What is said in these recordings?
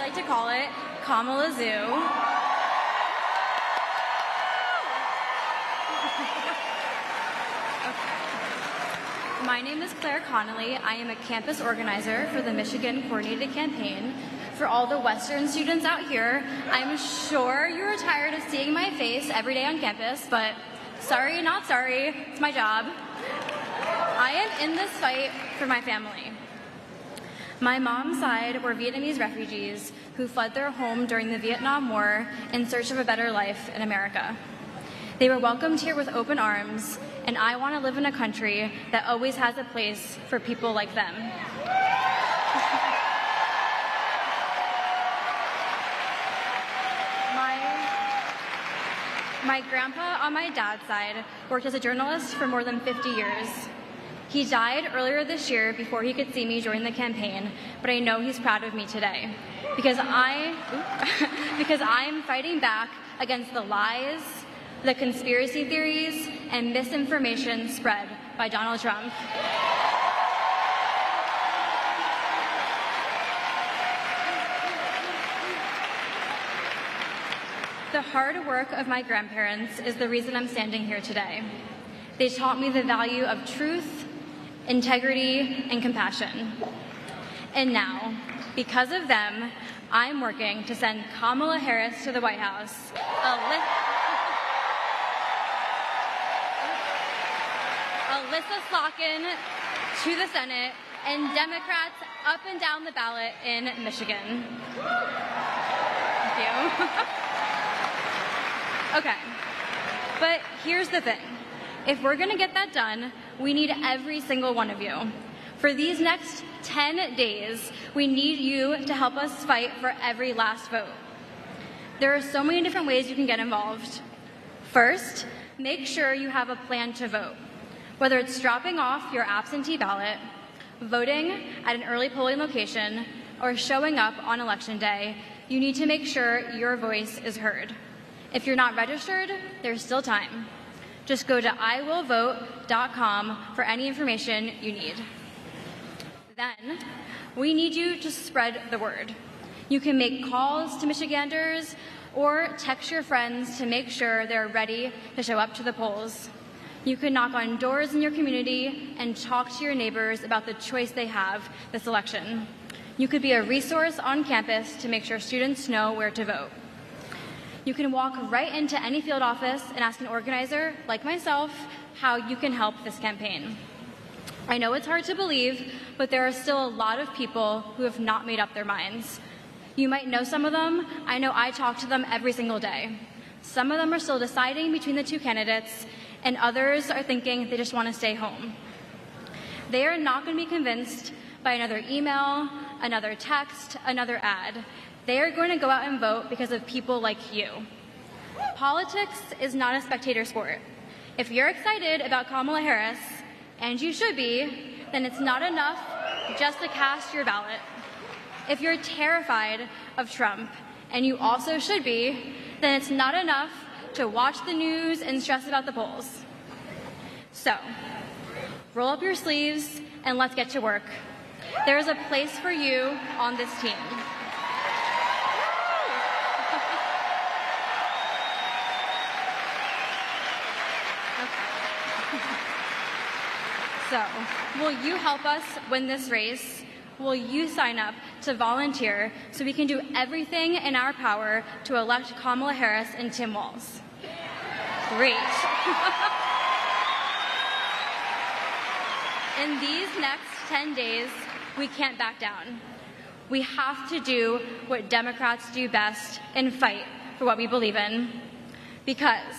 like to call it, Kalamazoo. My name is Connelly. I am a campus organizer for the Michigan Coordinated Campaign. For all the Western students out here, I'm sure you're tired of seeing my face every day on campus, but sorry, not sorry, it's my job. I am in this fight for my family. My mom's side were Vietnamese refugees who fled their home during the Vietnam War in search of a better life in America. They were welcomed here with open arms, and I want to live in a country that always has a place for people like them. My grandpa on my dad's side worked as a journalist for more than 50 years. He died earlier this year before he could see me join the campaign, but I know he's proud of me today because I'm fighting back against the lies, the conspiracy theories, and misinformation spread by Donald Trump. The hard work of my grandparents is the reason I'm standing here today. They taught me the value of truth, integrity, and compassion. And now, because of them, I'm working to send Kamala Harris to the White House, Alyssa Slotkin to the Senate, and Democrats up and down the ballot in Michigan. Thank you. Okay, but here's the thing. If we're going to get that done, we need every single one of you. For these next 10 days, we need you to help us fight for every last vote. There are so many different ways you can get involved. First, make sure you have a plan to vote. Whether it's dropping off your absentee ballot, voting at an early polling location, or showing up on Election Day, you need to make sure your voice is heard. If you're not registered, there's still time. Just go to iwillvote.com for any information you need. Then, we need you to spread the word. You can make calls to Michiganders or text your friends to make sure they're ready to show up to the polls. You can knock on doors in your community and talk to your neighbors about the choice they have this election. You could be a resource on campus to make sure students know where to vote. You can walk right into any field office and ask an organizer, like myself, how you can help this campaign. I know it's hard to believe, but there are still a lot of people who have not made up their minds. You might know some of them. I know I talk to them every single day. Some of them are still deciding between the two candidates, and others are thinking they just want to stay home. They are not going to be convinced by another email, another text, another ad. They are going to go out and vote because of people like you. Politics is not a spectator sport. If you're excited about Kamala Harris, and you should be, then it's not enough just to cast your ballot. If you're terrified of Trump, and you also should be, then it's not enough to watch the news and stress about the polls. So, roll up your sleeves and let's get to work. There is a place for you on this team. So, will you help us win this race? Will you sign up to volunteer so we can do everything in our power to elect Kamala Harris and Tim Walz? Great. In these next 10 days, we can't back down. We have to do what Democrats do best and fight for what we believe in. Because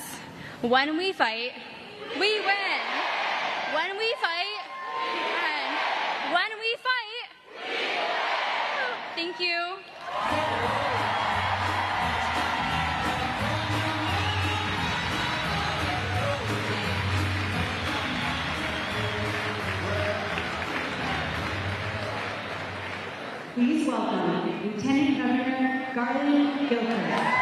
when we fight, we win. When we fight, and when we fight, thank you. Please welcome Lieutenant Governor Garlin Gilchrist.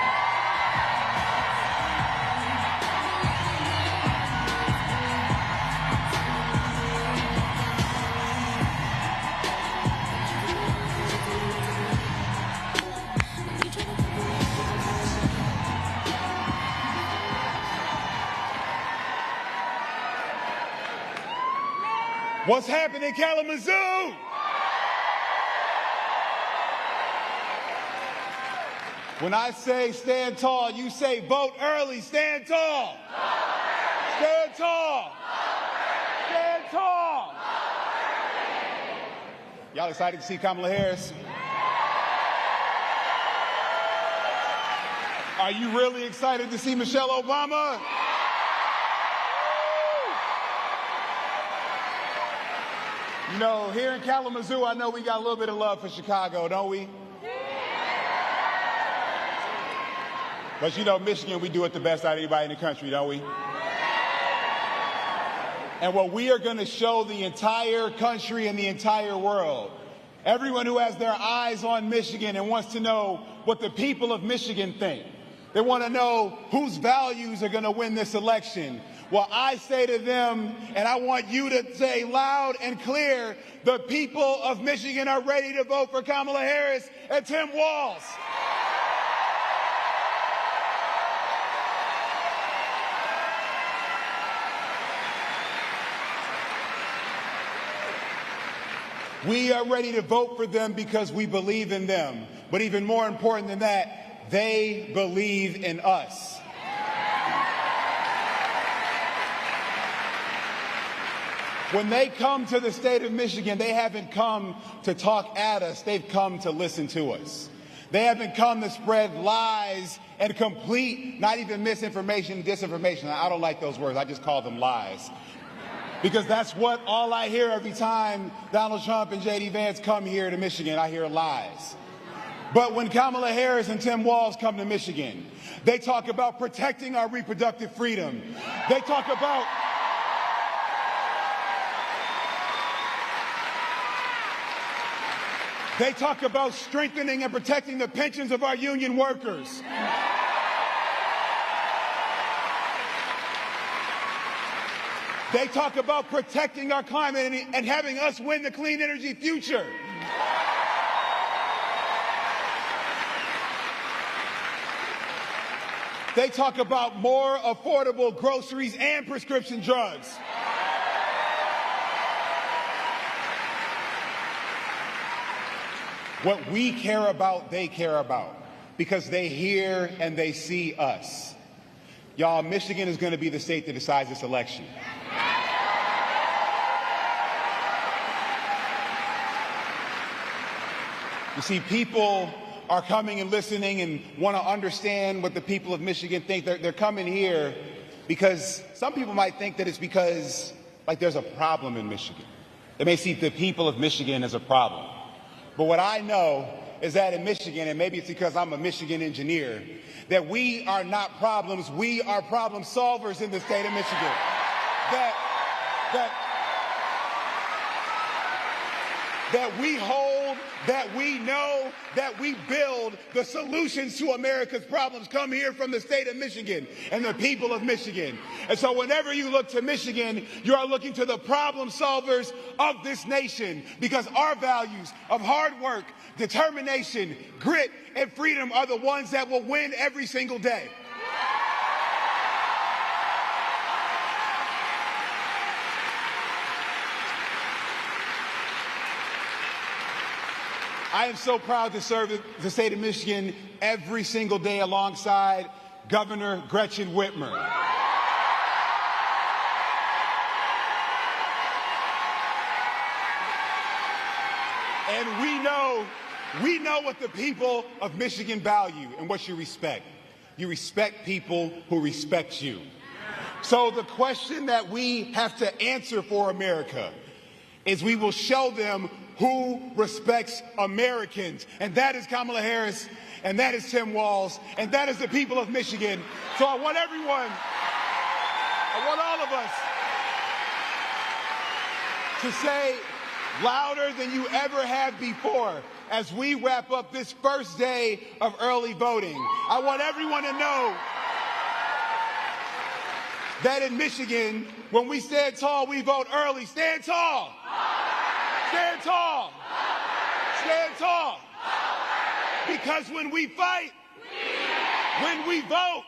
What's happening in Kalamazoo? When I say stand tall, you say vote early. Stand tall. Stand tall. Stand tall. Y'all excited to see Kamala Harris? Are you really excited to see Michelle Obama? You know, here in Kalamazoo, I know we got a little bit of love for Chicago, don't we? But you know, Michigan, we do it the best out of anybody in the country, don't we? And what we are going to show the entire country and the entire world, everyone who has their eyes on Michigan and wants to know what the people of Michigan think. They want to know whose values are going to win this election. Well, I say to them, and I want you to say loud and clear, the people of Michigan are ready to vote for Kamala Harris and Tim Walz. We are ready to vote for them because we believe in them. But even more important than that, they believe in us. When they come to the state of Michigan, they haven't come to talk at us. They've come to listen to us. They haven't come to spread lies and complete, not even misinformation, disinformation. I don't like those words. I just call them lies. Because that's what all I hear every time Donald Trump and J.D. Vance come here to Michigan. I hear lies. But when Kamala Harris and Tim Walz come to Michigan, they talk about protecting our reproductive freedom. They talk about strengthening and protecting the pensions of our union workers. They talk about protecting our climate and having us win the clean energy future. They talk about more affordable groceries and prescription drugs. What we care about, they care about, because they hear and they see us. Y'all, Michigan is going to be the state that decides this election. You see, people are coming and listening and want to understand what the people of Michigan think. They're coming here because some people might think that it's because, like, there's a problem in Michigan. They may see the people of Michigan as a problem. But what I know is that in Michigan, and maybe it's because I'm a Michigan engineer, that we are not problems, we are problem solvers in the state of Michigan. That we hold, that we know, that we build the solutions to America's problems come here from the state of Michigan and the people of Michigan. And so whenever you look to Michigan, you are looking to the problem solvers of this nation, because our values of hard work, determination, grit, and freedom are the ones that will win every single day. I am so proud to serve the state of Michigan every single day alongside Governor Gretchen Whitmer. And we know what the people of Michigan value and what you respect. You respect people who respect you. So the question that we have to answer for America is we will show them who respects Americans. And that is Kamala Harris, and that is Tim Walz, and that is the people of Michigan. So I want everyone, I want all of us to say louder than you ever have before as we wrap up this first day of early voting. I want everyone to know that in Michigan, when we stand tall, we vote early. Stand tall. Stand tall. Stand tall. Because when we fight, when we vote,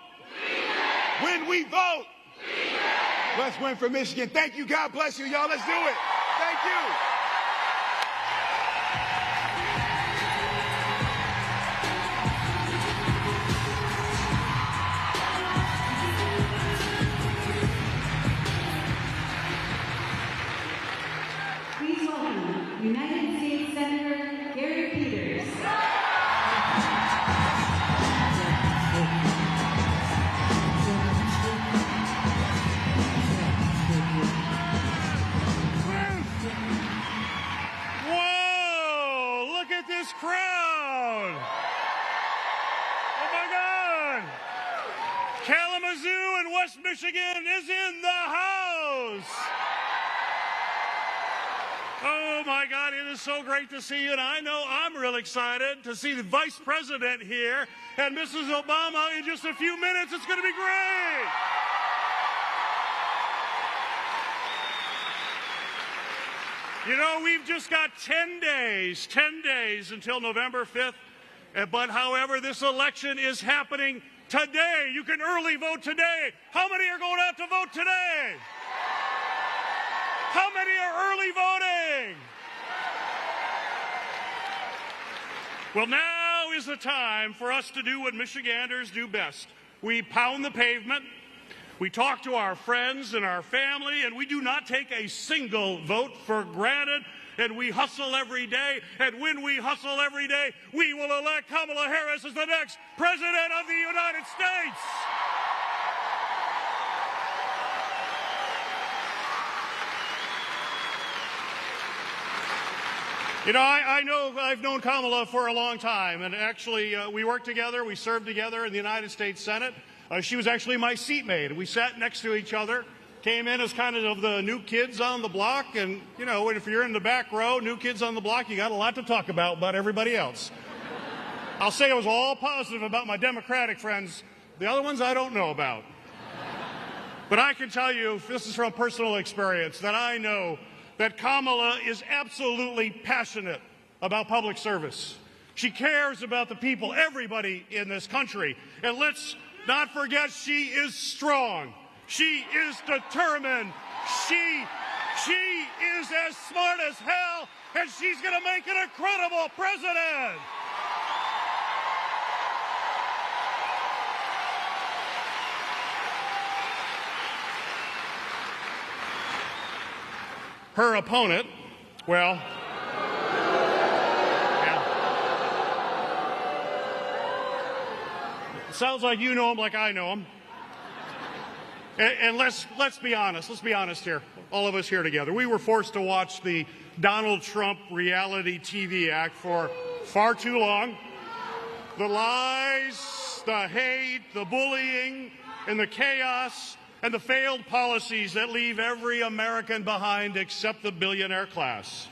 let's win for Michigan. Thank you. God bless you, y'all. Let's do it. Thank you. Thank you. Please welcome United States Senator Gary Peters. Whoa! Look at this crowd! Oh my God! Kalamazoo in West Michigan is in the house! Oh my God, it is so great to see you, and I know I'm real excited to see the Vice President here and Mrs. Obama in just a few minutes. It's going to be great! You know, we've just got 10 days until November 5th. But however, this election is happening today. You can early vote today. How many are going out to vote today? How many are early voting? Well, now is the time for us to do what Michiganders do best. We pound the pavement. We talk to our friends and our family, and we do not take a single vote for granted, and we hustle every day, and when we hustle every day, we will elect Kamala Harris as the next President of the United States. You know, I've known Kamala for a long time, and actually we worked together, we served together in the United States Senate. She was actually my seatmate. We sat next to each other, came in as kind of the new kids on the block, and, you know, if you're in the back row, new kids on the block, you got a lot to talk about everybody else. I'll say I was all positive about my Democratic friends. The other ones I don't know about. But I can tell you, this is from personal experience, that I know that Kamala is absolutely passionate about public service. She cares about the people, everybody in this country. And let's not forget, she is strong. She is determined. She is as smart as hell, and she's going to make an incredible president. Her opponent, well, sounds like you know him like I know him. And let's be honest. Let's be honest here. All of us here together. We were forced to watch the Donald Trump reality TV act for far too long. The lies, the hate, the bullying, and the chaos, and the failed policies that leave every American behind except the billionaire class.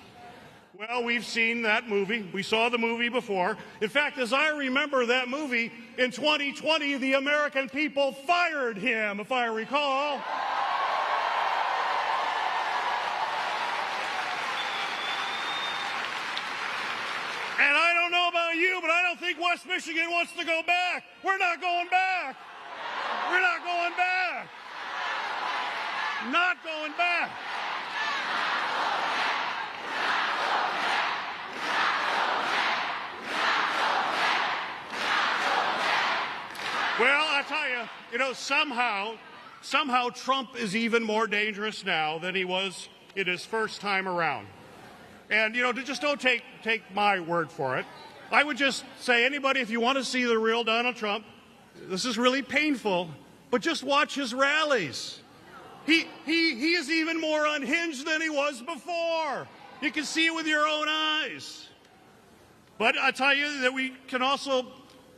Well, we've seen that movie. We saw the movie before. In fact, as I remember that movie, in 2020, the American people fired him, if I recall. And I don't know about you, but I don't think West Michigan wants to go back. We're not going back. We're not going back. Not going back. Well, I tell you, you know, somehow Trump is even more dangerous now than he was in his first time around. And, you know, just don't take my word for it. I would just say, anybody, if you want to see the real Donald Trump, this is really painful, but just watch his rallies. He is even more unhinged than he was before. You can see it with your own eyes. But I tell you that we can also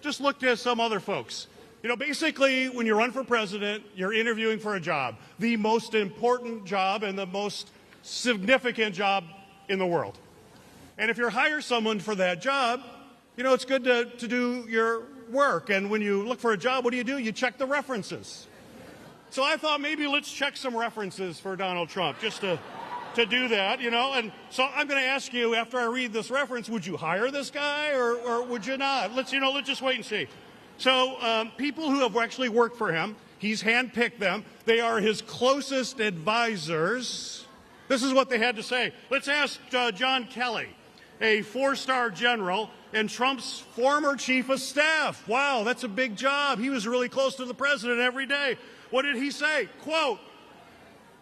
just look to some other folks. You know, basically, when you run for president, you're interviewing for a job, the most important job and the most significant job in the world. And if you hire someone for that job, you know, it's good to do your work. And when you look for a job, what do? You check the references. So I thought maybe let's check some references for Donald Trump, just to do that, you know. And so I'm going to ask you, after I read this reference, would you hire this guy or would you not? Let's just wait and see. So people who have actually worked for him, he's handpicked them. They are his closest advisors. This is what they had to say. Let's ask John Kelly, a four-star general and Trump's former chief of staff. Wow, that's a big job. He was really close to the president every day. What did he say? Quote,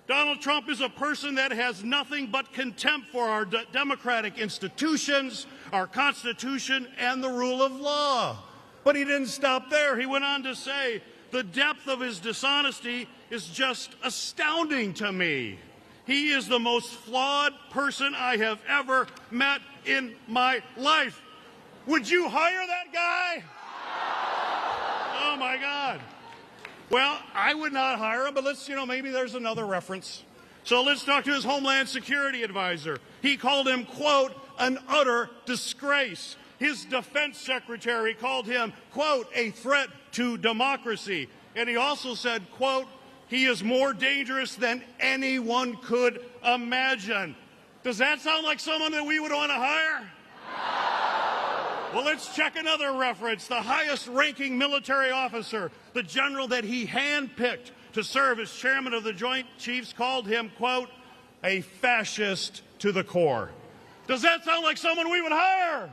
Donald Trump is a person that has nothing but contempt for our democratic institutions, our Constitution, and the rule of law. But he didn't stop there. He went on to say, the depth of his dishonesty is just astounding to me. He is the most flawed person I have ever met in my life. Would you hire that guy? Oh, my God. Well, I would not hire him, but let's, maybe there's another reference. So let's talk to his Homeland Security advisor. He called him, quote, an utter disgrace. His defense secretary called him, quote, a threat to democracy. And he also said, quote, he is more dangerous than anyone could imagine. Does that sound like someone that we would want to hire? Well, let's check another reference. The highest-ranking military officer, the general that he handpicked to serve as chairman of the Joint Chiefs, called him, quote, a fascist to the core. Does that sound like someone we would hire?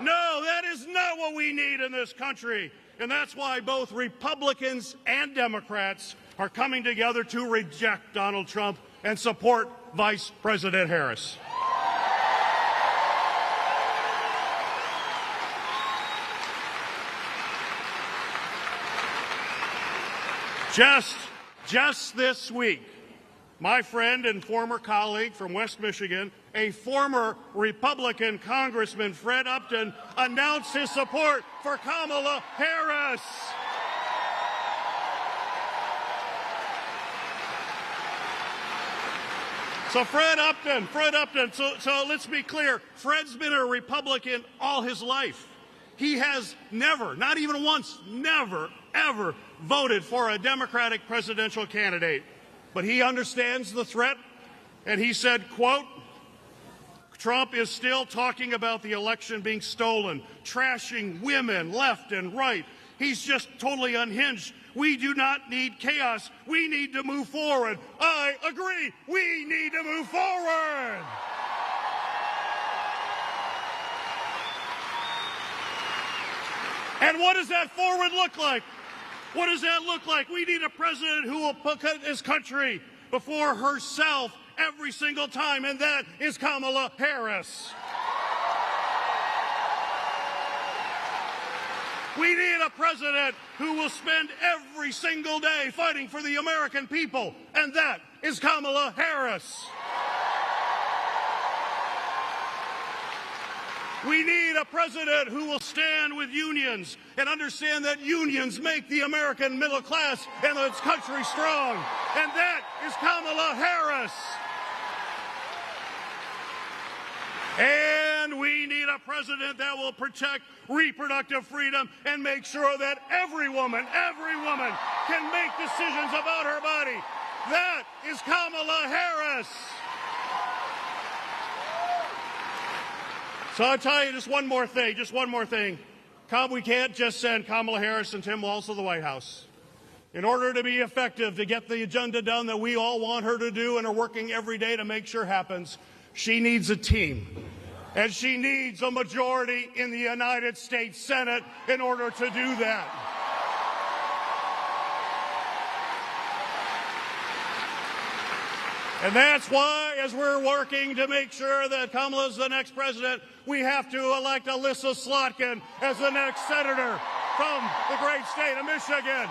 No, that is not what we need in this country. And that's why both Republicans and Democrats are coming together to reject Donald Trump and support Vice President Harris. Just this week, my friend and former colleague from West Michigan, a former Republican Congressman, Fred Upton, announced his support for Kamala Harris. So Fred Upton, so let's be clear, Fred's been a Republican all his life. He has never, not even once, never, ever voted for a Democratic presidential candidate. But he understands the threat, and he said, quote, Trump is still talking about the election being stolen, trashing women left and right. He's just totally unhinged. We do not need chaos. We need to move forward. I agree. We need to move forward. And what does that forward look like? What does that look like? We need a president who will put his country before herself every single time, and that is Kamala Harris. We need a president who will spend every single day fighting for the American people, and that is Kamala Harris. We need a president who will stand with unions and understand that unions make the American middle class and this country strong. And that is Kamala Harris. And we need a president that will protect reproductive freedom and make sure that every woman can make decisions about her body. That is Kamala Harris. So I'll tell you just one more thing. We can't just send Kamala Harris and Tim Walz to the White House. In order to be effective, to get the agenda done that we all want her to do and are working every day to make sure happens, she needs a team. And she needs a majority in the United States Senate in order to do that. And that's why, as we're working to make sure that Kamala's the next president, we have to elect Alyssa Slotkin as the next senator from the great state of Michigan.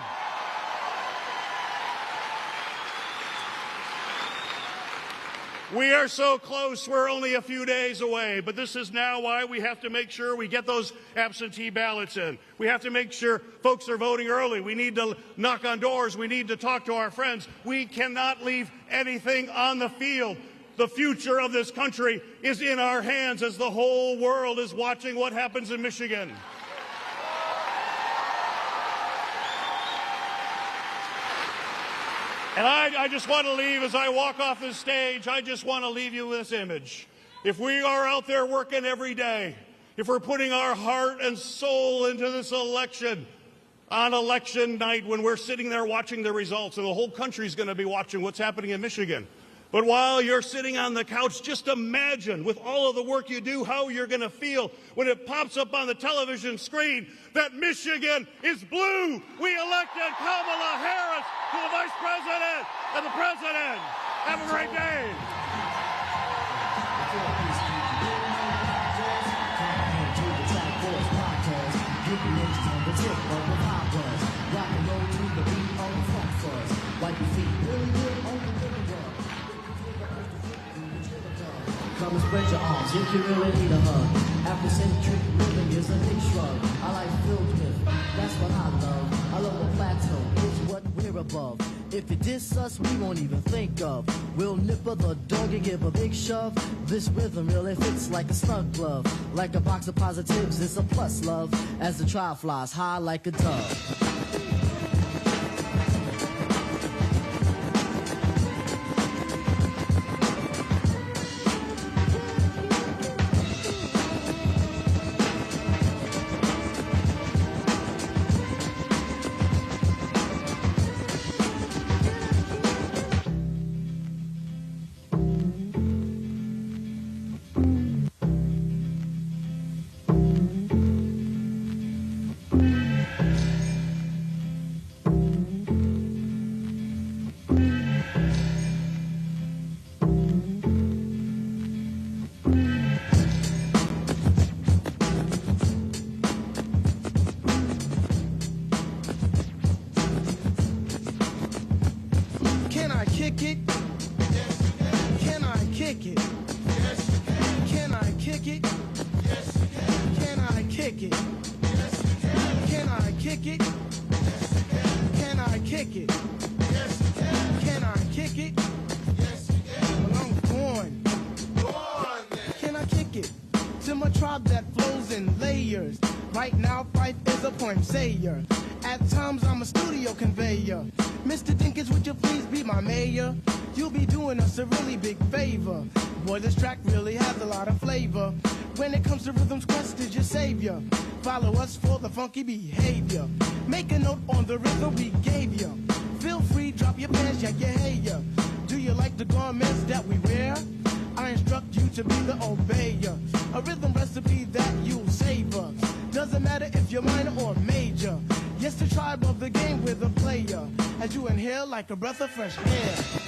We are so close, we're only a few days away, but this is now why we have to make sure we get those absentee ballots in. We have to make sure folks are voting early. We need to knock on doors. We need to talk to our friends. We cannot leave anything on the field. The future of this country is in our hands as the whole world is watching what happens in Michigan. And I just want to leave, as I walk off this stage, I just want to leave you with this image. If we are out there working every day, if we're putting our heart and soul into this election, on election night when we're sitting there watching the results, and the whole country's going to be watching what's happening in Michigan, But while you're sitting on the couch, just imagine, with all of the work you do, how you're going to feel when it pops up on the television screen that Michigan is blue. We elected Kamala Harris to the Vice President and the President. Have a great day. Come and spread your arms if you really need a hug. Afrocentric living is a big shrug. I like filled with, that's what I love. I love the plateau, it's what we're above. If it diss us, we won't even think of. We'll nipper the dog and give a big shove. This rhythm really fits like a snug glove. Like a box of positives, it's a plus love. As the trial flies high like a dove. kick it? Yes, you can. Can I kick it? Yes, you can. Can I kick it? Yes, you can. Can I kick it? Yes, you can. Can I kick it? Yes, you can. Can I kick it? Yes, you can. Can I kick it? Yes, you can. Well, I'm going. Go on, then. Can I kick it? To my tribe that flows in layers. Right now, Fife is a poem sayer. At times, I'm a studio conveyor. Mr. Dinkins, would you please be my mayor? You'll be doing us a really big favor. Boy, this track really has a lot of flavor. When it comes to rhythms, Quest is your savior. Follow us for the funky behavior. Make a note on the rhythm we gave you. Feel free, drop your pants, yeah, yeah, hey, yeah. Do you like the garments that we wear? I instruct you to be the obeyer. A rhythm recipe that you'll savor. Doesn't matter if you're minor or major. Yes, the tribe of the game with a player. As you inhale like a breath of fresh air.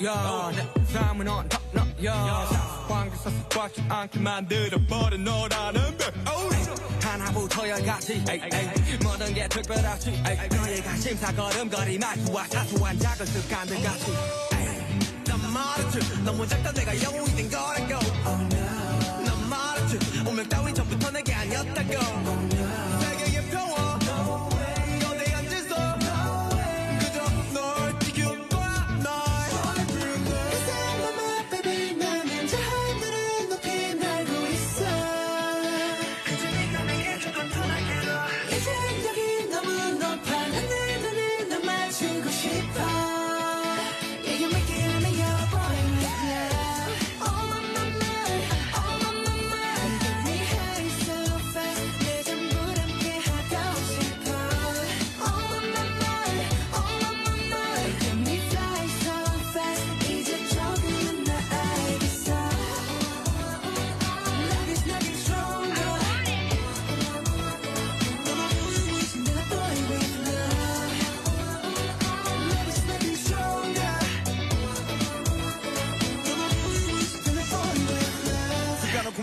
야, 내 삶은 on top notch. 관계 써서 꽉지 않게 만들어버린 너라는 별. 하나부터 열까지 모든 게 특별하지. 너의 관심사 걸음걸이 말투와 사소한 작은 습관들같이. 난 말했지 너무 작다 내가 영웅이 된 거라고. 난 말했지 운명 따윈 전부터 내게 아니었다고. 세계의 평화 너내 앉아서 그저 널 지켜봐 날. 그 사람 앞에 빛나면 저 하늘을 높이 날고 있어. 그저 네가 내게 조금 편하게로. 이제 여기 너무 높아 하늘을 널 맞추고 싶어.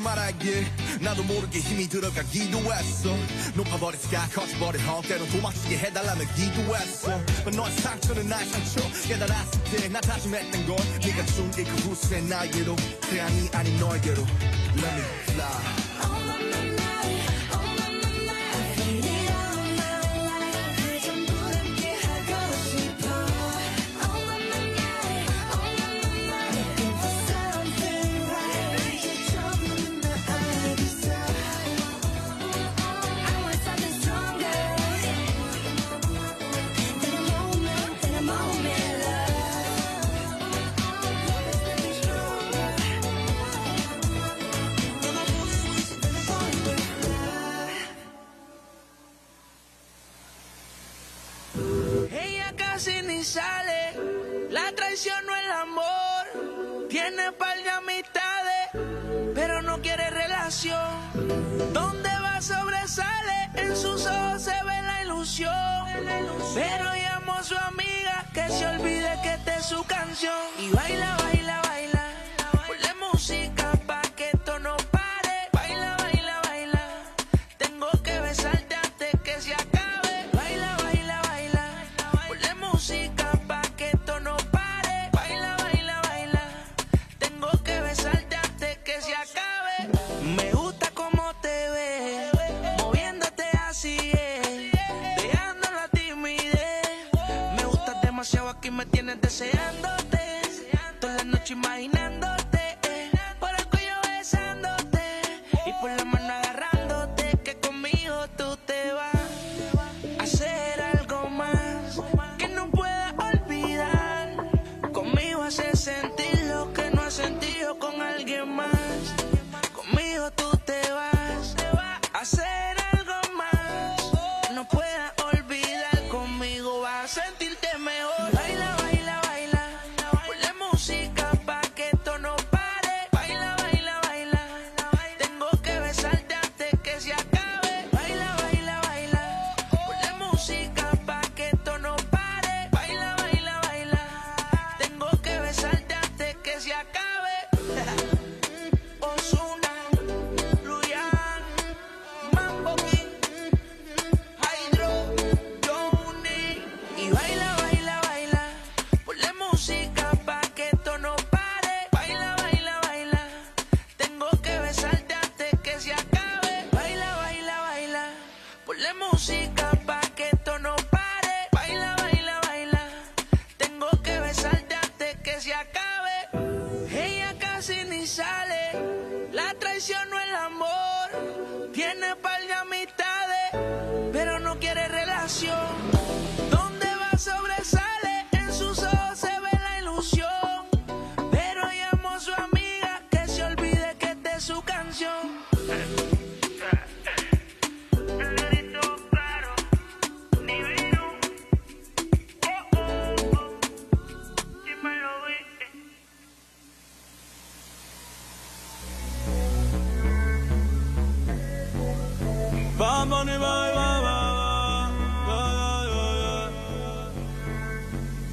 말하길 나도 모르게 힘이 들어가기도 했어. 높아버린 스카 커져버린 험 때론 도망치게 해달라며 기도했어. 너의 상처는 나의 상처 깨달았을 때 나 다짐했던 건 네가 준 게 그 후세 나에게로 태양이 아닌 너에게로. Let me fly. Sale, la traición no es el amor. Tiene par de amistades, pero no quiere relación. Donde va sobresale, en sus ojos se ve la ilusión. Pero llamo a su amiga que se olvide que esta es su canción. Y baila, baila, baila, ponle música pa' que esto no pare. Baila, baila, baila, tengo que besarte antes que se acabe. Música pa' que esto no pare. Baila, baila, baila. Tengo que besarte antes que se acabe. Me gusta cómo te ves, moviéndote así es, dejando la timidez. Me gustas demasiado, aquí me tienes deseándote. Toda la noche imaginándote, por el cuello besándote y por la mano agarrándote. Que conmigo tú te vas a hacer algo más. Hacer sentir lo que no has sentido con alguien más. Conmigo tú te vas a hacer algo más. No puedas olvidar, conmigo vas a sentirte mejor. Baila, baila, baila, ponle música pa' que esto no pare. Baila, baila, baila, tengo que besarte antes que se acabe. Baila, baila, baila, ponle música pa' que esto no pare. Baila, baila, baila, tengo que besarte antes que se acabe. Ozuna, Luyan, Mambo King, Hydro, Johnny. Y baila, baila, baila, ponle música pa' que esto no pare. Baila, baila, baila, tengo que besarte antes que se acabe. Baila, baila, baila, ponle música pa' que esto no pare. Baila, baila, baila, tengo que besarte antes que se acabe. Ella casi ni sale, la traición no es el amor. Tiene par de amistades, pero no quiere relación. Donde va sobresale, en sus ojos se ve la ilusión. Pero llamo a su amiga que se olvide que esta es su canción.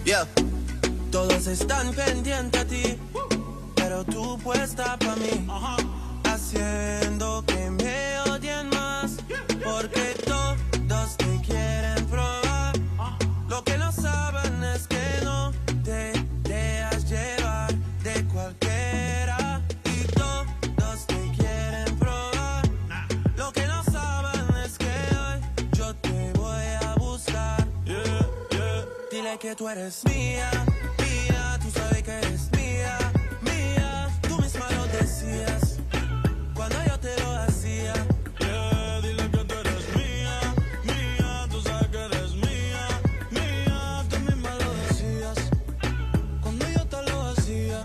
Yeah. Todo están pendientes a ti, pero tú puesta pa' mí, haciendo que me odien más, porque todos te quieren probar. Lo que no saben es que no te dejas llevar de cualquiera, y todos te quieren probar. Lo que no saben es que hoy yo te voy a buscar. Dile que tú eres mía, mía, tú sabes que eres mía, mía, tú misma lo decías cuando yo te lo hacía. Dile que tú eres mía, mía, tú sabes que eres mía, mía, tú misma lo decías cuando yo te lo hacía.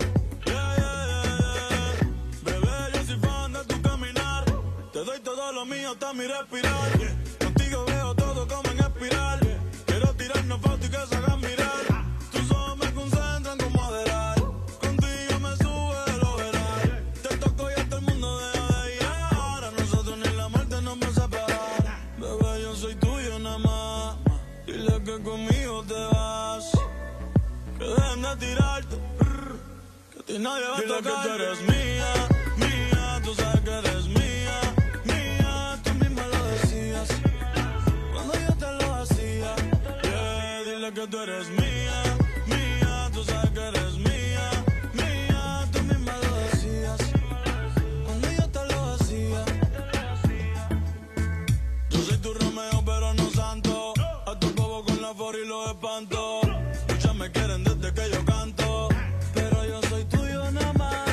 Bebé, yo soy fan de tu caminar, te doy todo lo mío hasta mi respirar. Contigo veo todo como en espiral, quiero tirarnos fotos y que se hagan mirar. Tus ojos me concentran como adelar, contigo me sube lo veral. Te toco y hasta el mundo deja de girar, a nosotros ni la muerte nos va a separar. Bebé, yo soy tuyo nada más, dile que conmigo te vas, que dejen de tirarte, que a ti nadie va a tocar. Dile que tú eres mía, mía, tú sabes que eres mía, mía, tú misma lo decías cuando yo te lo hacía. Dile que tú eres mía, mía, tú sabes que eres mía, mía, tú misma lo decías cuando yo te lo hacía. Yo soy tu Romeo pero no santo, a tu bobo con la for y los espanto. Muchas me quieren desde que yo canto, pero yo soy tuyo nada más.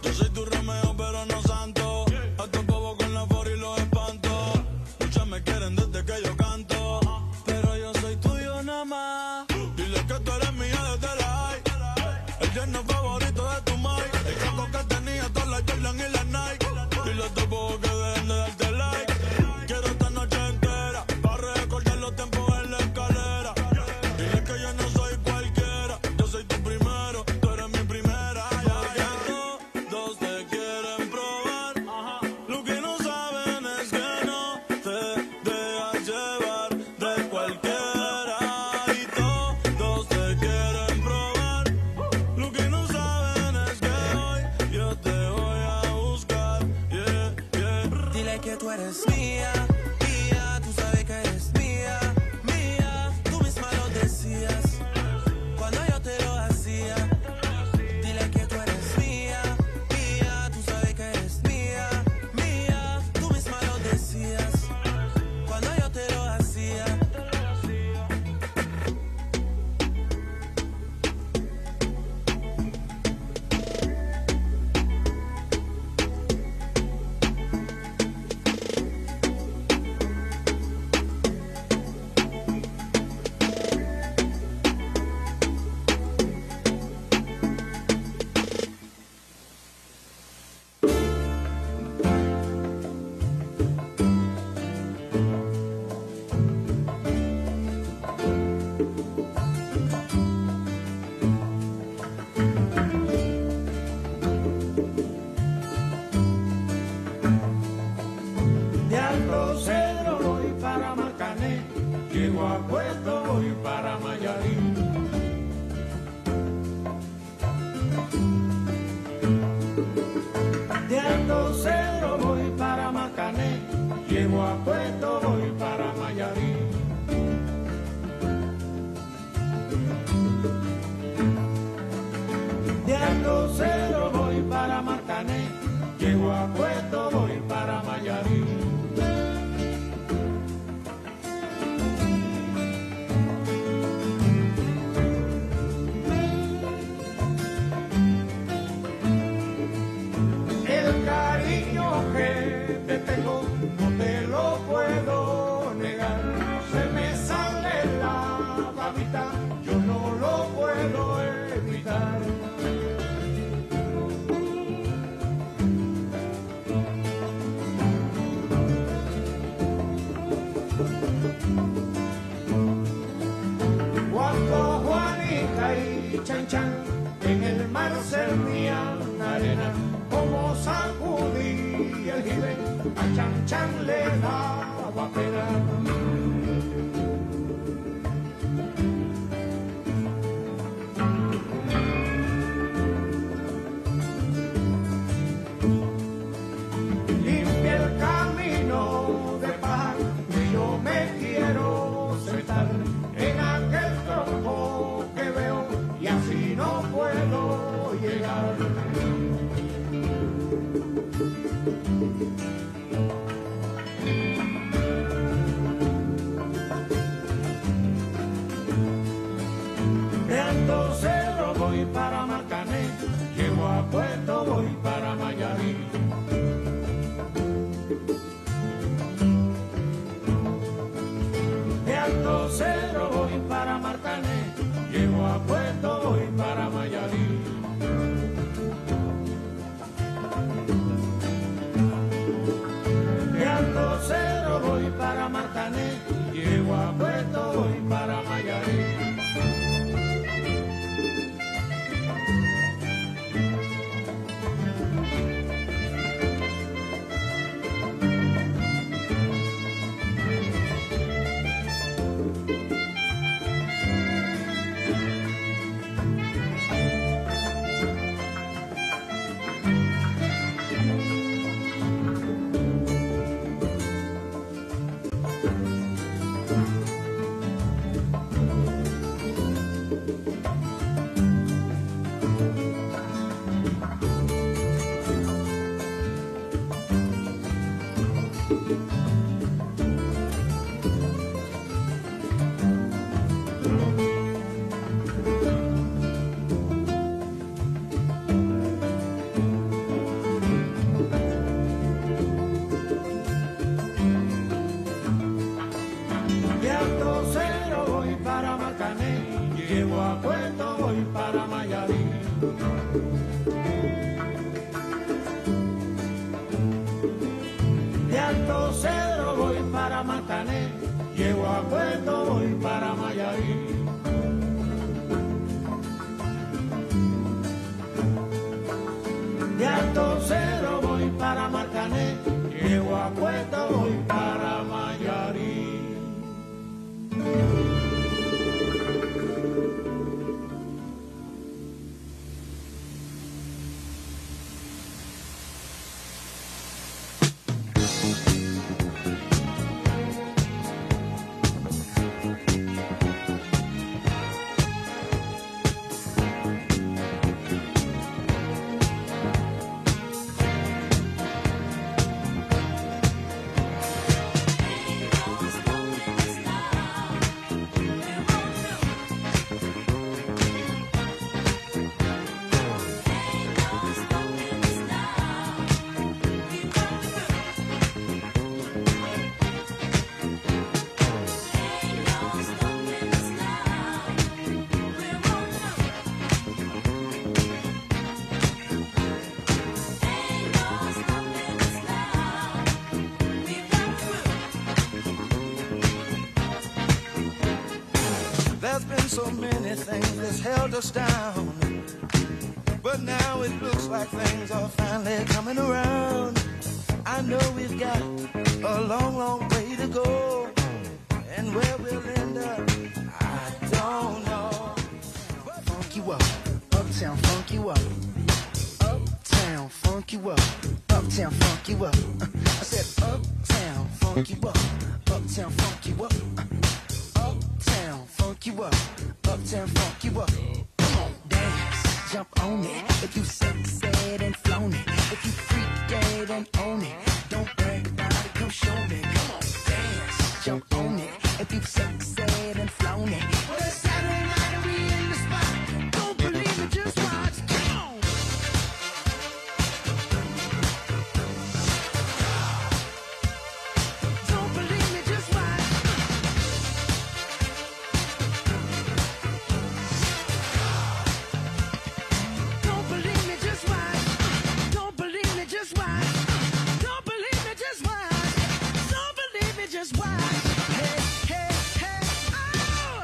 Yo soy tu Romeo pero no santo, a tu bobo con la for y los espanto. Muchas me quieren desde que yo canto, pero yo soy tuyo nada más. Dile que tú eres mía desde la high, el yerno favorito de tu mai, el campo que tenía todas las Garlin y las Nike. Dile a tu bobo que dejen de darte like, quiero esta noche entera para recordar los tiempos en la escalera. Dile que yo no soy cualquiera, yo soy tu primero, tú eres mi primera. Todos te quieren probar, lo que no saben es que no te dejas llevar de cualquiera, y todos te quieren probar. Lo que no saben es que hoy yo te voy a buscar. Dile que tú eres mía, mía, tú sabes que eres mía, mía, tú misma lo decías cuando yo te lo hacía. Dile que tú eres mía, mía, tú sabes que eres mía, mía, tú misma lo decías cuando yo te lo hacía. De Alto Cedro voy para Marcané, llego a Puerto voy para Mayarín. De Alto Cedro voy para Marcané, llego a Puerto voy para Mayarín. De Alto Cedro voy para Marcané, llego a Puerto voy para Mayarín. El cariño que te tengo no te lo puedo negar, se me sale la babita, yo no lo puedo evitar. Cuando Juanita y Chan Chan en el mar servían arena, como sacudí el jibe, a Chan Chan le daba pena. puedo llegar. De Alto Cerro voy para Marcané, llego a Puerto, voy para Mayarí. De Alto Cerro voy para Marcané, llego a Puerto, voy para Mayarí. De Alto Cerro voy para Marcané, llego a Puerto, voy para Mayarí. De Alto Cerro voy para Marcané, llego a Puerto, voy para Mayarí. De Alto Cerro voy para Marcané, llego a Puerto, voy para Mayarí. De Alto Cerro voy para Marcané, llego a Puerto, voy para Mayarí. There's been so many things that's held us down, but now it looks like things are finally coming around. I know we've got a long, long way to go, and where we'll end up, I don't know. Funk you up, uptown funk you up, uptown funk you up, uptown funk you up. I said uptown funk you up, uptown funk you up. Uptown, funk you up, uptown, funk you up. Come on, dance, jump on it. If you sexed and flown it, if you freak dead and own it, don't brag about it, come show me. Come on, dance, jump on it. If you sexed and flown it, well, it's Saturday night and we in the spot. Don't believe it, just watch. Come on. Don't believe me, just watch. Don't believe me, just watch. Don't believe me, just watch. Don't believe me, just watch. Don't believe me, just watch. Hey, hey, hey, oh!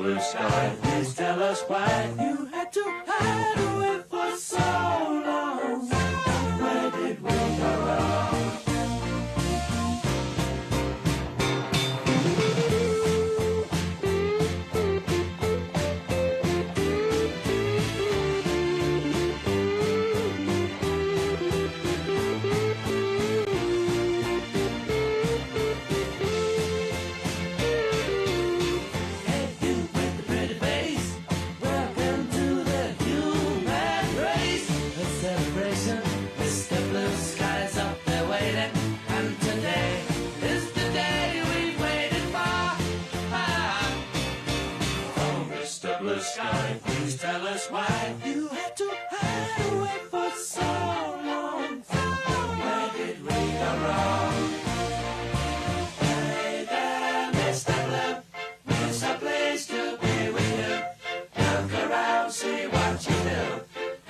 blue sky, please tell us why you had to hide away for so long. Where did we go wrong? Sky, please tell us why you had to hide away for so long. Where did we go wrong? Hey there, Mr. Blue, it's a place to be with you. Look around, see what you do.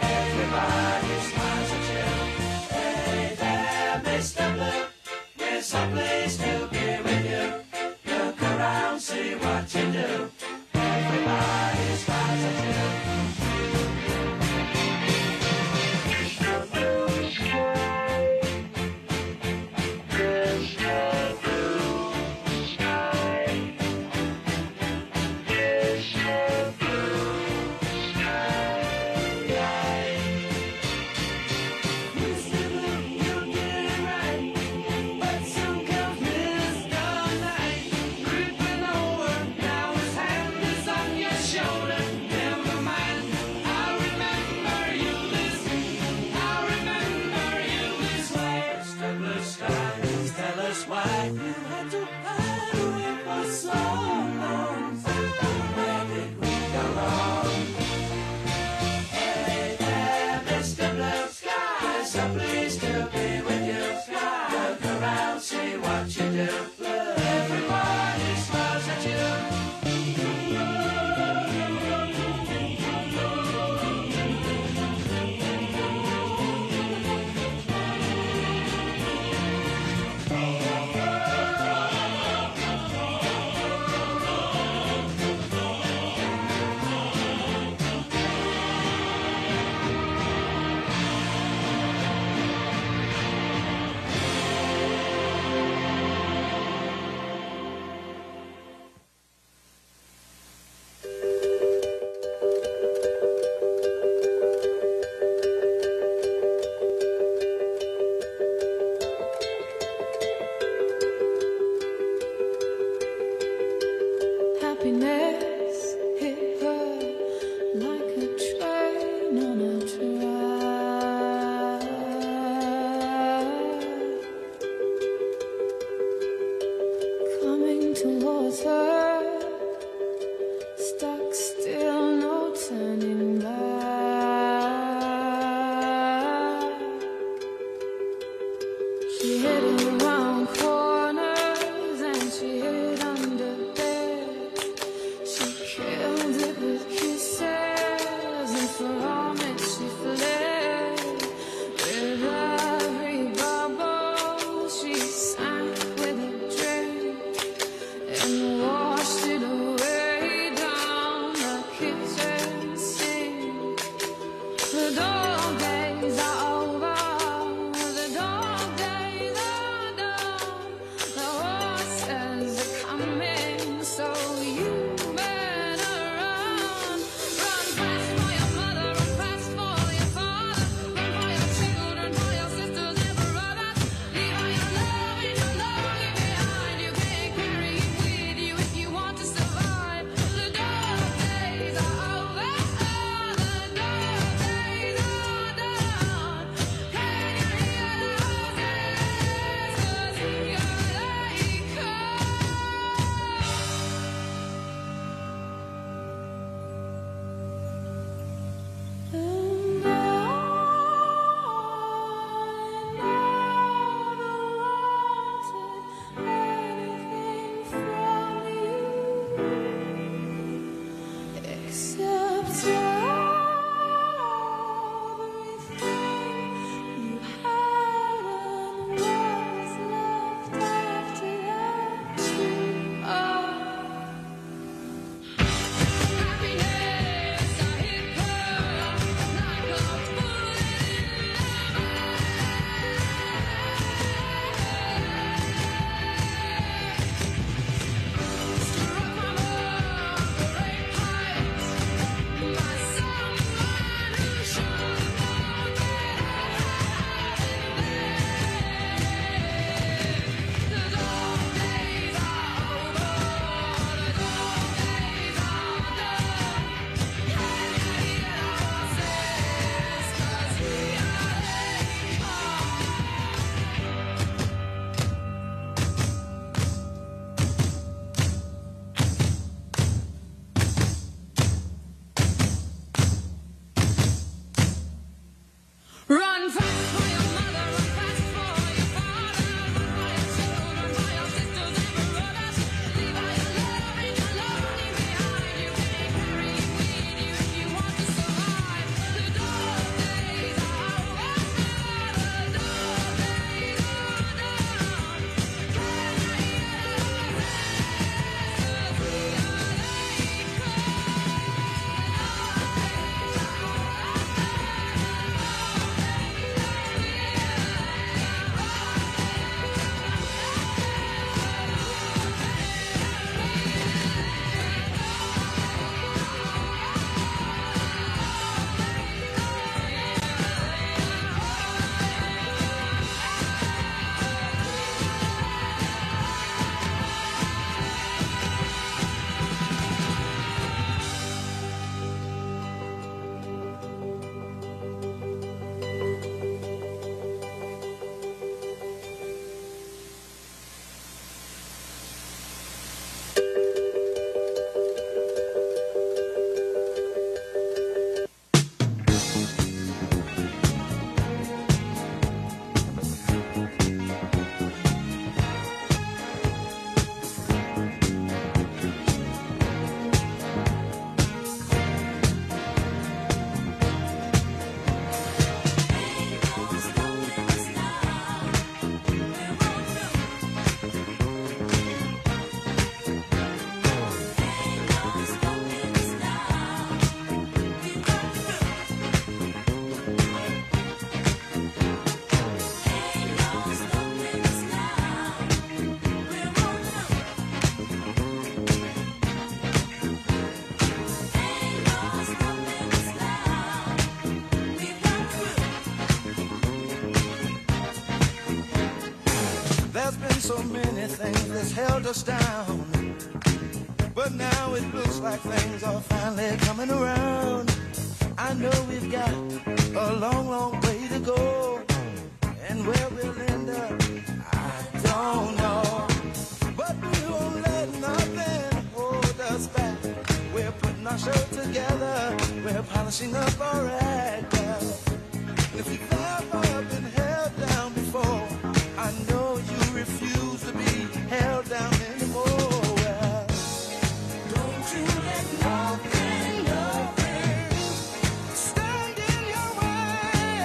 Everybody smiles at you. Hey there, Mr. Blue, it's a place to be with you. Look around, see what you do. Everybody smiles at you. Why you had to hide away for so long? Where did we go wrong? Hey there, Mr. Blue Sky, so pleased to be with you. Look around, see what you do. Everybody smiles at you. There's been so many things that's held us down, but now it looks like things are finally coming around. I know we've got a long, long way to go, and where we'll end up, I don't know. But we won't let nothing hold us back. We're putting our show together, we're polishing up our act. And if you've ever been held down before, I know you refuse to be held down anymore. Don't you let nothing, nothing stand in your way.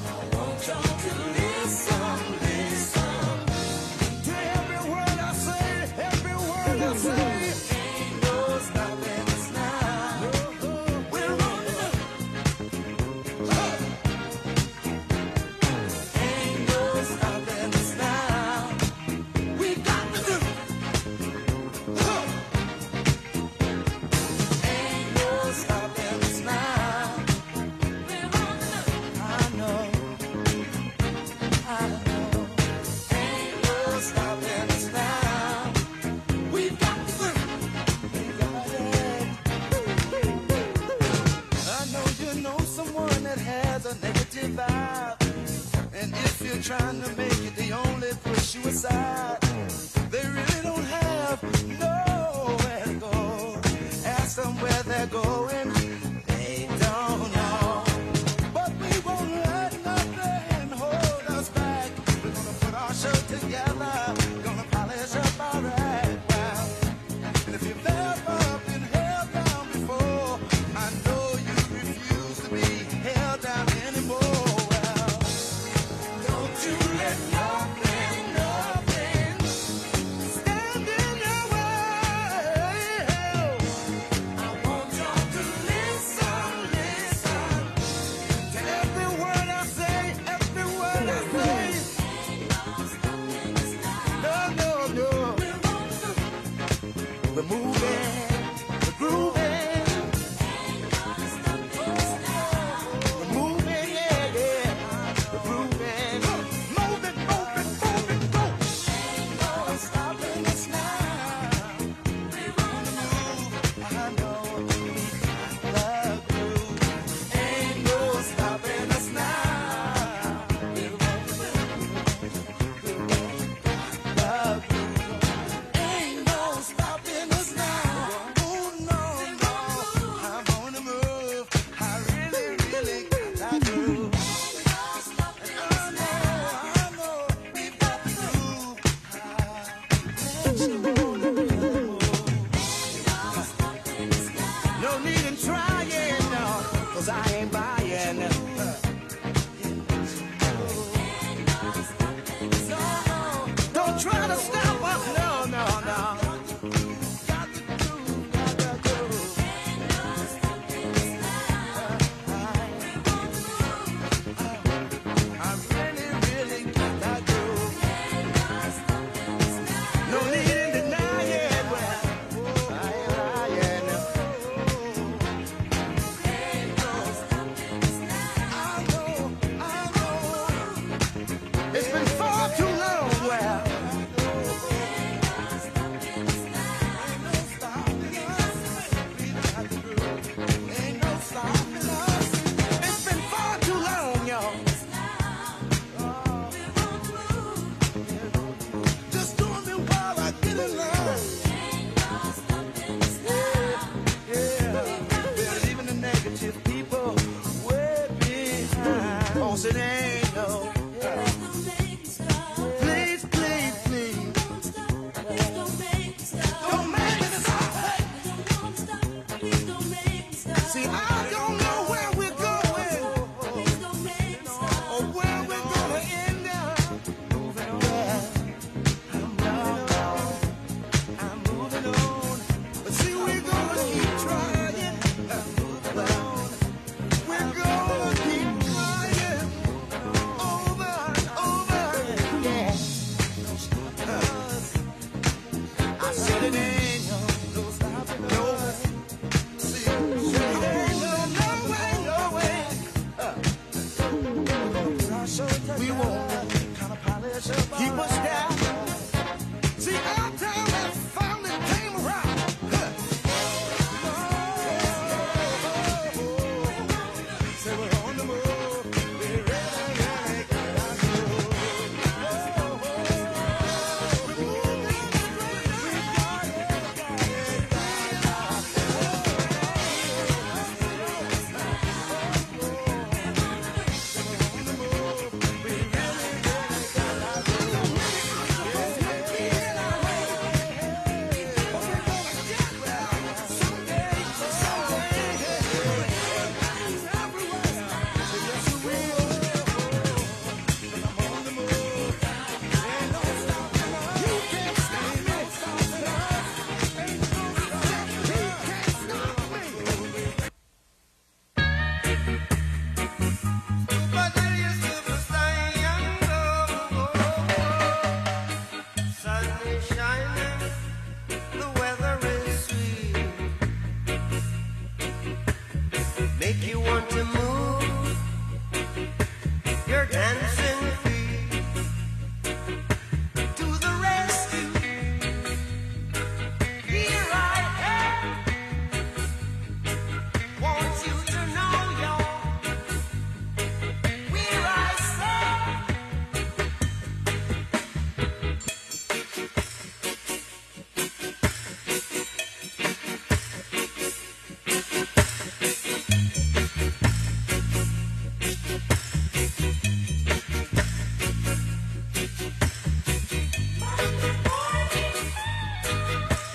I want y'all to listen, listen to every word I say, every word I say. Ain't no stopping us now. We're on the move. Ain't no stopping us now. We got to do. Ain't no stopping us now. We're on the move. I know. Ain't no stopping us now. We've got to do. I know you know someone that has a negative vibe, and if you're trying to make it, they only push you aside. They really don't have nowhere to go. Ask them where they're going, they don't know. But we won't let nothing hold us back. We're gonna put our show together, gonna polish up our act. Wow. And if you've ever been held down before, I know you refuse to be held down anymore. Well, don't you let nothing, nothing stand in your way. I want y'all to listen, listen to every word I say, every word I say. No, no, no. We're moving, we're grooving. We're moving, yeah, yeah. We're grooving. Moving, moving, moving, go. Ain't no stopping us now. We're on the move. I know we got the groove. Ain't no stopping us now. We're on the groove. Ain't no stopping us now. Oh no, no, I'm on the move. I really, really got that groove. And I know we've got the groove. No need in trying, no, 'cause I ain't buying. No, don't try to stop us. No, no, no. Got the groove, got the groove. I really, really got that groove. No need in denying. Well, I ain't lying. I know. It's been far too long. Well, ain't no stopping us. It's been far too long, y'all. Just doing me while I get along. Yeah. We're leaving the negative people way behind. 'Cause it ain't no.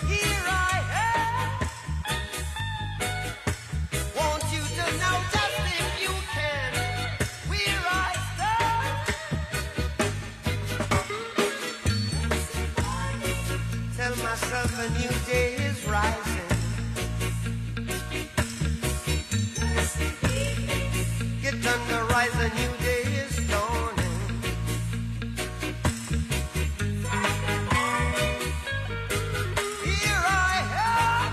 Here I am. Want you to know just if you can where I stand. Tell myself a new day is rising. Get on the rise, a new day is dawning. Here I am.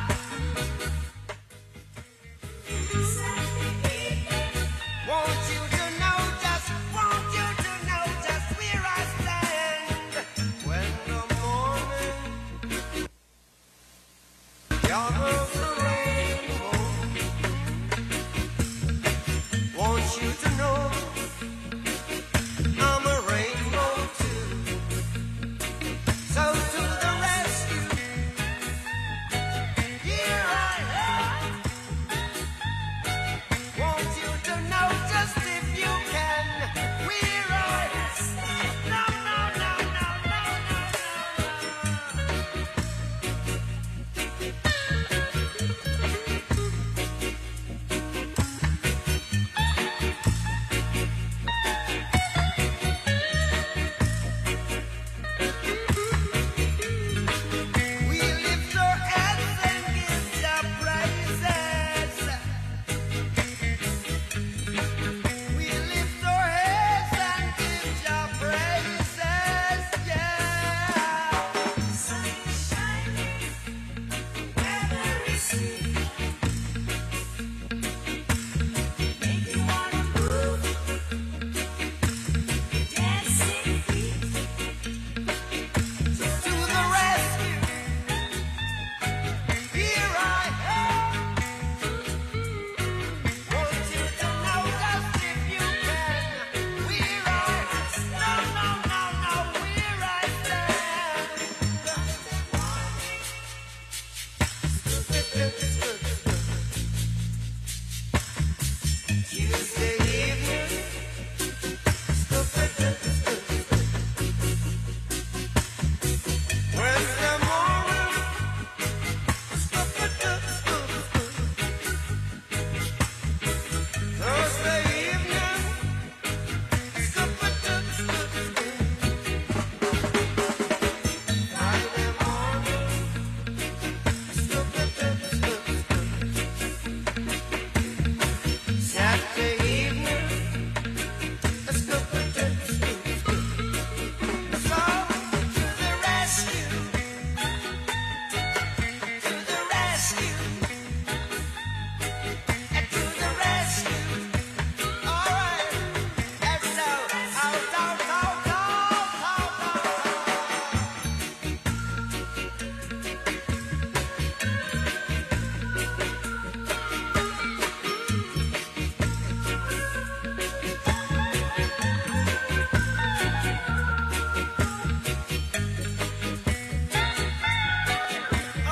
Want you to know just where I stand. When the morning gathers the rainbow, want you to know I'm a rainbow too. So to the rescue, here I am. Want you to know just if you can where I stand. No, no, no, no, no, we lift our hands and give Jah praises. We lift our hands and give Jah praises, yeah. Sun is shining, weather is sweet. Make you wanna move, dancing feet. To the rescue, here I am. Want you to know just if you can where I stand. No, no, no, no, where I stand. Tuesday evening, Wednesday morning, Thursday evening, Friday morning, Saturday evening, so to the rescue, to the rescue, and to the rescue. All right, let's go. Out, out, out, out, out,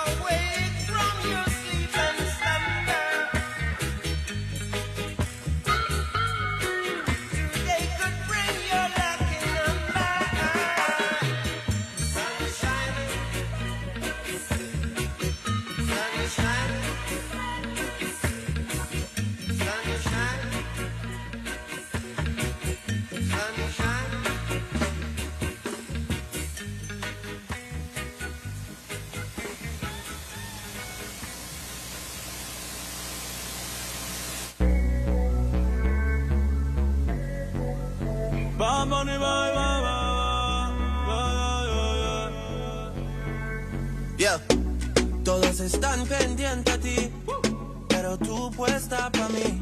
awake from your sleep and slumber. Today could bring your lucky number. Sun is shining, sun is shining, sun is shining, sun is shining. Yeah. Todos están pendientes a ti, pero tú puesta pa' mí,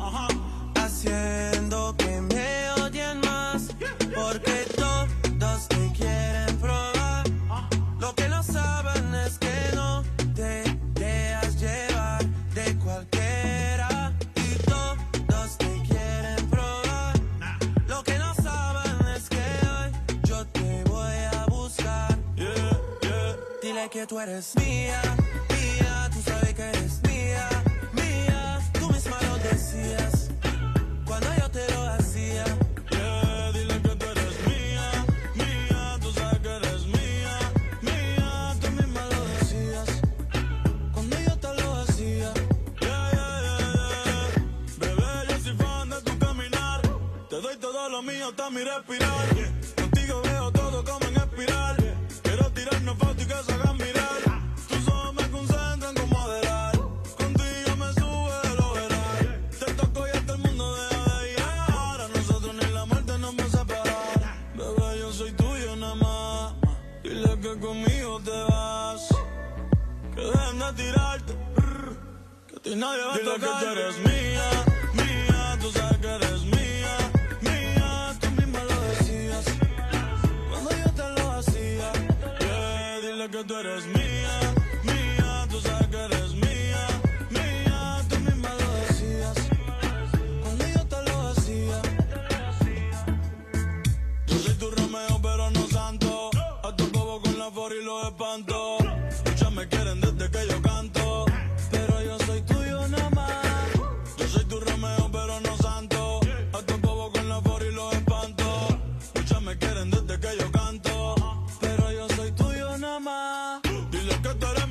haciendo que me odien más, porque todos te quieren probar. Lo que no saben es que no te dejas llevar de cualquiera, y todos te quieren probar. Lo que no saben es que hoy yo te voy a buscar. Dile que tú eres mía, mía, tú sabes que eres mía, mía. Tú misma lo decías cuando yo te lo hacía. Dile que tú eres mía, mía, tú sabes que eres mía, para mi respirar. Contigo veo todo como en espiral. Quiero tirarnos fotos y que se hagan mirar. Tus ojos me concentran como adelar. Contigo me sube el overall. Te toco y hasta el mundo deja de llegar. A nosotros ni la muerte nos va a separar. Bebé, yo soy tuyo nada más. Dile que conmigo te vas. Que dejen de tirarte. Que a ti nadie va a tocar. Dile que tú eres mía, mía. Tú sabes que eres mía, mía. Tú misma lo decías cuando yo te lo hacía. Yeah, dile que tú eres mía, mía. Tú sabes que eres mía, mía. Tú misma lo decías cuando yo te lo hacía. Yo soy tu Romeo pero no santo. A tu bobo con la for y los espanto. Muchas me quieren desde que yo canto, pero yo soy tuyo nada más. Yo soy tu Romeo pero no santo. A tu bobo con la for y los espanto. Muchas me quieren desde que yo canto, pero yo soy tuyo nada más. Dile que tú eres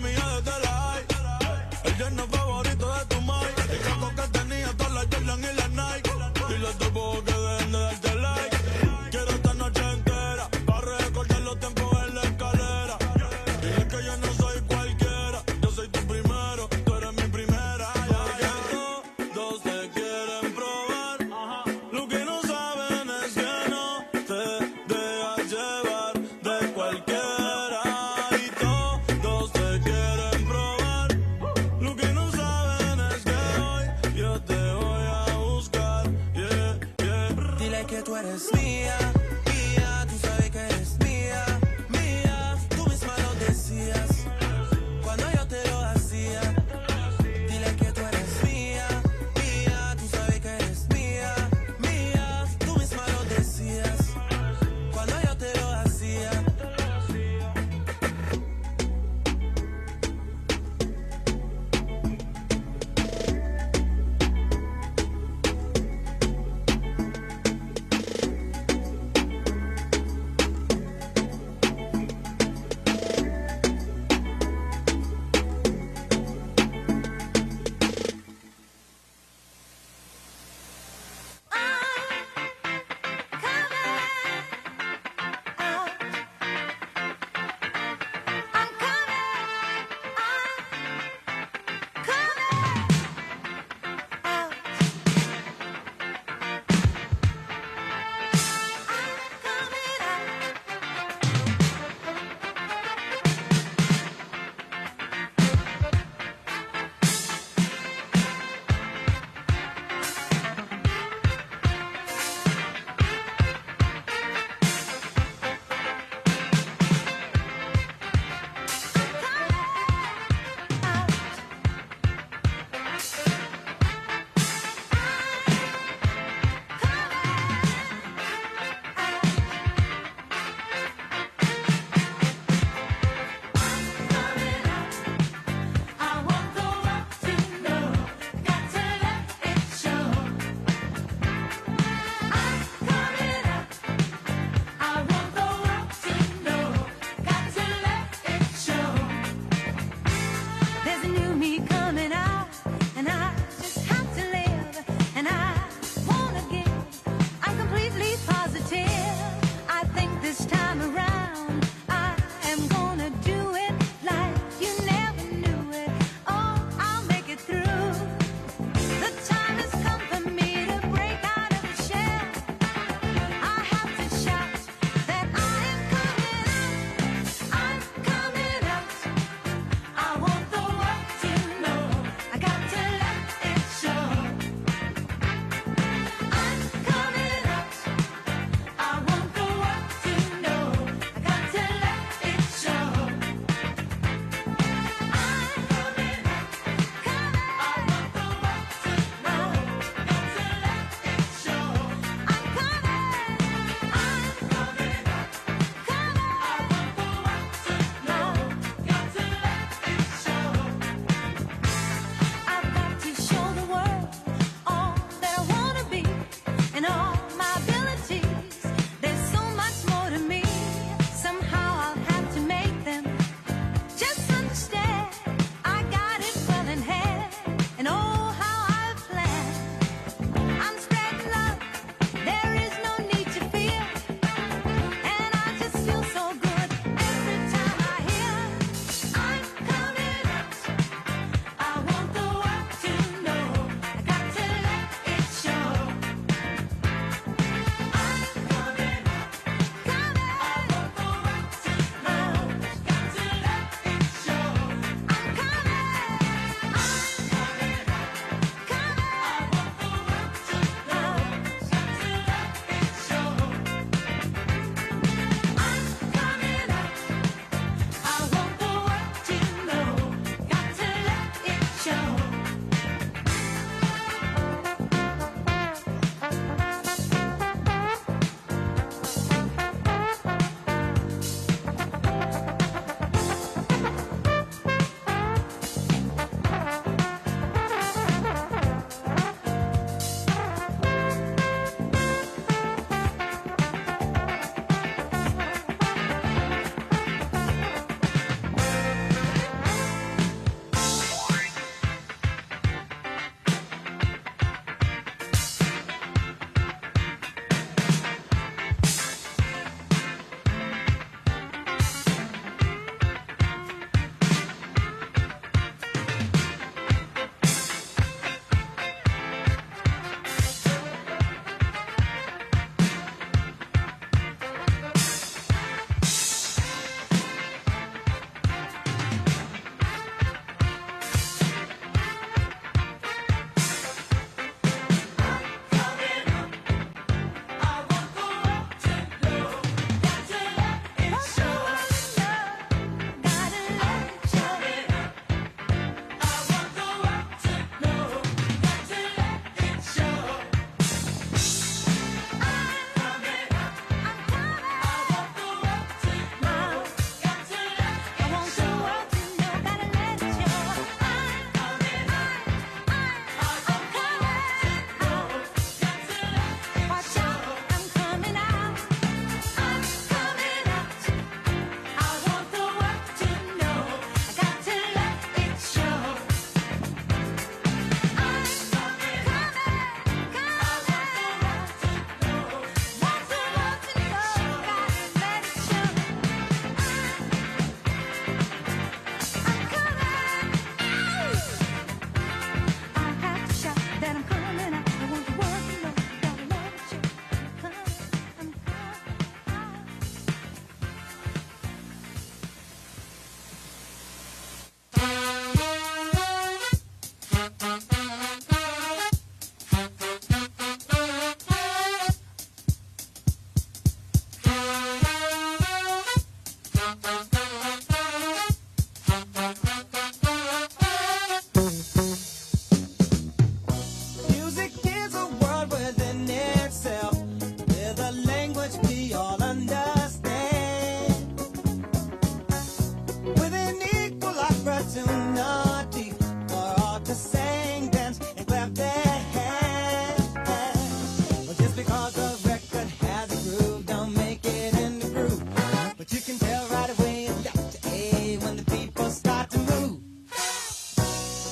right away and left to A when the people start to move.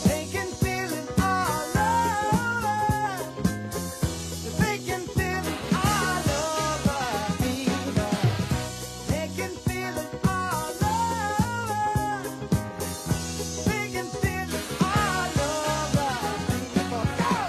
They can feel it all over. They can feel it all over me. They can feel it all over. They can feel it all over people. Go!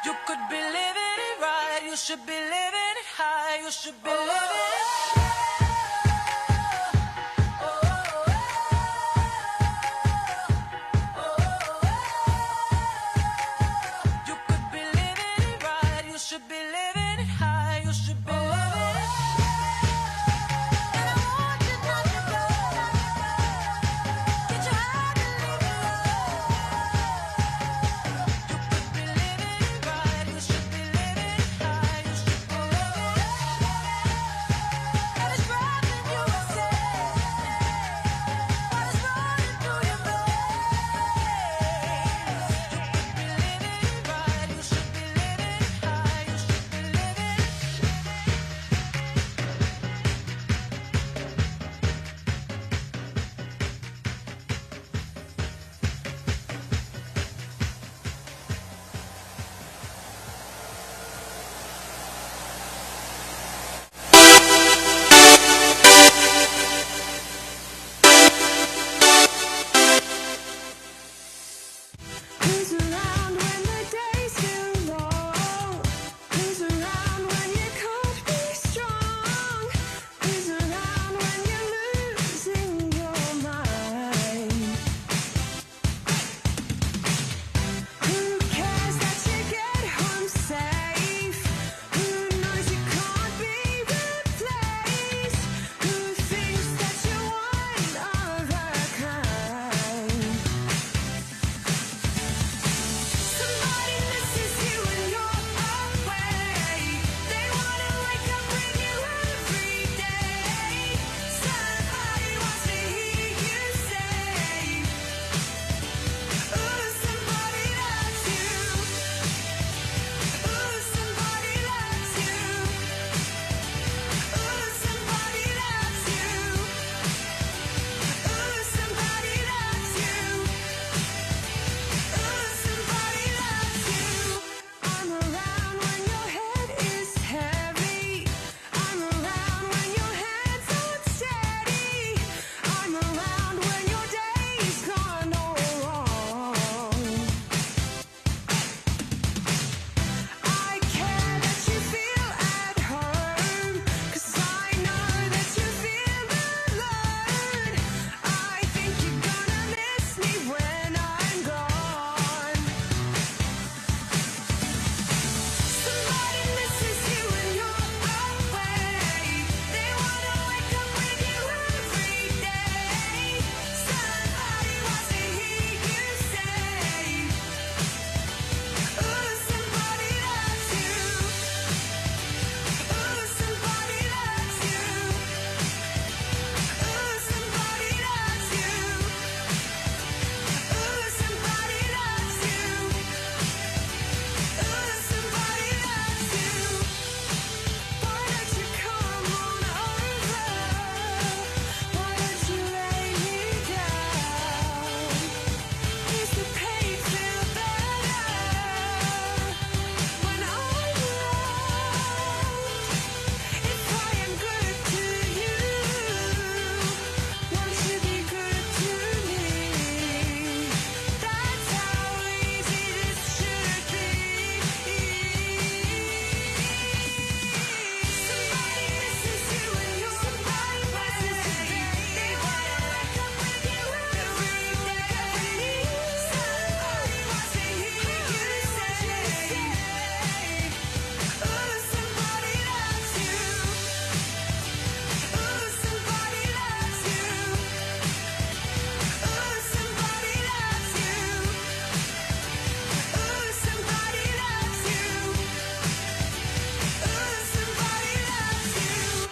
You could be living it right. You should be living it high. You should be living it. You could be living it right. You should be living it high. You should be living it. And I want you not to go. Get your heart and leave it alone. You could be living it right. You should be living it high. You should be living it. And it's driving you insane. What is running through your veins? You could be living it right. You should be living it high. You should be living it. Who's around when the day's too long? Who's around when you can't be strong? Who's around when you're losing your mind? Who cares that you get home safe? Who knows you can't be replaced? Who thinks that you're one of a kind? Somebody misses you and you're away. They wanna wake up with you every day. Somebody wants to hear you say, ooh, somebody loves you. Ooh, somebody loves you. Ooh, somebody loves you. Ooh, somebody loves you. Somebody loves you. I'm around when your head is heavy. I'm around when your hands aren't steady. I'm around when your day's gone all wrong. I care that you feel at home, 'cause I know that you feel alone. I think you're gonna miss me when I'm gone. Somebody misses you and you're away. They wanna wake up with you every day. Somebody wants to hear you say, ooh, somebody loves you. Ooh, somebody loves you. Ooh, somebody loves you. Ooh, somebody loves you. Ooh, somebody loves you. Why don't you come on over? Why don't you lay me down? Is the pain feel better when I'm around? If I am good to you, won't you be good to me? That's how easy this should be. Somebody misses you and you're somebody misses me. They wanna wake up with you every day. Somebody wants to hear you say, ooh, somebody loves you. Ooh, somebody loves you. Ooh, somebody loves you. Ooh, somebody loves you. Ooh, somebody loves you.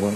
What?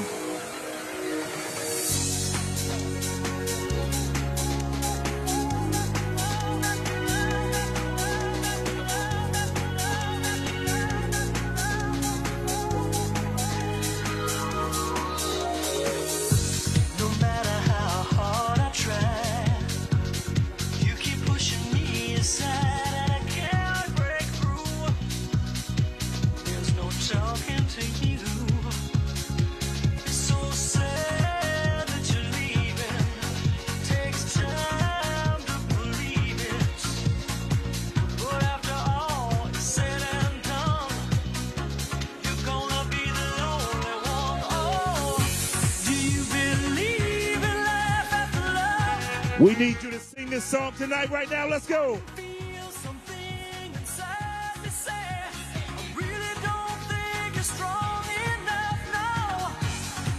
We need you to sing this song tonight, right now. Let's go. Feel something inside me say, I really don't think you're strong enough now.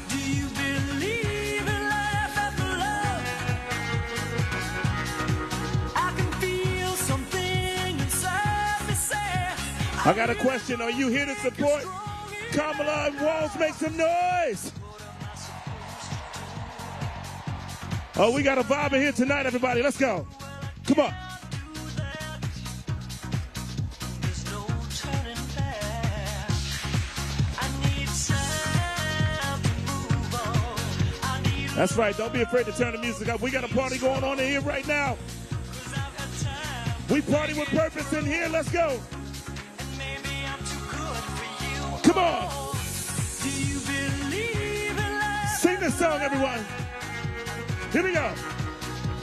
Do you believe in life after love? I can feel something inside me say. I got a question. Are you here to support Kamala and Walls? Make some noise. Oh, we got a vibe in here tonight, everybody. Let's go. Come on. There's no turning back. I need time to move on. I need That's right. Don't be afraid to turn the music up. We got a party going on in here right now. We party with purpose in here. Let's go. maybe I'm too good for you. Come on. Do you believe in life? Sing this song, everyone. Here we go.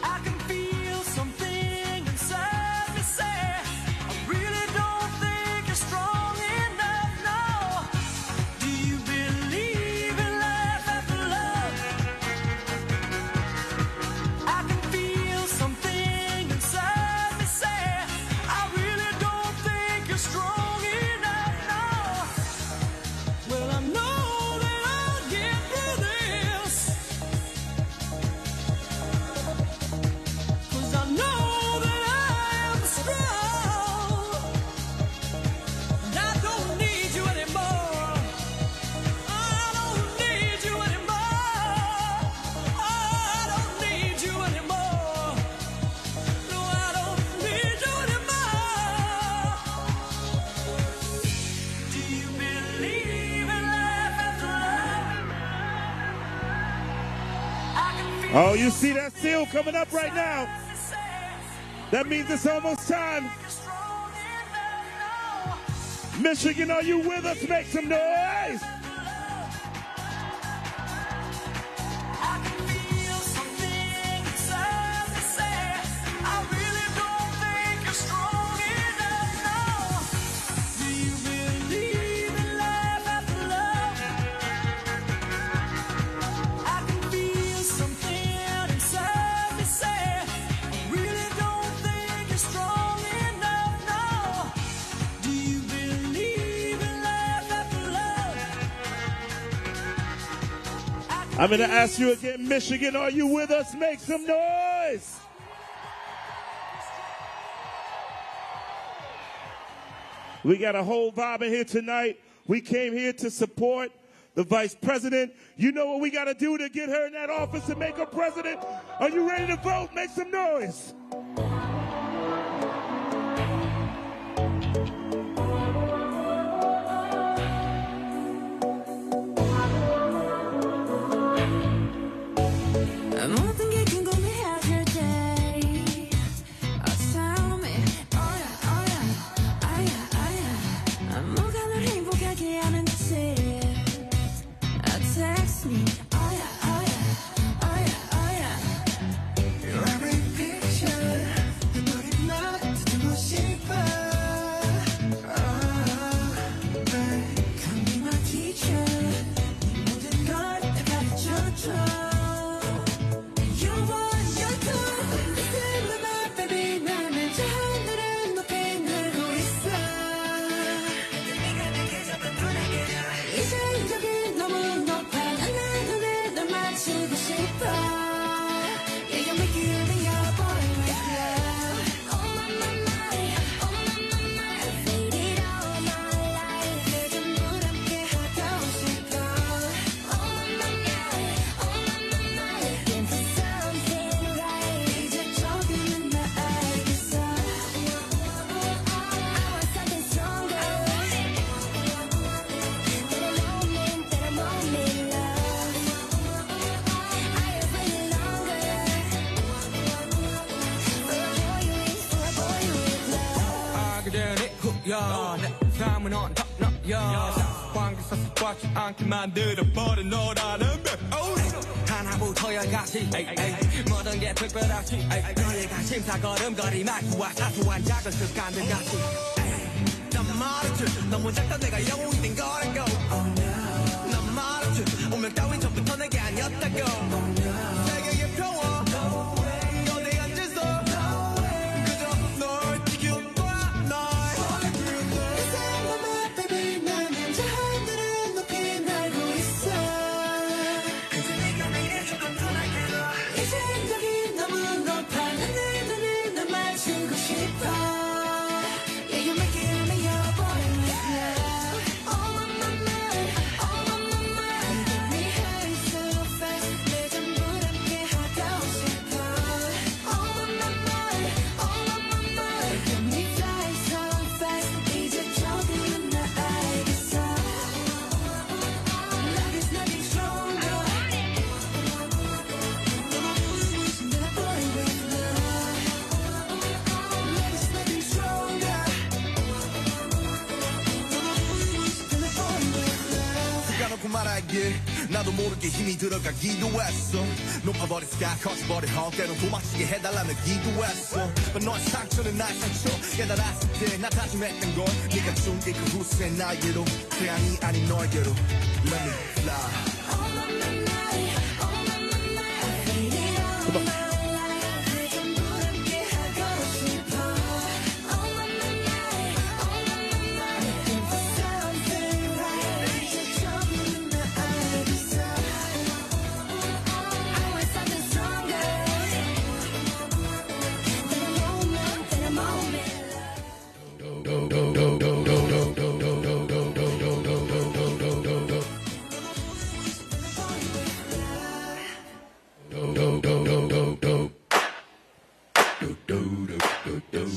I can feel something inside me say, I really don't think you're strong enough now. Do you believe in life after love? I can feel something inside me say, I really don't think you're strong enough now. Well, I know that I'll get through this. 'Cause I know that I am strong. And I don't need you anymore. I don't need you anymore. I don't need you anymore. No, I don't need you anymore. Do you believe in life after love? I can feel Oh, you see that seal coming up right now? That means it's almost time. Michigan, are you with us? Make some noise. I'm going to ask you again, Michigan, are you with us? Make some noise. We got a whole vibe in here tonight. We came here to support the vice president. You know what we got to do to get her in that office and make her president? Are you ready to vote? Make some noise. 모든 게 궁금해하실 때 tell me, oh yeah. 뭐가 널 행복하게 하는지 text me, oh yeah. Your every picture, 내 머리맡에 두고 싶어. Come be my teacher, 네 모든 걸 다 가르쳐줘. 삶은 on top, no, 관계에서 꽉지 않게 만들어버린 너라는 백 하나부터 열까지 모든 게 특별하지 너의 관심사 걸음걸이 말투와 사소한 작은 습관들 같이 난 말했지 너무 작다 내가 영웅이 된 거라고 난 말했지 운명 따윈 전부터 내게 아니었다고 세계의 평화 말하길 나도 모르게 힘이 들어가기도 했어 높아버린 sky 커져버린 hawk 때론 도망치게 해달라며 기도했어 But 너의 상처는 나의 상처 깨달았을 때 나 다짐했던 건 네가 준 이 그 후세 나에게로 태양이 아닌 너에게로 Let me fly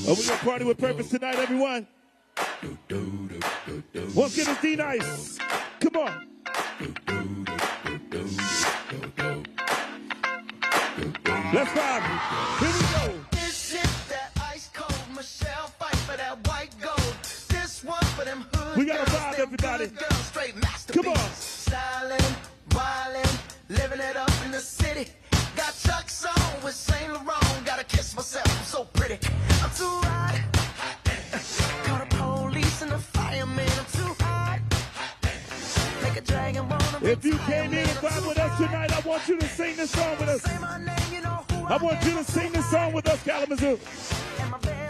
Are we gonna party with purpose tonight, everyone? Once again, it's D-Nice. Come on. Let's vibe. Here we go. This shit that ice cold Michelle fight for that white gold. This one for them hood We gotta girls, vibe, them everybody. good girls, straight masterpiece. Come on. Styling, wildin', living it up in the city. Got Chuck's on with Saint Laurent. Gotta kiss myself, I'm so pretty. I'm too hot. Call the police and the fireman. I'm too hot. Make a dragon wanna If you came in and vibe with us tonight, I want you to sing this song with us. say my name, you know who I want you to sing this song with us, Kalamazoo.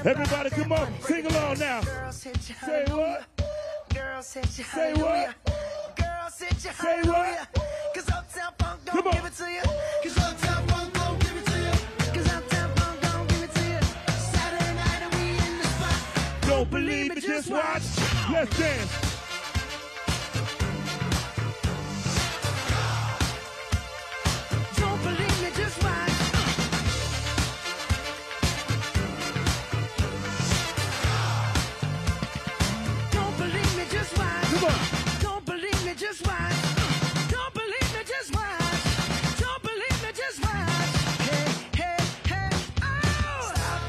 Everybody, come on, sing along now. Say what? Girls hit you, Say what? Girls hit you, Say what? Cause Uptown Funk Come don't on. give it to you. Cause Uptown Funk don't give it to you. Cause Uptown Funk don't give it to you. Saturday night and we in the spot. Don't believe me, just watch. Let's dance. Don't believe me, just watch. Don't believe me, just watch. Come on. Don't believe me, just watch. Don't believe me, just watch. Don't believe me, just watch. Hey, hey, hey, oh! Stop.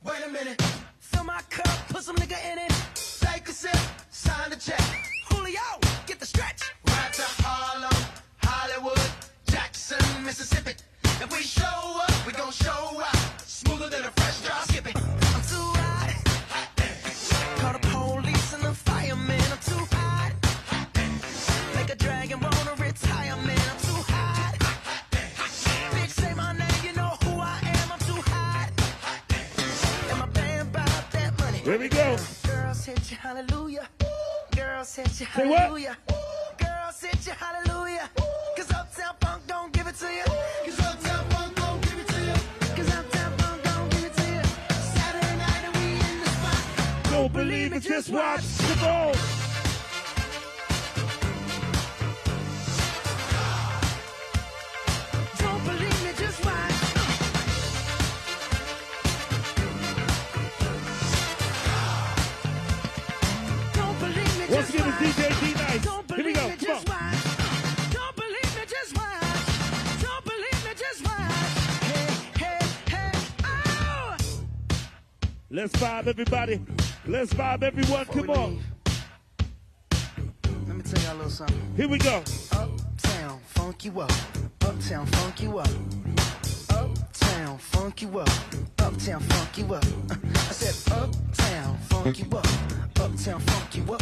Wait a minute. Fill my cup, put some nigga in it. Take a sip, sign the check. Julio, get the stretch. Right to Harlem, Hollywood, Jackson, Mississippi. If we show up, we gon' show out. Smoother than a fresh drop skipping. I'm too hot. Call the police and the fireman. I'm too hot. Make a dragon wanna retire, man. I'm too hot. Bitch, say my name, you know who I am. I'm too hot. And my band bought that money. Here we go. Girls hit you, hallelujah. Girls hit you, Say what? hallelujah. Girls hit you, hallelujah. Cause Uptown Funk don't give it to you. Cause Uptown Funk don't give it to you. Cause Uptown Funk don't give it to you. Saturday night and we in the spot. Don't believe me, just watch. Come on. Don't believe me, just watch. Don't believe me, Once just again, watch. it's DJ D-Nice. Don't Here we believe go. me, Come just on. watch. Don't believe me, just watch. Don't believe me, just watch. Hey, hey, hey, oh! Let's vibe, everybody. Let's vibe, everyone. Come on. Let me tell y'all a little something. Here we go. Uptown, funk you up. Uptown, funk you up. Uptown, funk you up. Uptown, funk you up. I said uptown, funk you up. Uptown, funk you up.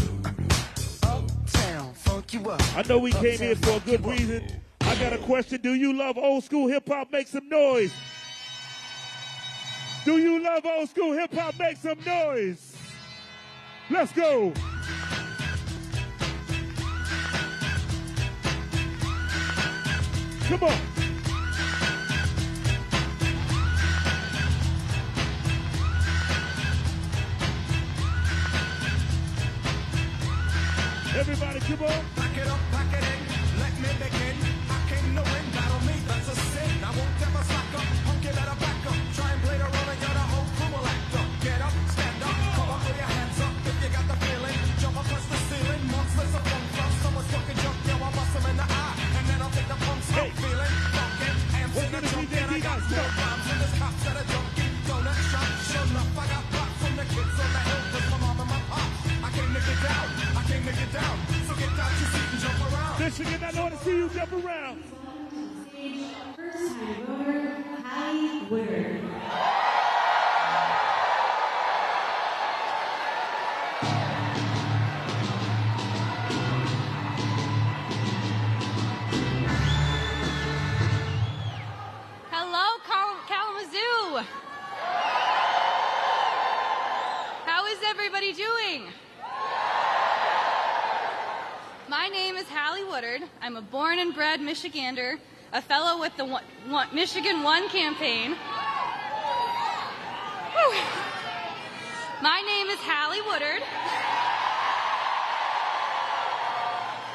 Uptown, funk you up. I know we came here for a good reason. I got a question. Do you love old school hip hop? Make some noise. Do you love old school hip hop? Make some noise. Let's go. Come on. Everybody, come on. Pack it up, pack it in, let me begin. I came to win, battle me, that's a sin. I won't ever slack up, punk it better back up. Try and play the role and you're the whole crew will act up. Get up, stand up, come up with your hands up. If you got the feeling, jump across the ceiling. Monsters of funk from someone's fucking jump, yo, I'll bust them in the eye. And then I'll take the punks out, feeling funkin'. Amps in the trunk, and I got no rhymes. And there's cops that are junkie, donut shop. Sure enough, I got props from the kids on the hill, cause my mom and my pop. I came to get down, I came to get down. So get out your seat and jump around. Michigan, I want to see you jump around. First-time voter, Hie Woodard. Hello, Kalamazoo. How is everybody doing? My name is Hie Woodard. I'm a born and bred Michigander, a fellow with the Michigan One campaign. Whew. My name is Hie Woodard.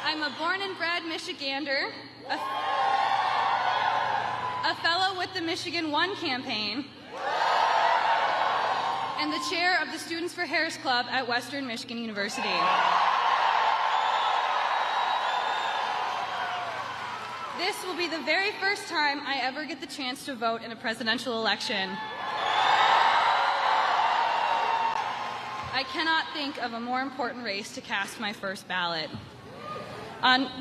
I'm a born and bred Michigander, a fellow with the Michigan One campaign, and the chair of the Students for Harris Club at Western Michigan University. This will be the very first time I ever get the chance to vote in a presidential election. I cannot think of a more important race to cast my first ballot.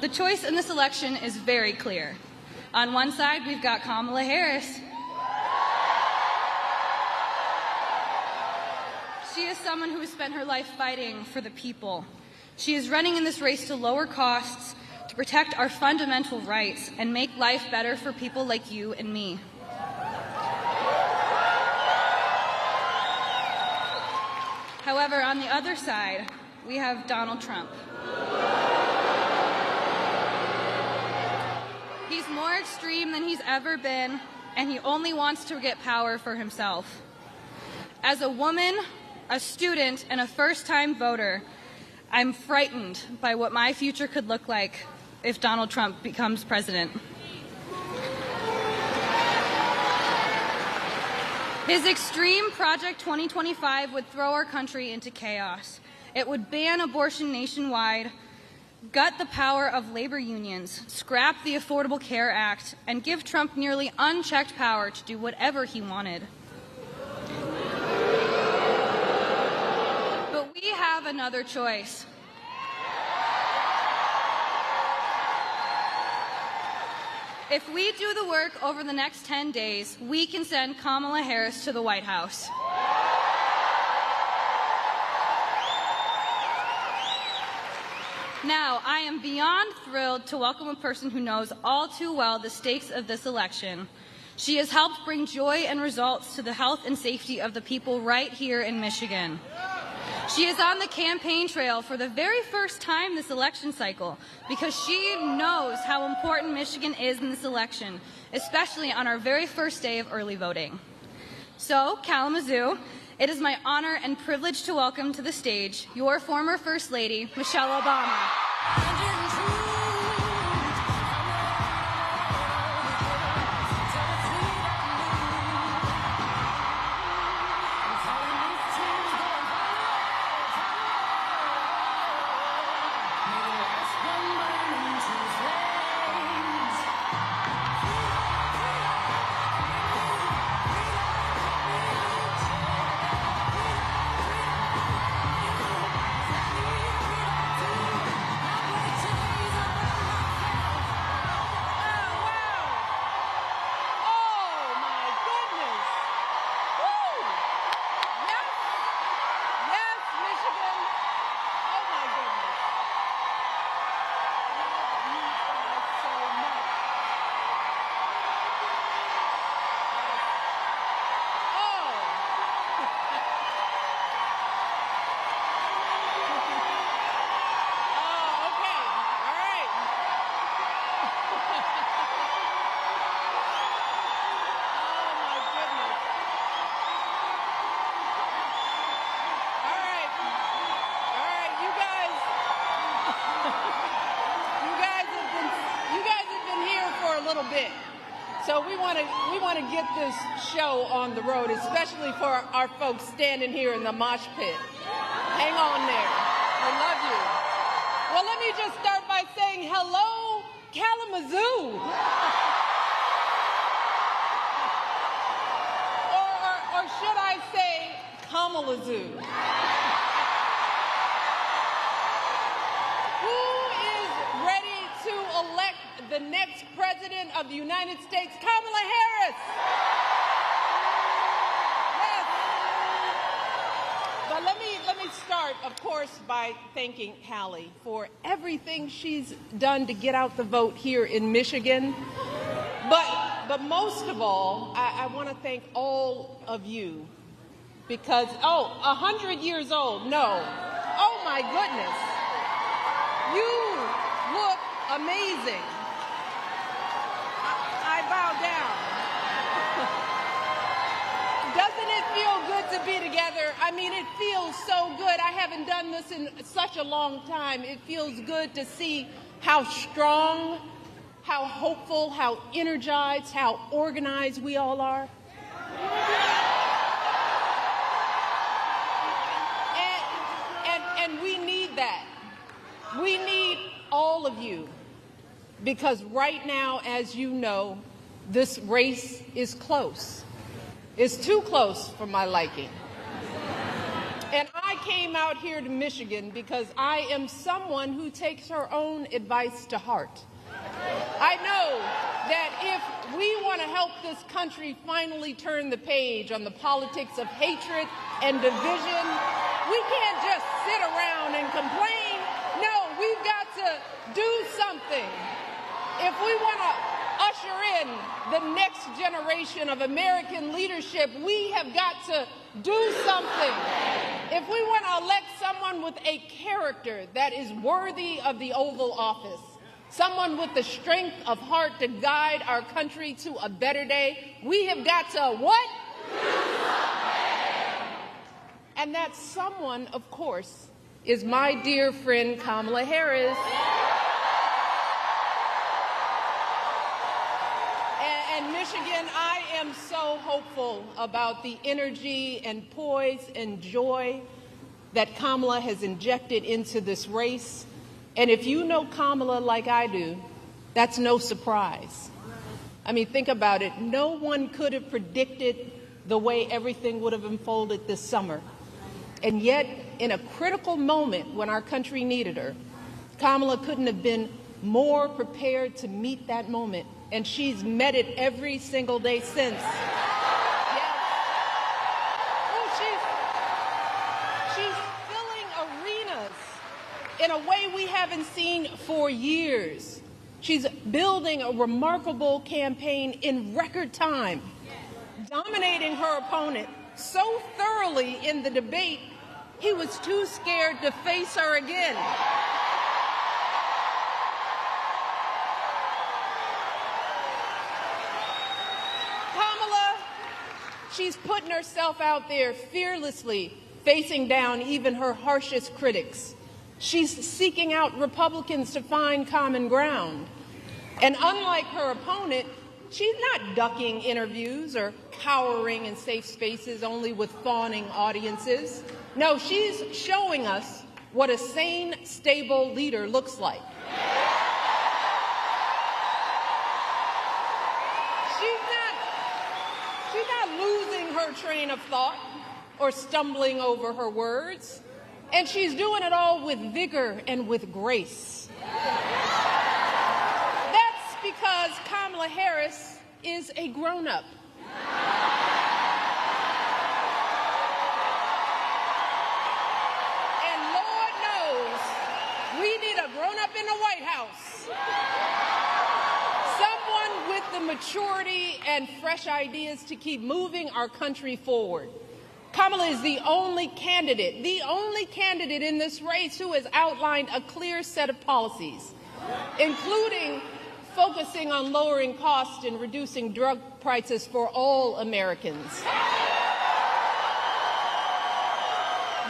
The choice in this election is very clear. On one side, we've got Kamala Harris. She is someone who has spent her life fighting for the people. She is running in this race to lower costs, to protect our fundamental rights, and make life better for people like you and me. However, on the other side, we have Donald Trump. He's more extreme than he's ever been, and he only wants to get power for himself. As a woman, a student, and a first-time voter, I'm frightened by what my future could look like if Donald Trump becomes president. His extreme Project 2025 would throw our country into chaos. It would ban abortion nationwide, gut the power of labor unions, scrap the Affordable Care Act, and give Trump nearly unchecked power to do whatever he wanted. But we have another choice. If we do the work over the next 10 days, we can send Kamala Harris to the White House. Now, I am beyond thrilled to welcome a person who knows all too well the stakes of this election. She has helped bring joy and results to the health and safety of the people right here in Michigan. She is on the campaign trail for the very first time this election cycle because she knows how important Michigan is in this election, especially on our very first day of early voting. So, Kalamazoo, it is my honor and privilege to welcome to the stage your former First Lady, Michelle Obama. So we want to get this show on the road, especially for our folks standing here in the mosh pit. Hang on there. We love you. Well, let me just start by saying hello, Kalamazoo. or should I say Kamalazoo? Who is ready to elect the next President of the United States, Kamala Harris. But let me start, of course, by thanking Hallie for everything she's done to get out the vote here in Michigan. But most of all, I want to thank all of you because, 100 years old, no. Oh, my goodness. You look amazing. I bow down. Doesn't it feel good to be together? I mean, it feels so good. I haven't done this in such a long time. It feels good to see how strong, how hopeful, how energized, how organized we all are. And we need that. We need all of you because right now, as you know, this race is close. It's too close for my liking. And I came out here to Michigan because I am someone who takes her own advice to heart. I know that if we want to help this country finally turn the page on the politics of hatred and division, we can't just sit around and complain. No, we've got to do something. If we want to usher in the next generation of American leadership, we have got to do something. If we want to elect someone with a character that is worthy of the Oval Office, someone with the strength of heart to guide our country to a better day, we have got to what? And that someone, of course, is my dear friend Kamala Harris. And Michigan, I am so hopeful about the energy and poise and joy that Kamala has injected into this race. And if you know Kamala like I do, that's no surprise. I mean, think about it. No one could have predicted the way everything would have unfolded this summer. And yet, in a critical moment when our country needed her, Kamala couldn't have been more prepared to meet that moment. And she's met it every single day since. Yes. Oh, she's filling arenas in a way we haven't seen for years. She's building a remarkable campaign in record time, dominating her opponent so thoroughly in the debate, he was too scared to face her again. She's putting herself out there fearlessly, facing down even her harshest critics. She's seeking out Republicans to find common ground. And unlike her opponent, she's not ducking interviews or cowering in safe spaces only with fawning audiences. No, she's showing us what a sane, stable leader looks like. She's not losing her train of thought or stumbling over her words. And she's doing it all with vigor and with grace. That's because Kamala Harris is a grown-up. And Lord knows we need a grown-up in the White House. Someone with the maturity and fresh ideas to keep moving our country forward. Kamala is the only candidate in this race who has outlined a clear set of policies, including focusing on lowering costs and reducing drug prices for all Americans,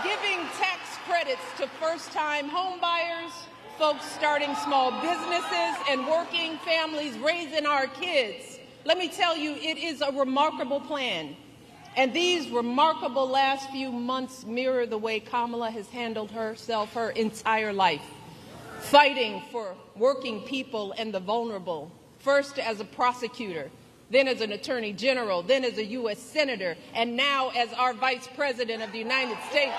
giving tax credits to first-time home buyers, folks starting small businesses, and working families raising our kids. Let me tell you, it is a remarkable plan. And these remarkable last few months mirror the way Kamala has handled herself her entire life, fighting for working people and the vulnerable, first as a prosecutor, then as an attorney general, then as a U.S. senator, and now as our vice president of the United States.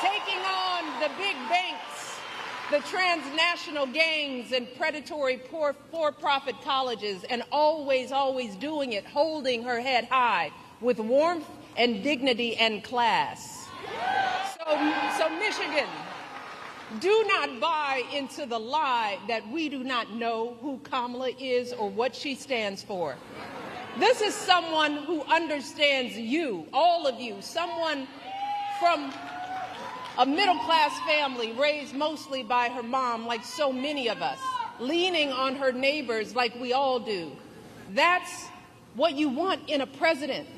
Taking on the big banks the transnational gangs and predatory for-profit colleges, and always, always doing it, holding her head high with warmth and dignity and class. So Michigan, do not buy into the lie that we do not know who Kamala is or what she stands for. This is someone who understands you, all of you, someone from a middle-class family raised mostly by her mom, like so many of us, leaning on her neighbors like we all do. That's what you want in a president,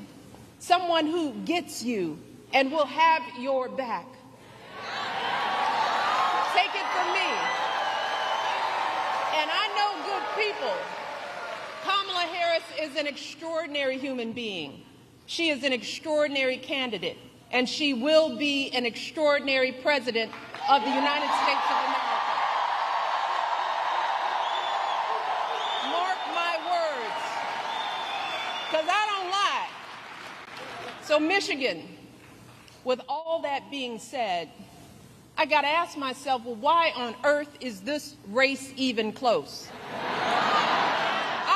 someone who gets you and will have your back. Take it from me. And I know good people. Kamala Harris is an extraordinary human being. She is an extraordinary candidate, and she will be an extraordinary president of the United States of America. Mark my words, because I don't lie. So Michigan, with all that being said, I got to ask myself, well, why on earth is this race even close?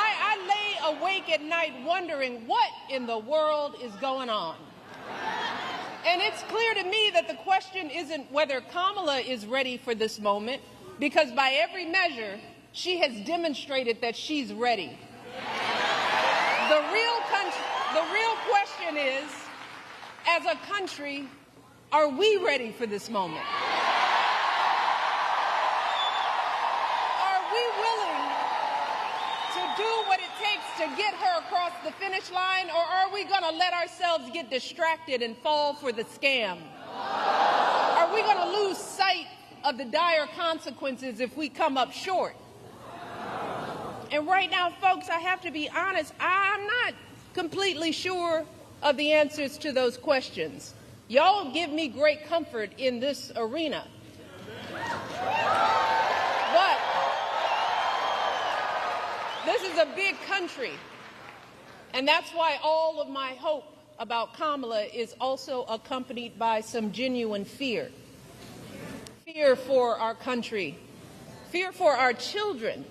I lay awake at night wondering what in the world is going on. And it's clear to me that the question isn't whether Kamala is ready for this moment, because by every measure, she has demonstrated that she's ready. The real question is, as a country, are we ready for this moment? Are we willing to do what it takes to get her across the finish line, or are we going to let ourselves get distracted and fall for the scam? Are we going to lose sight of the dire consequences if we come up short? And right now, folks, I have to be honest, I'm not completely sure of the answers to those questions. Y'all give me great comfort in this arena. But this is a big country, and that's why all of my hope about Kamala is also accompanied by some genuine fear. Fear for our country, fear for our children,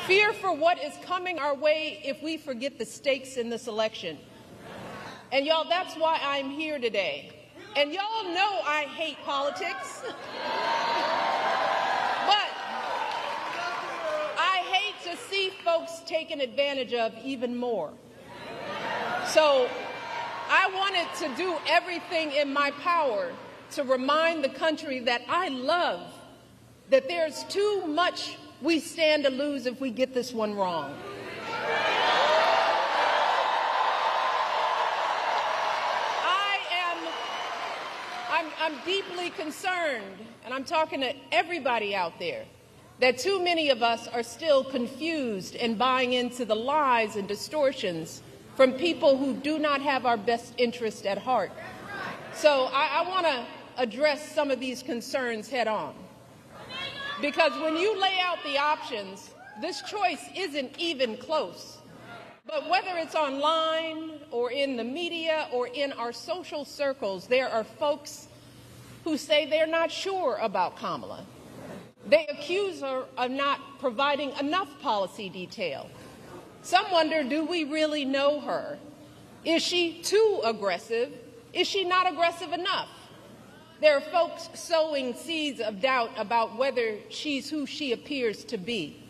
fear for what is coming our way if we forget the stakes in this election. And y'all, that's why I'm here today. And y'all know I hate politics. But I hate to see folks taken advantage of even more. So I wanted to do everything in my power to remind the country that I love, that there's too much we stand to lose if we get this one wrong. I'm deeply concerned, and I'm talking to everybody out there, that too many of us are still confused and buying into the lies and distortions from people who do not have our best interest at heart. So I want to address some of these concerns head on. Because when you lay out the options, this choice isn't even close. But whether it's online or in the media or in our social circles, there are folks who say they're not sure about Kamala. They accuse her of not providing enough policy detail. Some wonder, do we really know her? Is she too aggressive? Is she not aggressive enough? There are folks sowing seeds of doubt about whether she's who she appears to be.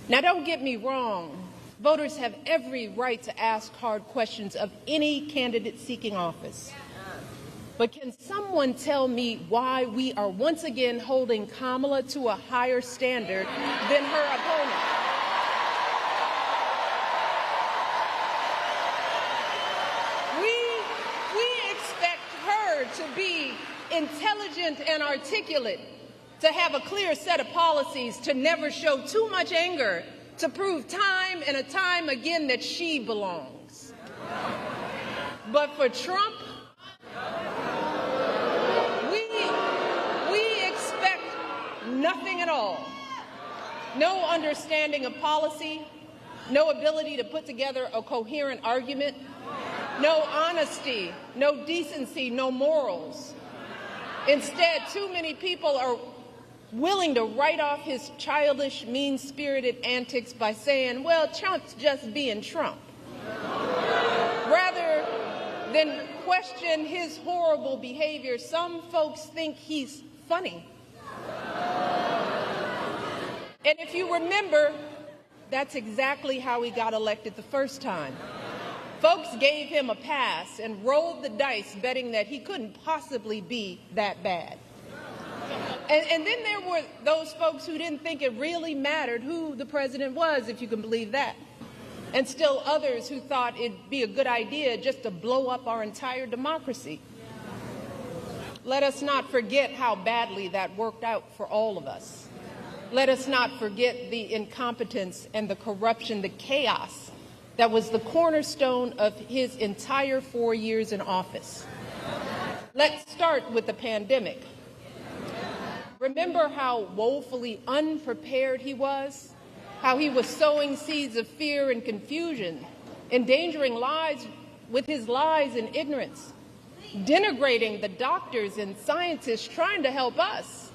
Now, don't get me wrong. Voters have every right to ask hard questions of any candidate seeking office. But can someone tell me why we are once again holding Kamala to a higher standard than her opponent? We expect her to be intelligent and articulate, to have a clear set of policies, to never show too much anger, to prove time and time again that she belongs. But for Trump, we expect nothing at all. No understanding of policy, no ability to put together a coherent argument, no honesty, no decency, no morals. Instead, too many people are willing to write off his childish, mean-spirited antics by saying, well, Trump's just being Trump, rather than question his horrible behavior. Some folks think he's funny. And if you remember, that's exactly how he got elected the first time. Folks gave him a pass and rolled the dice, betting that he couldn't possibly be that bad. And then there were those folks who didn't think it really mattered who the president was, if you can believe that. And still others who thought it'd be a good idea just to blow up our entire democracy. Let us not forget how badly that worked out for all of us. Let us not forget the incompetence and the corruption, the chaos that was the cornerstone of his entire 4 years in office. Let's start with the pandemic. Remember how woefully unprepared he was? How he was sowing seeds of fear and confusion, endangering lives with his lies and ignorance, denigrating the doctors and scientists trying to help us.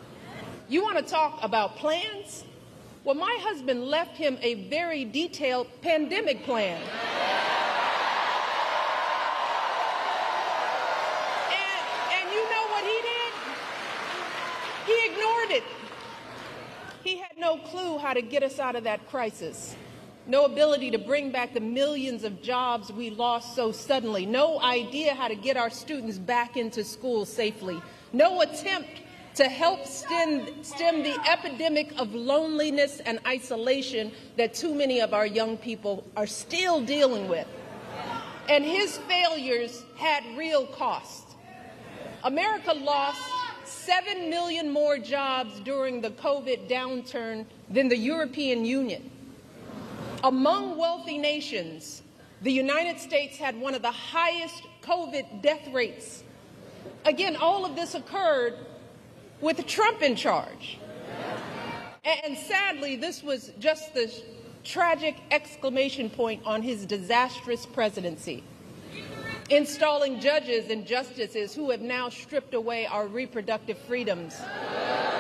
You want to talk about plans? Well, my husband left him a very detailed pandemic plan. And you know what he did? He ignored it. He had no clue how to get us out of that crisis. No ability to bring back the millions of jobs we lost so suddenly. No idea how to get our students back into school safely. No attempt to help stem the epidemic of loneliness and isolation that too many of our young people are still dealing with. And his failures had real costs. America lost 7 million more jobs during the COVID downturn than the European Union. Among wealthy nations, the United States had one of the highest COVID death rates. Again, all of this occurred with Trump in charge. And sadly, this was just the tragic exclamation point on his disastrous presidency. Installing judges and justices who have now stripped away our reproductive freedoms,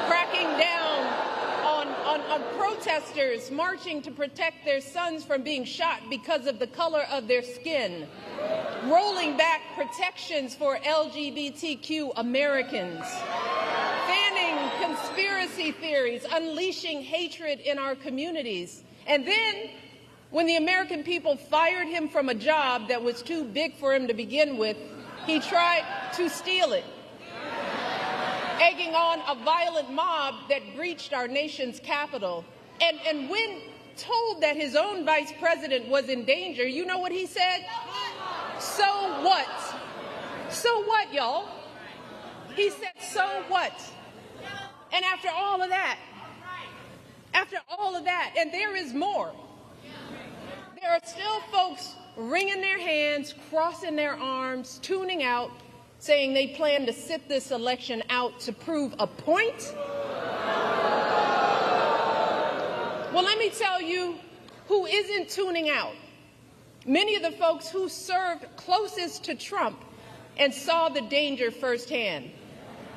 cracking down on protesters marching to protect their sons from being shot because of the color of their skin, rolling back protections for LGBTQ Americans, fanning conspiracy theories, unleashing hatred in our communities. And then, when the American people fired him from a job that was too big for him to begin with, he tried to steal it, egging on a violent mob that breached our nation's capital. And when told that his own vice president was in danger, you know what he said? So what? So what, y'all? He said, so what? And after all of that, and there is more, there are still folks wringing their hands, crossing their arms, tuning out, saying they plan to sit this election out to prove a point. Well, let me tell you who isn't tuning out. Many of the folks who served closest to Trump and saw the danger firsthand.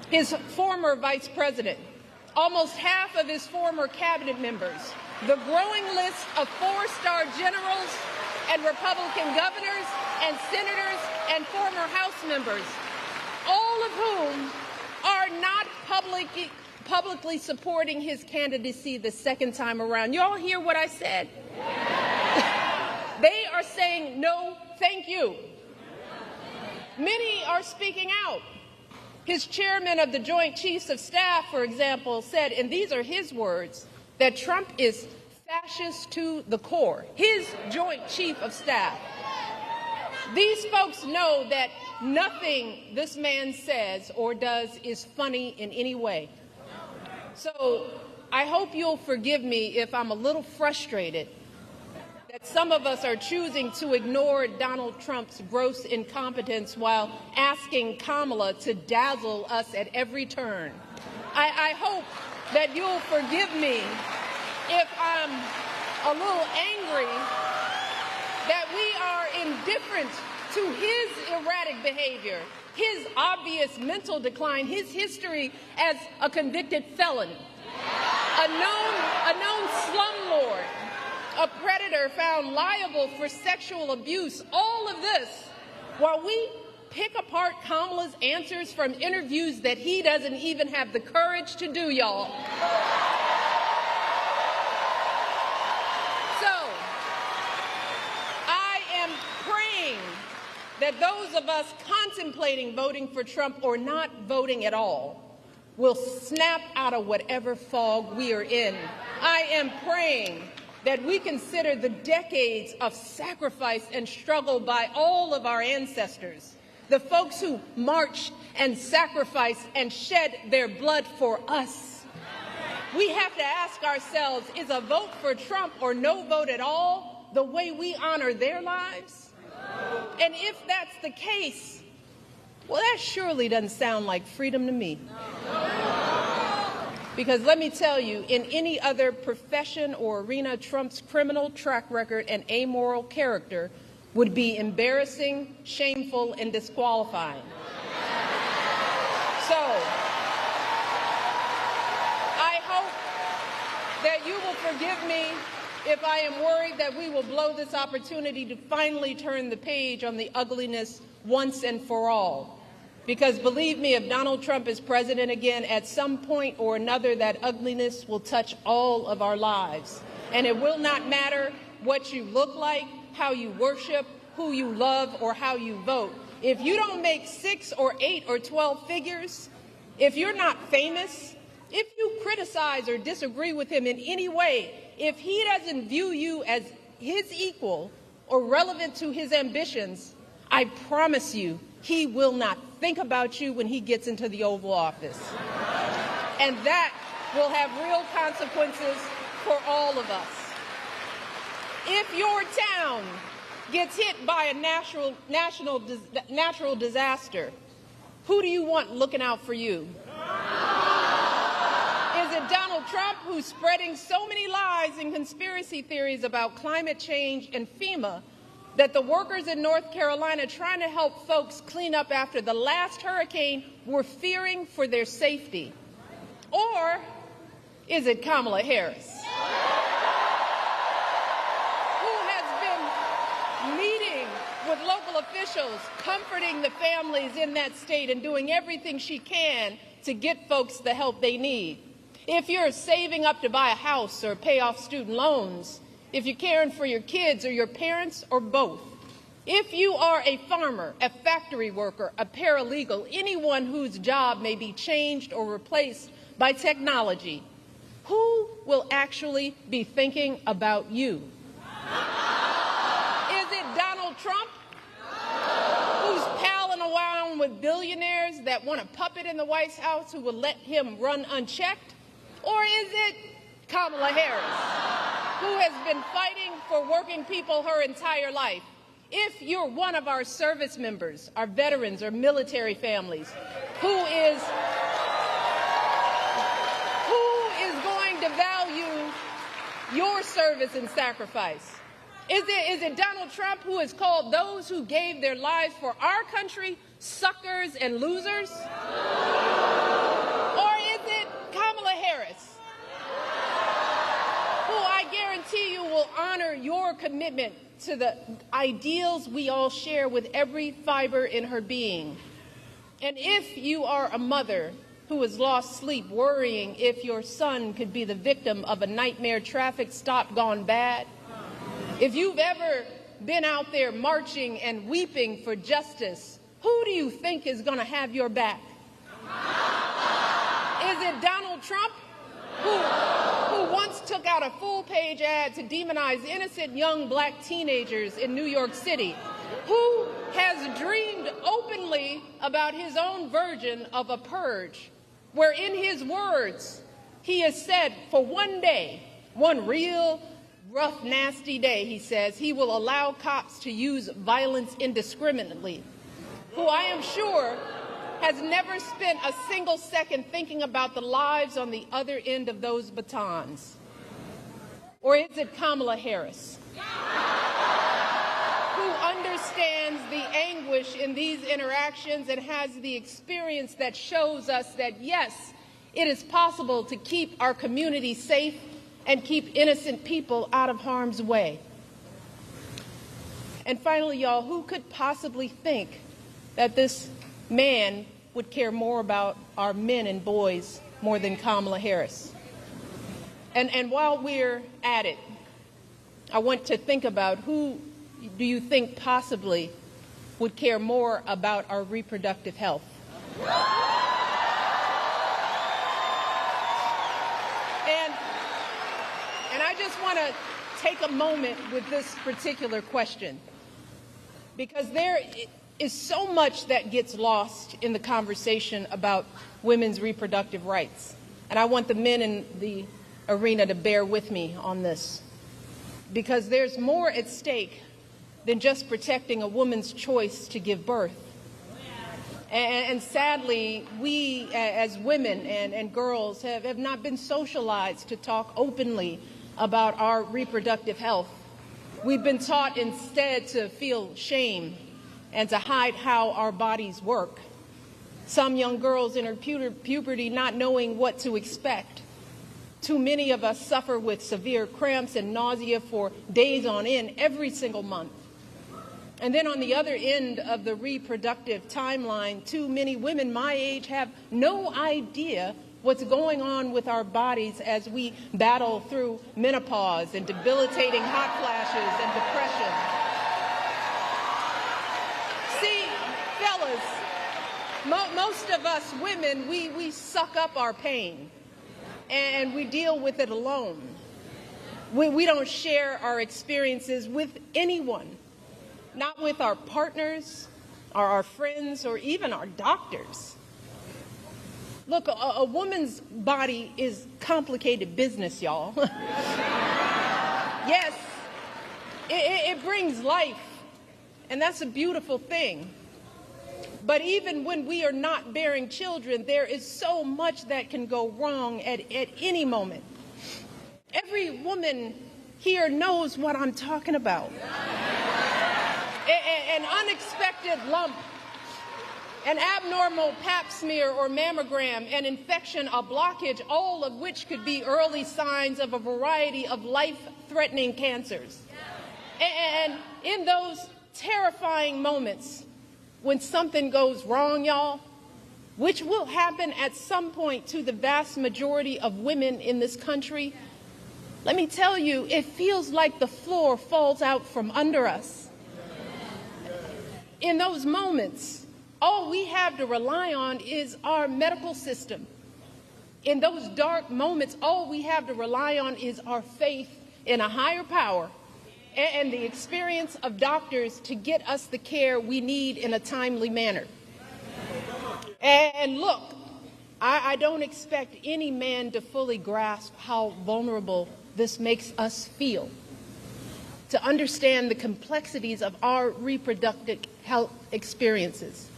His former vice president, almost half of his former cabinet members, the growing list of four-star generals and Republican governors and senators and former House members, all of whom are not publicly supporting his candidacy the second time around. You all hear what I said? They are saying no, thank you. Many are speaking out. His chairman of the Joint Chiefs of Staff, for example, said, and these are his words, that Trump is fascist to the core. His Joint Chief of Staff. These folks know that nothing this man says or does is funny in any way. So I hope you'll forgive me if I'm a little frustrated that some of us are choosing to ignore Donald Trump's gross incompetence while asking Kamala to dazzle us at every turn. I hope that you'll forgive me if I'm a little angry that we are indifferent to his erratic behavior, his obvious mental decline, his history as a convicted felon, a known slumlord, a predator found liable for sexual abuse, all of this while we pick apart Kamala's answers from interviews that he doesn't even have the courage to do, y'all. So, I am praying that those of us contemplating voting for Trump or not voting at all will snap out of whatever fog we are in. I am praying that we consider the decades of sacrifice and struggle by all of our ancestors, the folks who marched and sacrificed and shed their blood for us. We have to ask ourselves, is a vote for Trump or no vote at all the way we honor their lives? And if that's the case, well, that surely doesn't sound like freedom to me. Because let me tell you, in any other profession or arena, Trump's criminal track record and amoral character would be embarrassing, shameful, and disqualifying. So, I hope that you will forgive me if I am worried that we will blow this opportunity to finally turn the page on the ugliness once and for all. Because believe me, if Donald Trump is president again, at some point or another, that ugliness will touch all of our lives. And it will not matter what you look like, how you worship, who you love, or how you vote. If you don't make 6 or 8 or 12 figures, if you're not famous, if you criticize or disagree with him in any way, if he doesn't view you as his equal or relevant to his ambitions, I promise you, he will not think about you when he gets into the Oval Office. And that will have real consequences for all of us. If your town gets hit by a natural disaster, who do you want looking out for you? Is it Donald Trump, who's spreading so many lies and conspiracy theories about climate change and FEMA that the workers in North Carolina trying to help folks clean up after the last hurricane were fearing for their safety? Or is it Kamala Harris, who has been meeting with local officials, comforting the families in that state and doing everything she can to get folks the help they need? If you're saving up to buy a house or pay off student loans, if you're caring for your kids or your parents or both, if you are a farmer, a factory worker, a paralegal, anyone whose job may be changed or replaced by technology, who will actually be thinking about you? Is it Donald Trump, who's palling around with billionaires that want a puppet in the White House who will let him run unchecked? Or is it Kamala Harris, who has been fighting for working people her entire life? If you're one of our service members, our veterans, or military families, who is going to value your service and sacrifice? Is it Donald Trump, who has called those who gave their lives for our country suckers and losers? Or is it Kamala Harris, who I guarantee you will honor your commitment to the ideals we all share with every fiber in her being? And if you are a mother who has lost sleep worrying if your son could be the victim of a nightmare traffic stop gone bad, if you've ever been out there marching and weeping for justice, who do you think is going to have your back? Is it Donald Trump, who once took out a full-page ad to demonize innocent young black teenagers in New York City, who has dreamed openly about his own version of a purge, where in his words, he has said for one day, one real rough, nasty day, he says, he will allow cops to use violence indiscriminately, who I am sure has never spent a single second thinking about the lives on the other end of those batons? Or is it Kamala Harris, who understands the anguish in these interactions and has the experience that shows us that, yes, it is possible to keep our community safe and keep innocent people out of harm's way. And finally, y'all, who could possibly think that this man would care more about our men and boys more than Kamala Harris? And while we're at it, I want to think about who do you think possibly would care more about our reproductive health? And I just want to take a moment with this particular question, because there is so much that gets lost in the conversation about women's reproductive rights. And I want the men in the arena to bear with me on this, because there's more at stake than just protecting a woman's choice to give birth. And sadly, we as women and girls have not been socialized to talk openly about our reproductive health. We've been taught instead to feel shame and to hide how our bodies work. Some young girls enter puberty not knowing what to expect. Too many of us suffer with severe cramps and nausea for days on end every single month. And then on the other end of the reproductive timeline, too many women my age have no idea what's going on with our bodies as we battle through menopause and debilitating hot flashes and depression. See, fellas, most of us women, we suck up our pain and we deal with it alone. We don't share our experiences with anyone, not with our partners, or our friends, or even our doctors. Look, a woman's body is complicated business, y'all. Yes, it brings life, and that's a beautiful thing. But even when we are not bearing children, there is so much that can go wrong at any moment. Every woman here knows what I'm talking about. An unexpected lump, an abnormal pap smear or mammogram, an infection, a blockage, all of which could be early signs of a variety of life-threatening cancers. And in those terrifying moments when something goes wrong, y'all, which will happen at some point to the vast majority of women in this country, let me tell you, it feels like the floor falls out from under us. In those moments, all we have to rely on is our medical system. In those dark moments, all we have to rely on is our faith in a higher power and the experience of doctors to get us the care we need in a timely manner. And look, I don't expect any man to fully grasp how vulnerable this makes us feel, to understand the complexities of our reproductive health experiences.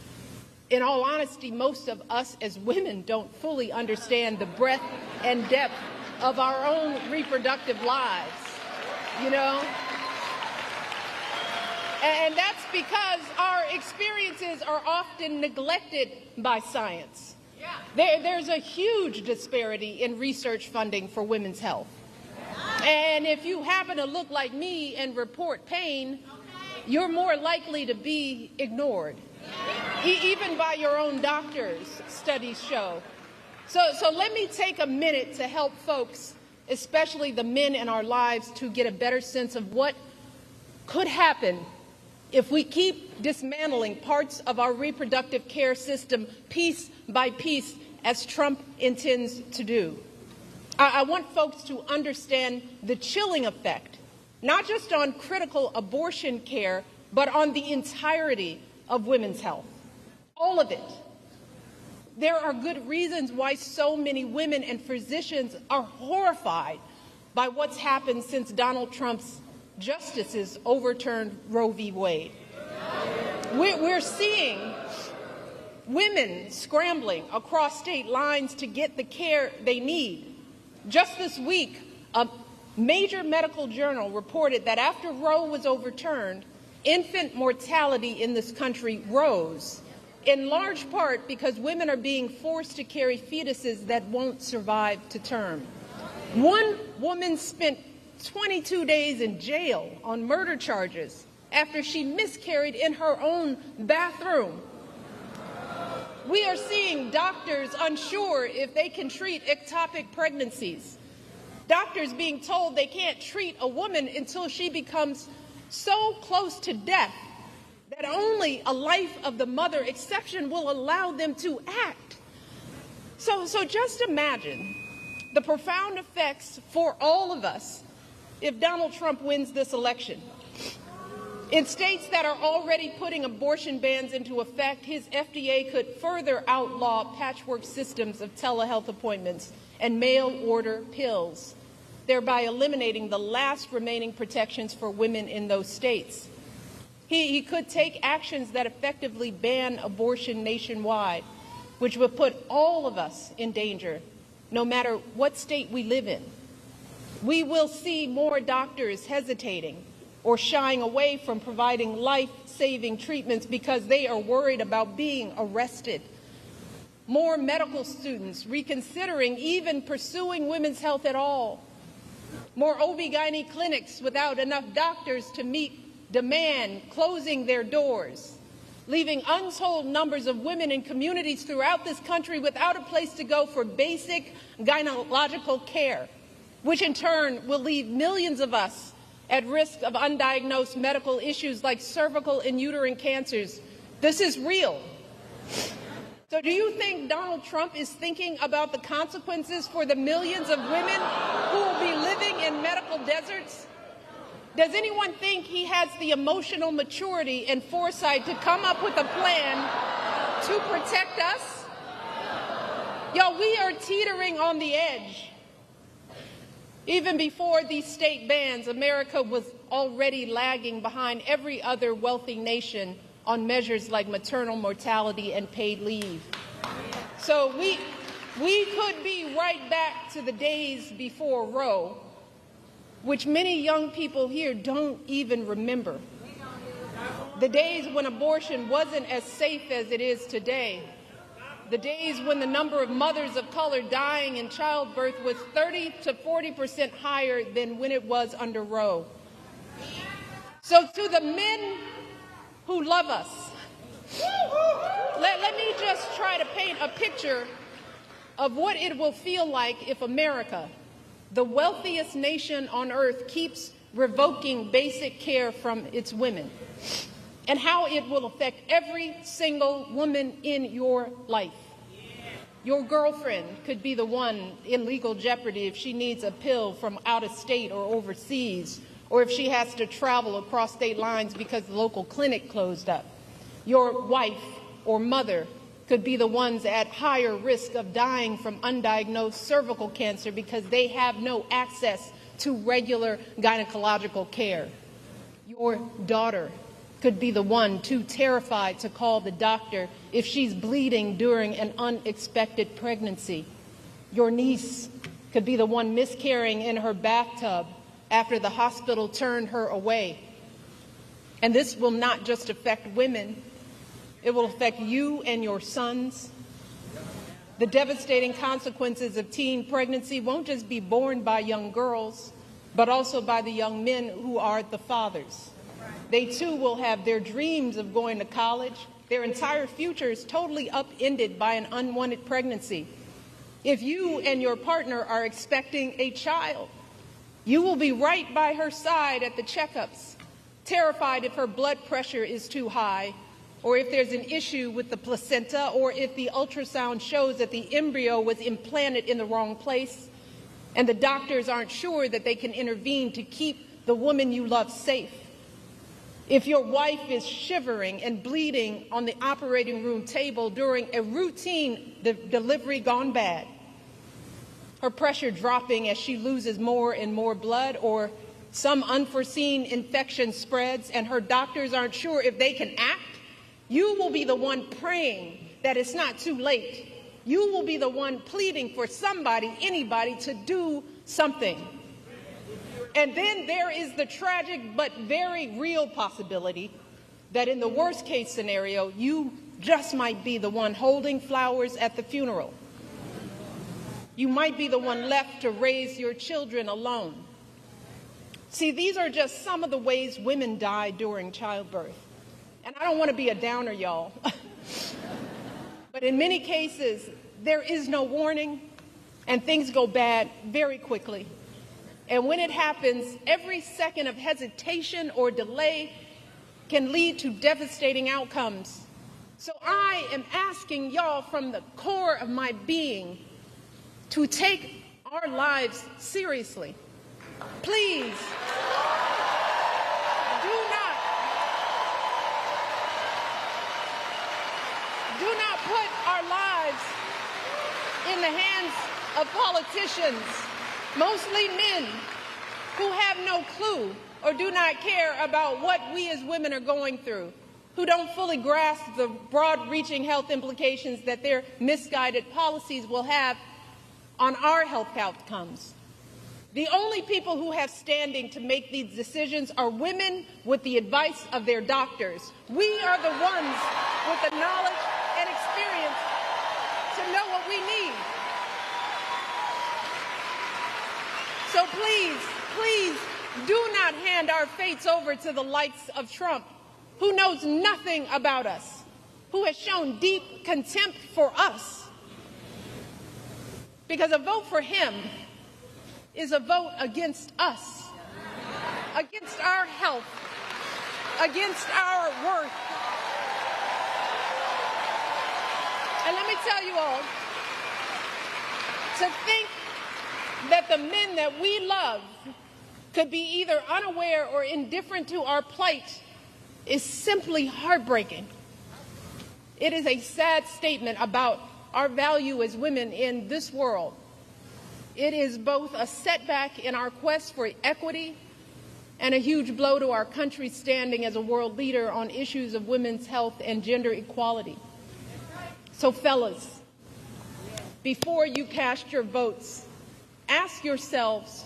In all honesty, most of us as women don't fully understand the breadth and depth of our own reproductive lives, you know? And that's because our experiences are often neglected by science. There's a huge disparity in research funding for women's health. And if you happen to look like me and report pain, you're more likely to be ignored, even by your own doctors, studies show. So let me take a minute to help folks, especially the men in our lives, to get a better sense of what could happen if we keep dismantling parts of our reproductive care system piece by piece, as Trump intends to do. I want folks to understand the chilling effect, not just on critical abortion care, but on the entirety of women's health. All of it. There are good reasons why so many women and physicians are horrified by what's happened since Donald Trump's justices overturned Roe v. Wade. We're seeing women scrambling across state lines to get the care they need. Just this week, a major medical journal reported that after Roe was overturned, infant mortality in this country rose, in large part because women are being forced to carry fetuses that won't survive to term. One woman spent 22 days in jail on murder charges after she miscarried in her own bathroom. We are seeing doctors unsure if they can treat ectopic pregnancies. Doctors being told they can't treat a woman until she becomes so close to death that only a life of the mother exception will allow them to act. So just imagine the profound effects for all of us if Donald Trump wins this election. In states that are already putting abortion bans into effect, his FDA could further outlaw patchwork systems of telehealth appointments and mail-order pills, thereby eliminating the last remaining protections for women in those states. He could take actions that effectively ban abortion nationwide, which would put all of us in danger, no matter what state we live in. We will see more doctors hesitating or shying away from providing life-saving treatments because they are worried about being arrested. More medical students reconsidering even pursuing women's health at all. More OB/GYN clinics without enough doctors to meet demand closing their doors, leaving untold numbers of women in communities throughout this country without a place to go for basic gynecological care, which in turn will leave millions of us at risk of undiagnosed medical issues like cervical and uterine cancers. This is real. So do you think Donald Trump is thinking about the consequences for the millions of women who will be living in medical deserts? Does anyone think he has the emotional maturity and foresight to come up with a plan to protect us? Y'all, we are teetering on the edge. Even before these state bans, America was already lagging behind every other wealthy nation on measures like maternal mortality and paid leave. So we could be right back to the days before Roe, which many young people here don't even remember. The days when abortion wasn't as safe as it is today. The days when the number of mothers of color dying in childbirth was 30 to 40% higher than when it was under Roe. So to the men who love us, let me just try to paint a picture of what it will feel like if America, the wealthiest nation on earth, keeps revoking basic care from its women, and how it will affect every single woman in your life. Your girlfriend could be the one in legal jeopardy if she needs a pill from out of state or overseas, or if she has to travel across state lines because the local clinic closed up. Your wife or mother could be the ones at higher risk of dying from undiagnosed cervical cancer because they have no access to regular gynecological care. Your daughter could be the one too terrified to call the doctor if she's bleeding during an unexpected pregnancy. Your niece could be the one miscarrying in her bathtub after the hospital turned her away. And this will not just affect women, it will affect you and your sons. The devastating consequences of teen pregnancy won't just be borne by young girls, but also by the young men who are the fathers. They too will have their dreams of going to college, their entire futures totally upended by an unwanted pregnancy. If you and your partner are expecting a child, you will be right by her side at the checkups, terrified if her blood pressure is too high, or if there's an issue with the placenta, or if the ultrasound shows that the embryo was implanted in the wrong place, and the doctors aren't sure that they can intervene to keep the woman you love safe. If your wife is shivering and bleeding on the operating room table during a routine delivery gone bad, her pressure dropping as she loses more and more blood, or some unforeseen infection spreads and her doctors aren't sure if they can act, you will be the one praying that it's not too late. You will be the one pleading for somebody, anybody, to do something. And then there is the tragic but very real possibility that in the worst case scenario, you just might be the one holding flowers at the funeral. You might be the one left to raise your children alone. See, these are just some of the ways women die during childbirth. And I don't want to be a downer, y'all. But in many cases, there is no warning, and things go bad very quickly. And when it happens, every second of hesitation or delay can lead to devastating outcomes. So I am asking y'all from the core of my being to take our lives seriously. Please, do not put our lives in the hands of politicians, mostly men, who have no clue or do not care about what we as women are going through, who don't fully grasp the broad-reaching health implications that their misguided policies will have on our health outcomes. The only people who have standing to make these decisions are women with the advice of their doctors. We are the ones with the knowledge and experience to know what we need. So please, please do not hand our fates over to the likes of Trump, who knows nothing about us, who has shown deep contempt for us. Because a vote for him is a vote against us, against our health, against our worth. And let me tell you all, to think that the men that we love could be either unaware or indifferent to our plight is simply heartbreaking. It is a sad statement about our value as women in this world. It is both a setback in our quest for equity and a huge blow to our country's standing as a world leader on issues of women's health and gender equality. So fellas, before you cast your votes, ask yourselves,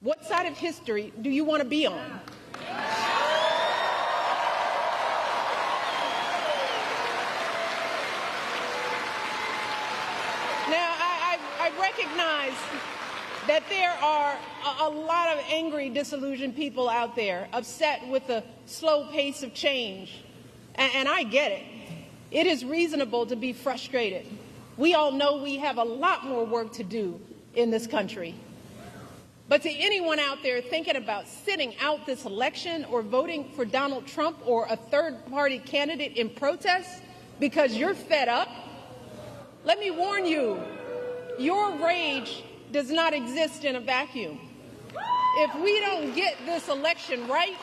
what side of history do you want to be on? Now, I recognize that there are a lot of angry, disillusioned people out there, upset with the slow pace of change. And I get it. It is reasonable to be frustrated. We all know we have a lot more work to do in this country. But to anyone out there thinking about sitting out this election or voting for Donald Trump or a third-party candidate in protest because you're fed up, let me warn you, your rage does not exist in a vacuum. If we don't get this election right,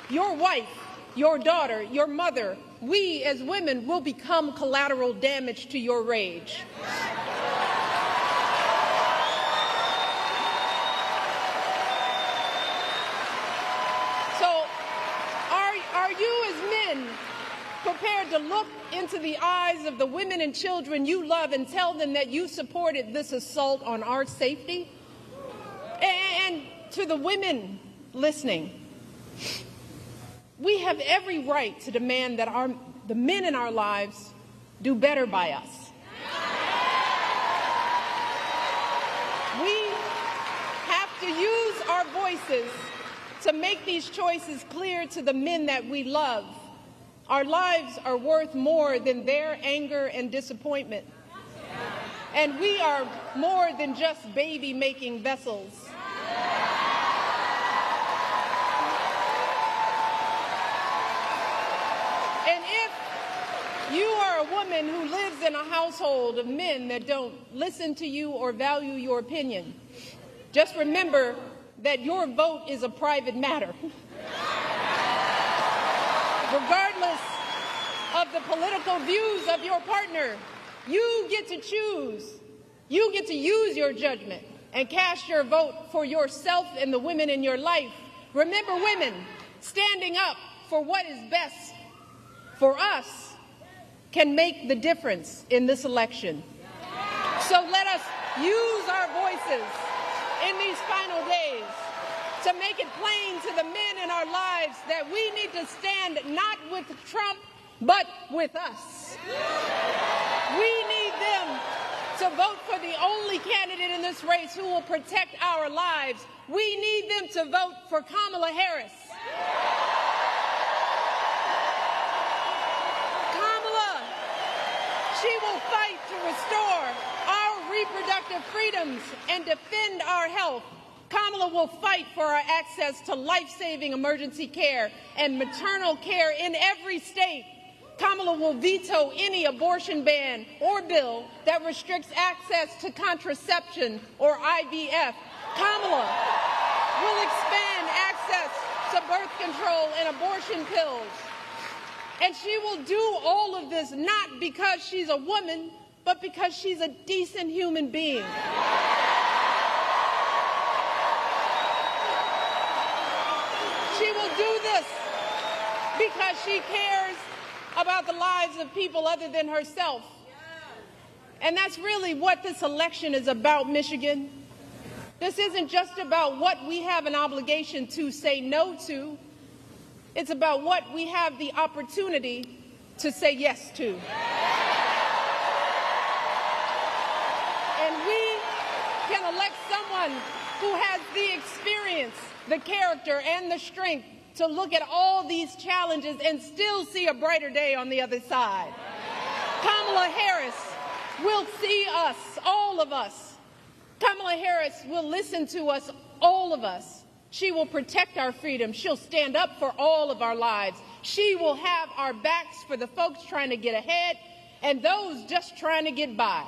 your wife, your daughter, your mother, we as women will become collateral damage to your rage. So, are you as men prepared to look into the eyes of the women and children you love and tell them that you supported this assault on our safety? And to the women listening, we have every right to demand that the men in our lives do better by us. We have to use our voices to make these choices clear to the men that we love. Our lives are worth more than their anger and disappointment. And we are more than just baby-making vessels. And if you are a woman who lives in a household of men that don't listen to you or value your opinion, just remember that your vote is a private matter. Regardless of the political views of your partner, you get to choose. You get to use your judgment and cast your vote for yourself and the women in your life. Remember, women, standing up for what is best for us can make the difference in this election. So let us use our voices in these final days to make it plain to the men in our lives that we need to stand not with Trump, but with us. We need them to vote for the only candidate in this race who will protect our lives. We need them to vote for Kamala Harris. Kamala, she will fight to restore our reproductive freedoms and defend our health. Kamala will fight for our access to life-saving emergency care and maternal care in every state. Kamala will veto any abortion ban or bill that restricts access to contraception or IVF. Kamala will expand access to birth control and abortion pills. And she will do all of this not because she's a woman, but because she's a decent human being. She will do this because she cares about the lives of people other than herself. And that's really what this election is about, Michigan. This isn't just about what we have an obligation to say no to. It's about what we have the opportunity to say yes to. And we can elect someone who has the experience, the character, and the strength to look at all these challenges and still see a brighter day on the other side. Kamala Harris will see us, all of us. Kamala Harris will listen to us, all of us. She will protect our freedom. She'll stand up for all of our lives. She will have our backs for the folks trying to get ahead and those just trying to get by.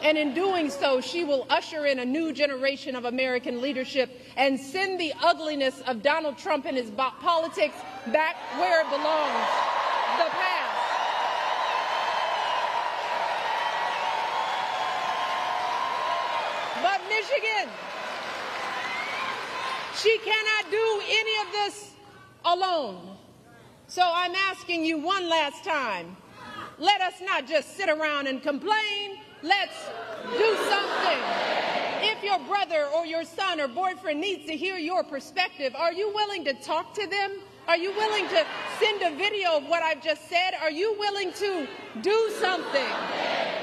And in doing so, she will usher in a new generation of American leadership and send the ugliness of Donald Trump and his politics back where it belongs, the past. But Michigan, she cannot do any of this alone. So I'm asking you one last time, let us not just sit around and complain. Let's do something. If your brother or your son or boyfriend needs to hear your perspective, are you willing to talk to them? Are you willing to send a video of what I've just said? Are you willing to do something?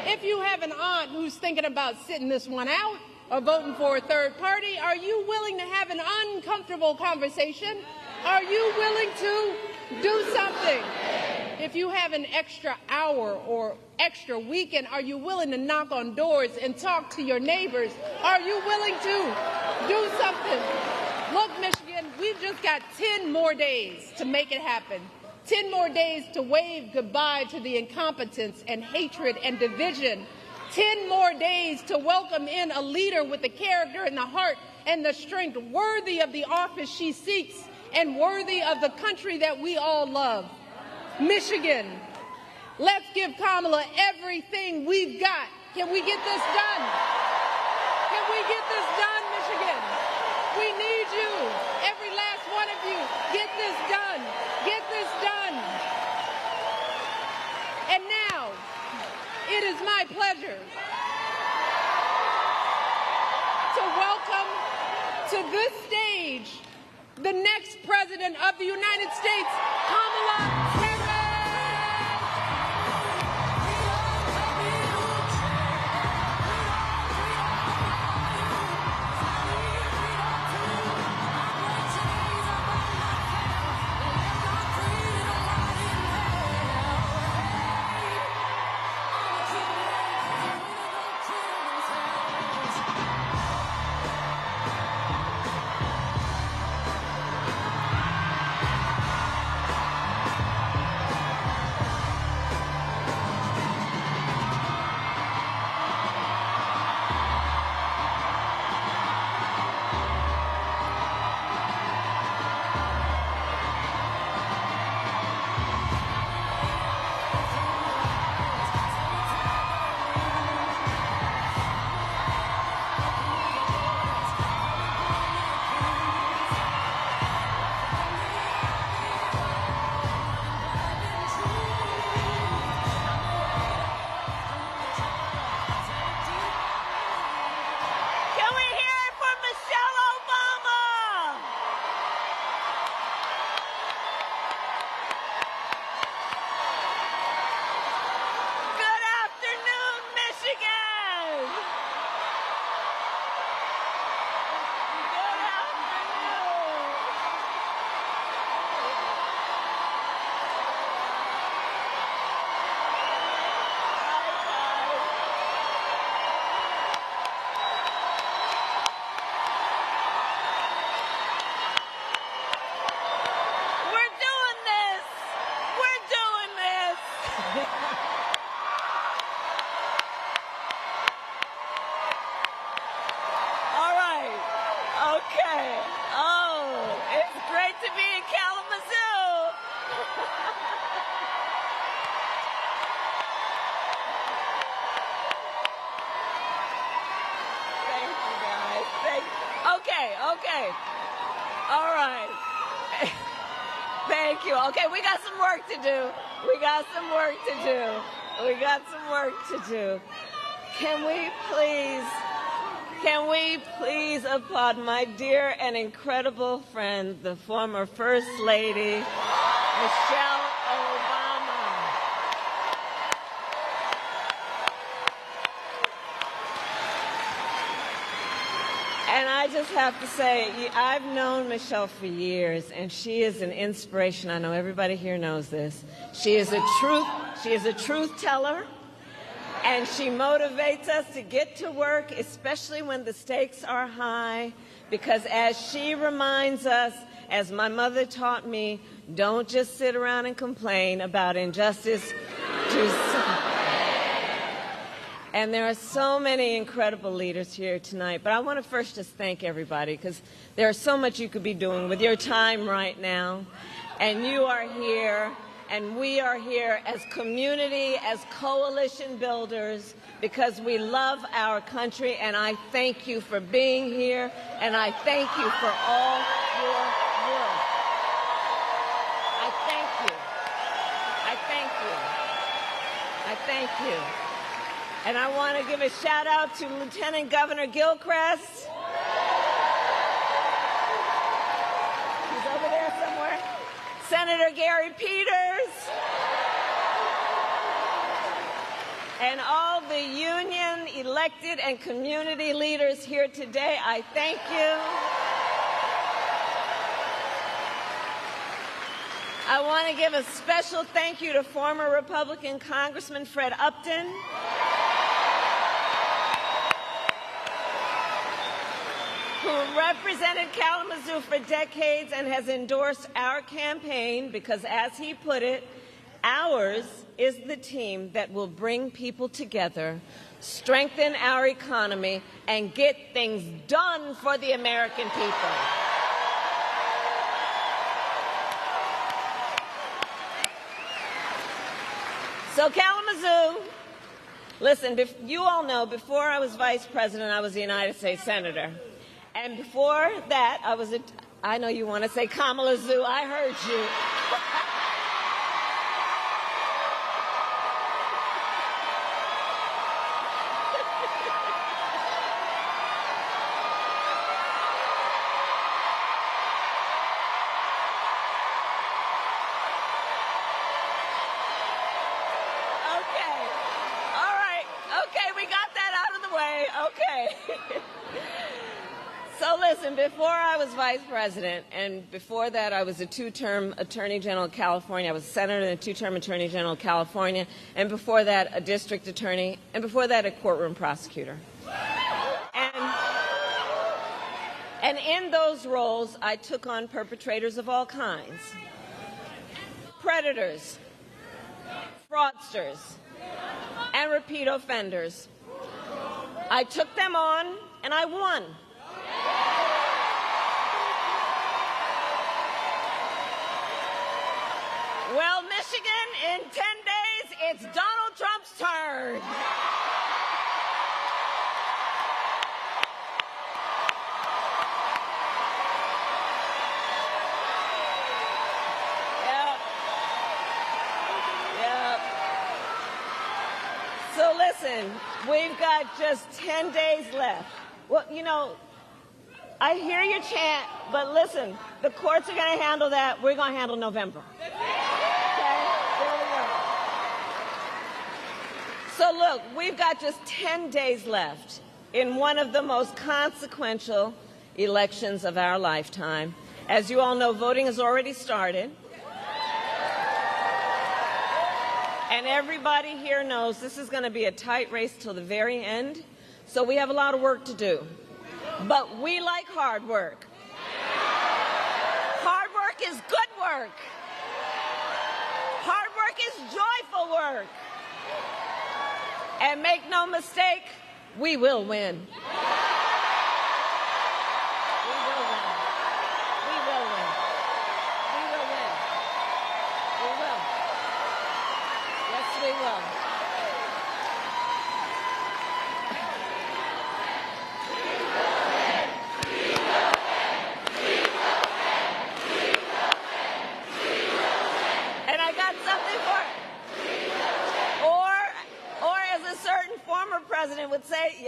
If you have an aunt who's thinking about sitting this one out or voting for a third party, are you willing to have an uncomfortable conversation? Are you willing to do something? If you have an extra hour or extra weekend, are you willing to knock on doors and talk to your neighbors? Are you willing to do something? Look, Michigan, we've just got 10 more days to make it happen. 10 more days to wave goodbye to the incompetence and hatred and division. 10 more days to welcome in a leader with the character and the heart and the strength worthy of the office she seeks and worthy of the country that we all love. Michigan, let's give Kamala everything we've got. Can we get this done? Can we get this done, Michigan? We need you, every last one of you. Get this done. Get this done. And now, it is my pleasure to welcome to this stage the next President of the United States, Kamala Harris. Okay. Oh, it's great to be in Kalamazoo. Thank you, guys. Okay. All right. Thank you. Okay, we got some work to do. Can we please applaud my dear and incredible friend, the former First Lady, Michelle Obama. And I just have to say, I've known Michelle for years, and she is an inspiration. I know everybody here knows this. She is a truth teller. And she motivates us to get to work, especially when the stakes are high, because as she reminds us, as my mother taught me, don't just sit around and complain about injustice. And there are so many incredible leaders here tonight, but I want to first just thank everybody, because there's so much you could be doing with your time right now, and you are here. And we are here as community, as coalition builders, because we love our country, and I thank you for being here, and I thank you for all your work. I thank you. And I want to give a shout out to Lieutenant Governor Gilchrist. He's over there somewhere. Senator Gary Peters, and all the union, elected, and community leaders here today, I thank you. I want to give a special thank you to former Republican Congressman Fred Upton, who represented Kalamazoo for decades and has endorsed our campaign because, as he put it, ours is the team that will bring people together, strengthen our economy, and get things done for the American people. So Kalamazoo, listen, you all know, before I was vice president, I was a United States Senator. And before that, I know you want to say Kalamazoo, I heard you. So listen, before I was vice president, and before that I was a two-term Attorney General of California. I was a senator and a two-term Attorney General of California, and before that a district attorney, and before that a courtroom prosecutor. And in those roles, I took on perpetrators of all kinds. Predators, fraudsters, and repeat offenders. I took them on, and I won. Well, Michigan, in 10 days, it's Donald Trump's turn. Yep. So listen, we've got just 10 days left. Well, you know, I hear your chant, but listen, the courts are going to handle that. We're going to handle November. Okay? There we go. So look, we've got just 10 days left in one of the most consequential elections of our lifetime. As you all know, voting has already started. And everybody here knows this is going to be a tight race till the very end. So we have a lot of work to do. But we like hard work. Hard work is good work. Hard work is joyful work. And make no mistake, we will win. We will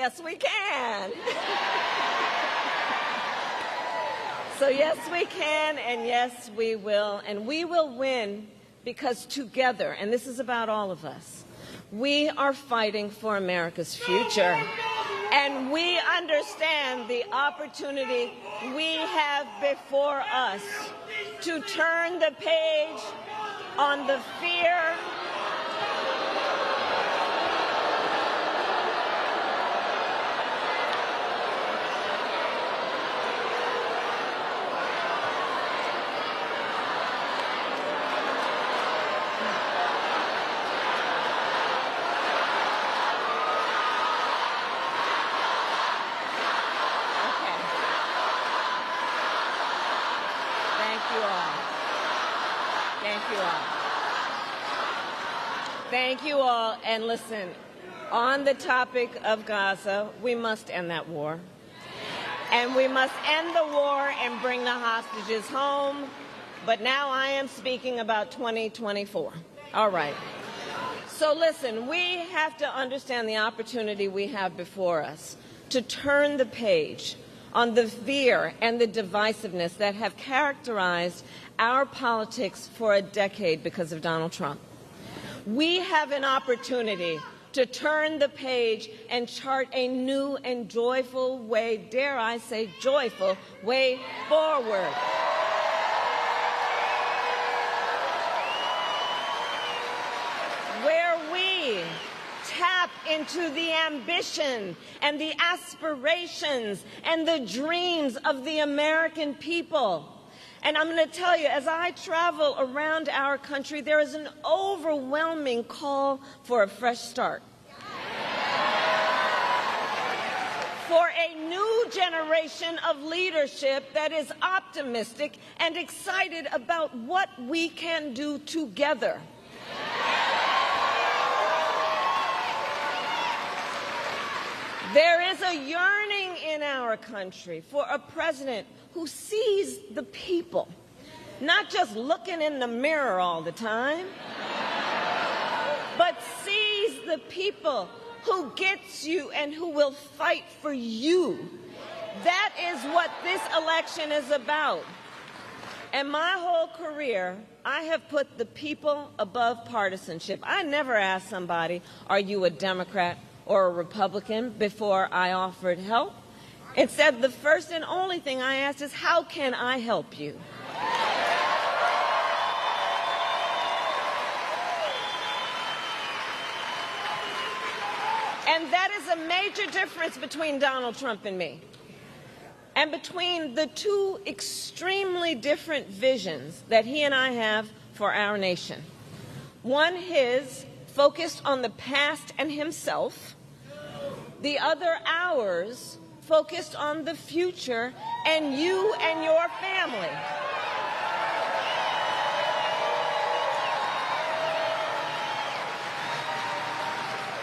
yes, we can. So yes, we can, and yes, we will. And we will win because together, and this is about all of us, we are fighting for America's future. And we understand the opportunity we have before us to turn the page on the fear Thank you all. And listen, on the topic of Gaza, we must end that war. And we must end the war and bring the hostages home. But now I am speaking about 2024. All right. So listen, we have to understand the opportunity we have before us to turn the page on the fear and the divisiveness that have characterized our politics for a decade because of Donald Trump. We have an opportunity to turn the page and chart a new and joyful way, dare I say joyful, way forward. Where we tap into the ambition and the aspirations and the dreams of the American people. And I'm going to tell you, as I travel around our country, there is an overwhelming call for a fresh start. For a new generation of leadership that is optimistic and excited about what we can do together. There is a yearning in our country for a president who sees the people, not just looking in the mirror all the time, but sees the people, who gets you and who will fight for you. That is what this election is about. And my whole career, I have put the people above partisanship. I never asked somebody, are you a Democrat or a Republican, before I offered help. Instead, the first and only thing I asked is, how can I help you? And that is a major difference between Donald Trump and me, and between the two extremely different visions that he and I have for our nation. One, his, focused on the past and himself. The other, ours, focused on the future and you and your family.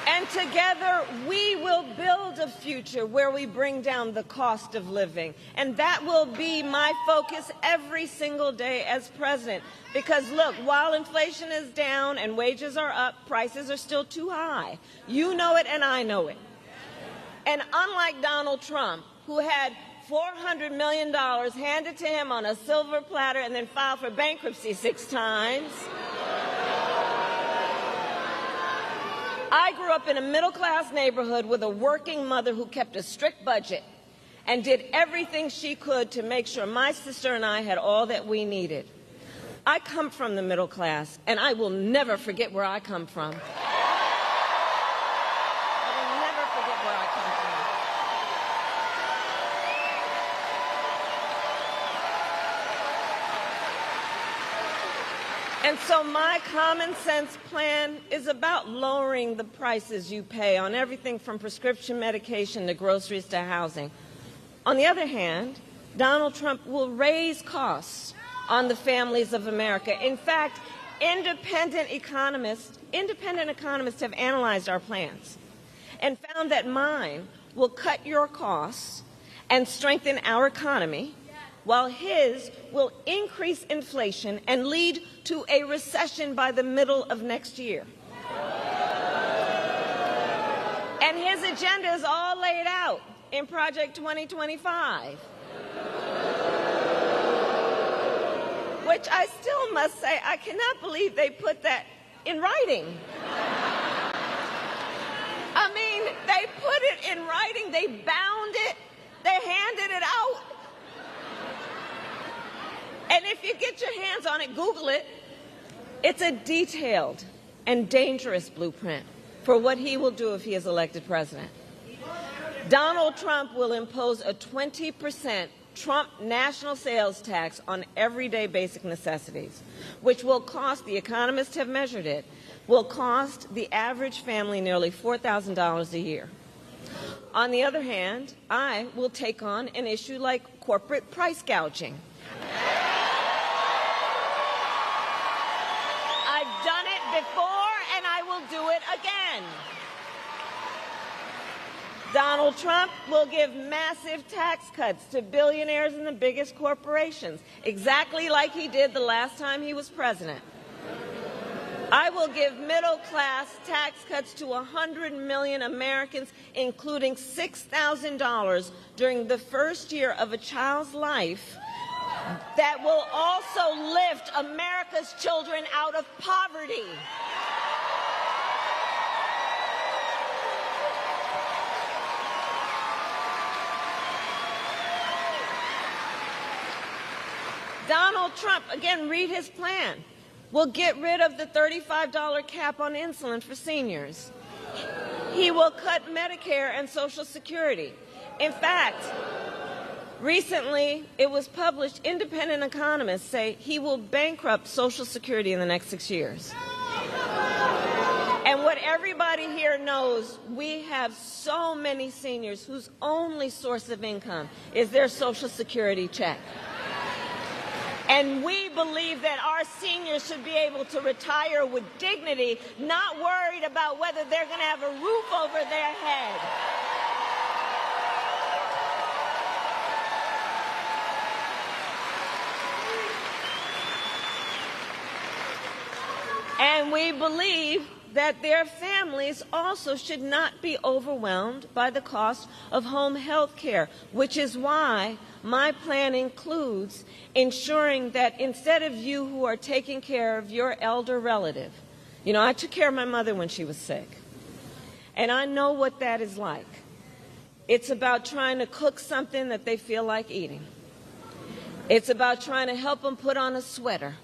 And together, we will build a future where we bring down the cost of living. And that will be my focus every single day as president. Because look, while inflation is down and wages are up, prices are still too high. You know it and I know it. And unlike Donald Trump, who had $400 million handed to him on a silver platter and then filed for bankruptcy 6 times, I grew up in a middle-class neighborhood with a working mother who kept a strict budget and did everything she could to make sure my sister and I had all that we needed. I come from the middle class, and I will never forget where I come from. And so my common sense plan is about lowering the prices you pay on everything from prescription medication to groceries to housing. On the other hand, Donald Trump will raise costs on the families of America. In fact, independent economists have analyzed our plans and found that mine will cut your costs and strengthen our economy, while his will increase inflation and lead to a recession by the middle of next year. And his agenda is all laid out in Project 2025. Which I still must say, I cannot believe they put that in writing. I mean, they put it in writing, they bound it, they handed it out. And if you get your hands on it, Google it. It's a detailed and dangerous blueprint for what he will do if he is elected president. Donald Trump will impose a 20% Trump national sales tax on everyday basic necessities, which will cost, the economists have measured it, will cost the average family nearly $4,000 a year. On the other hand, I will take on an issue like corporate price gouging. I've done it before, and I will do it again. Donald Trump will give massive tax cuts to billionaires and the biggest corporations, exactly like he did the last time he was president. I will give middle-class tax cuts to 100 million Americans, including $6,000 during the first year of a child's life, that will also lift America's children out of poverty. Donald Trump, again, read his plan, will get rid of the $35 cap on insulin for seniors. He will cut Medicare and Social Security. In fact, recently it was published, independent economists say he will bankrupt Social Security in the next 6 years. And what everybody here knows, we have so many seniors whose only source of income is their Social Security check. And we believe that our seniors should be able to retire with dignity, not worried about whether they're going to have a roof over their head. And we believe that their families also should not be overwhelmed by the cost of home health care, which is why my plan includes ensuring that instead of you who are taking care of your elder relative, you know, I took care of my mother when she was sick, and I know what that is like. It's about trying to cook something that they feel like eating. It's about trying to help them put on a sweater.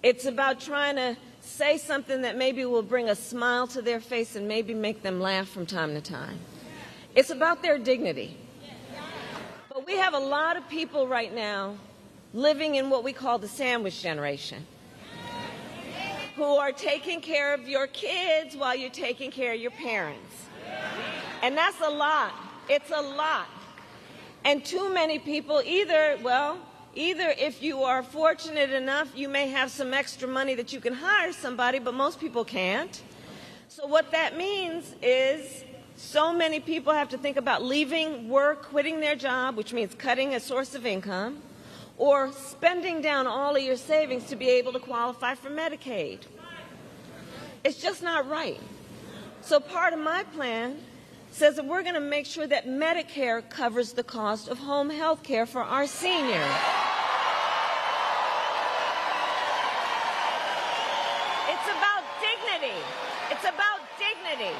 It's about trying to say something that maybe will bring a smile to their face and maybe make them laugh from time to time. It's about their dignity. But we have a lot of people right now living in what we call the sandwich generation, who are taking care of your kids while you're taking care of your parents. And that's a lot. It's a lot. And too many people either if you are fortunate enough, you may have some extra money that you can hire somebody, but most people can't. So what that means is so many people have to think about leaving work, quitting their job, which means cutting a source of income, or spending down all of your savings to be able to qualify for Medicaid. It's just not right. So part of my plan says that we're going to make sure that Medicare covers the cost of home health care for our seniors. It's about dignity. It's about dignity.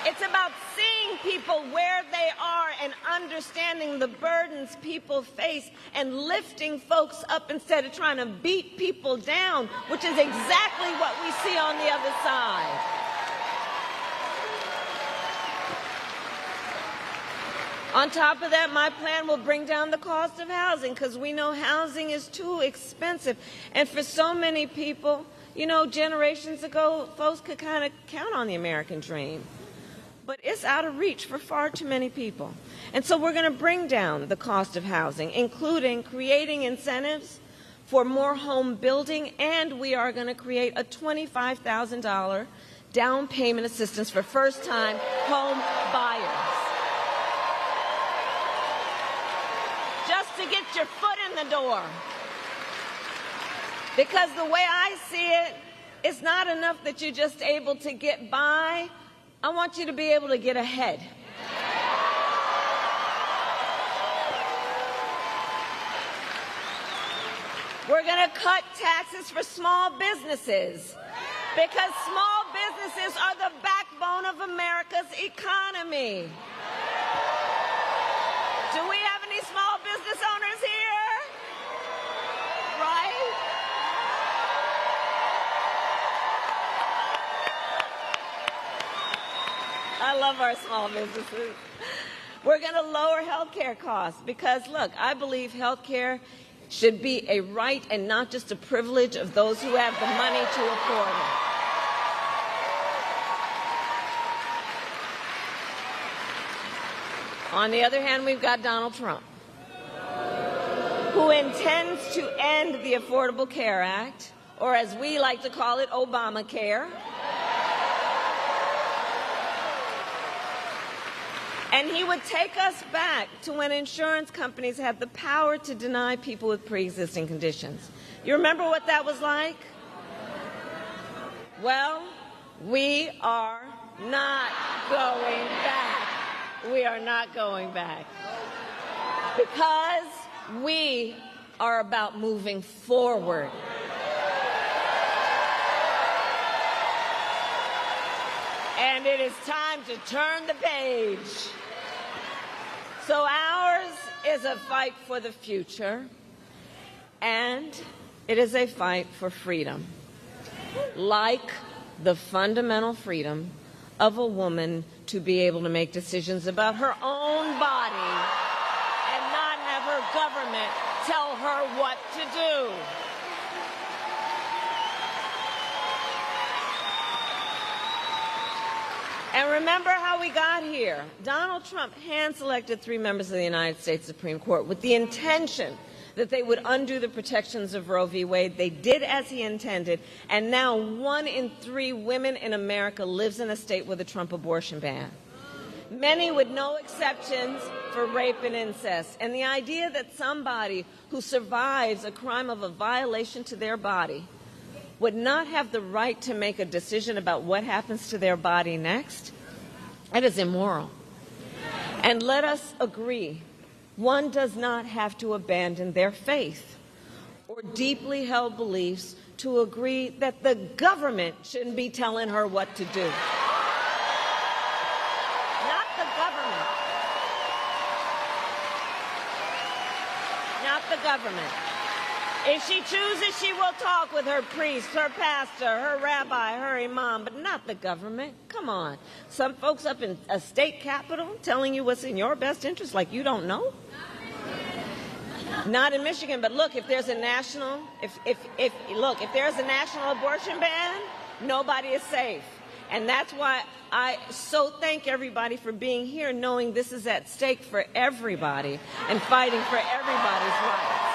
It's about seeing people where they are and understanding the burdens people face and lifting folks up instead of trying to beat people down, which is exactly what we see on the other side. On top of that, my plan will bring down the cost of housing because we know housing is too expensive. And for so many people, you know, generations ago, folks could kind of count on the American dream. But it's out of reach for far too many people. And so we're going to bring down the cost of housing, including creating incentives for more home building, and we are going to create a $25,000 down payment assistance for first-time home buyers. Just to get your foot in the door. Because the way I see it, it's not enough that you're just able to get by I want you to be able to get ahead. We're going to cut taxes for small businesses because small businesses are the backbone of America's economy. Do we have any small business owners here? Right? I love our small businesses. We're going to lower health care costs because, look, I believe health care should be a right and not just a privilege of those who have the money to afford it. On the other hand, we've got Donald Trump, who intends to end the Affordable Care Act, or as we like to call it, Obamacare. And he would take us back to when insurance companies had the power to deny people with pre-existing conditions. You remember what that was like? Well, we are not going back. We are not going back. Because we are about moving forward. And it is time to turn the page. So ours is a fight for the future, and it is a fight for freedom, like the fundamental freedom of a woman to be able to make decisions about her own body and not have her government tell her what to do. And remember how we got here. Donald Trump hand-selected 3 members of the United States Supreme Court with the intention that they would undo the protections of Roe v. Wade. They did as he intended, and now 1 in 3 women in America lives in a state with a Trump abortion ban. Many with no exceptions for rape and incest. And the idea that somebody who survives a crime of a violation to their body would not have the right to make a decision about what happens to their body next, that is immoral. And let us agree, one does not have to abandon their faith or deeply held beliefs to agree that the government shouldn't be telling her what to do. Not the government. Not the government. If she chooses, she will talk with her priest, her pastor, her rabbi, her imam, but not the government. Come on. Some folks up in a state capitol telling you what's in your best interest like you don't know? Not in Michigan, but look, if there's a national, if there's a national abortion ban, nobody is safe. And that's why I so thank everybody for being here, knowing this is at stake for everybody and fighting for everybody's rights.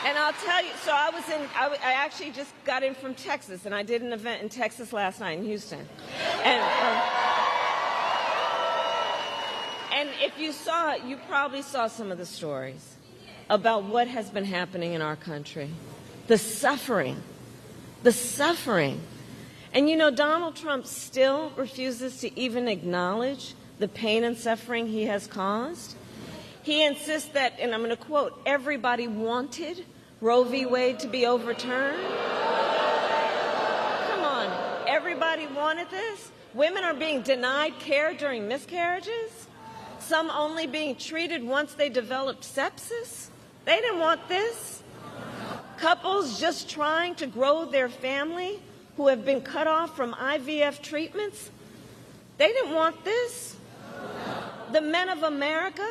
And I'll tell you, so I actually just got in from Texas, and I did an event in Texas last night in Houston. And if you saw it, you probably saw some of the stories about what has been happening in our country. The suffering. And you know, Donald Trump still refuses to even acknowledge the pain and suffering he has caused. He insists that, and I'm going to quote, everybody wanted Roe v. Wade to be overturned. Come on, everybody wanted this? Women are being denied care during miscarriages? Some only being treated once they developed sepsis? They didn't want this. Couples just trying to grow their family who have been cut off from IVF treatments? They didn't want this. The men of America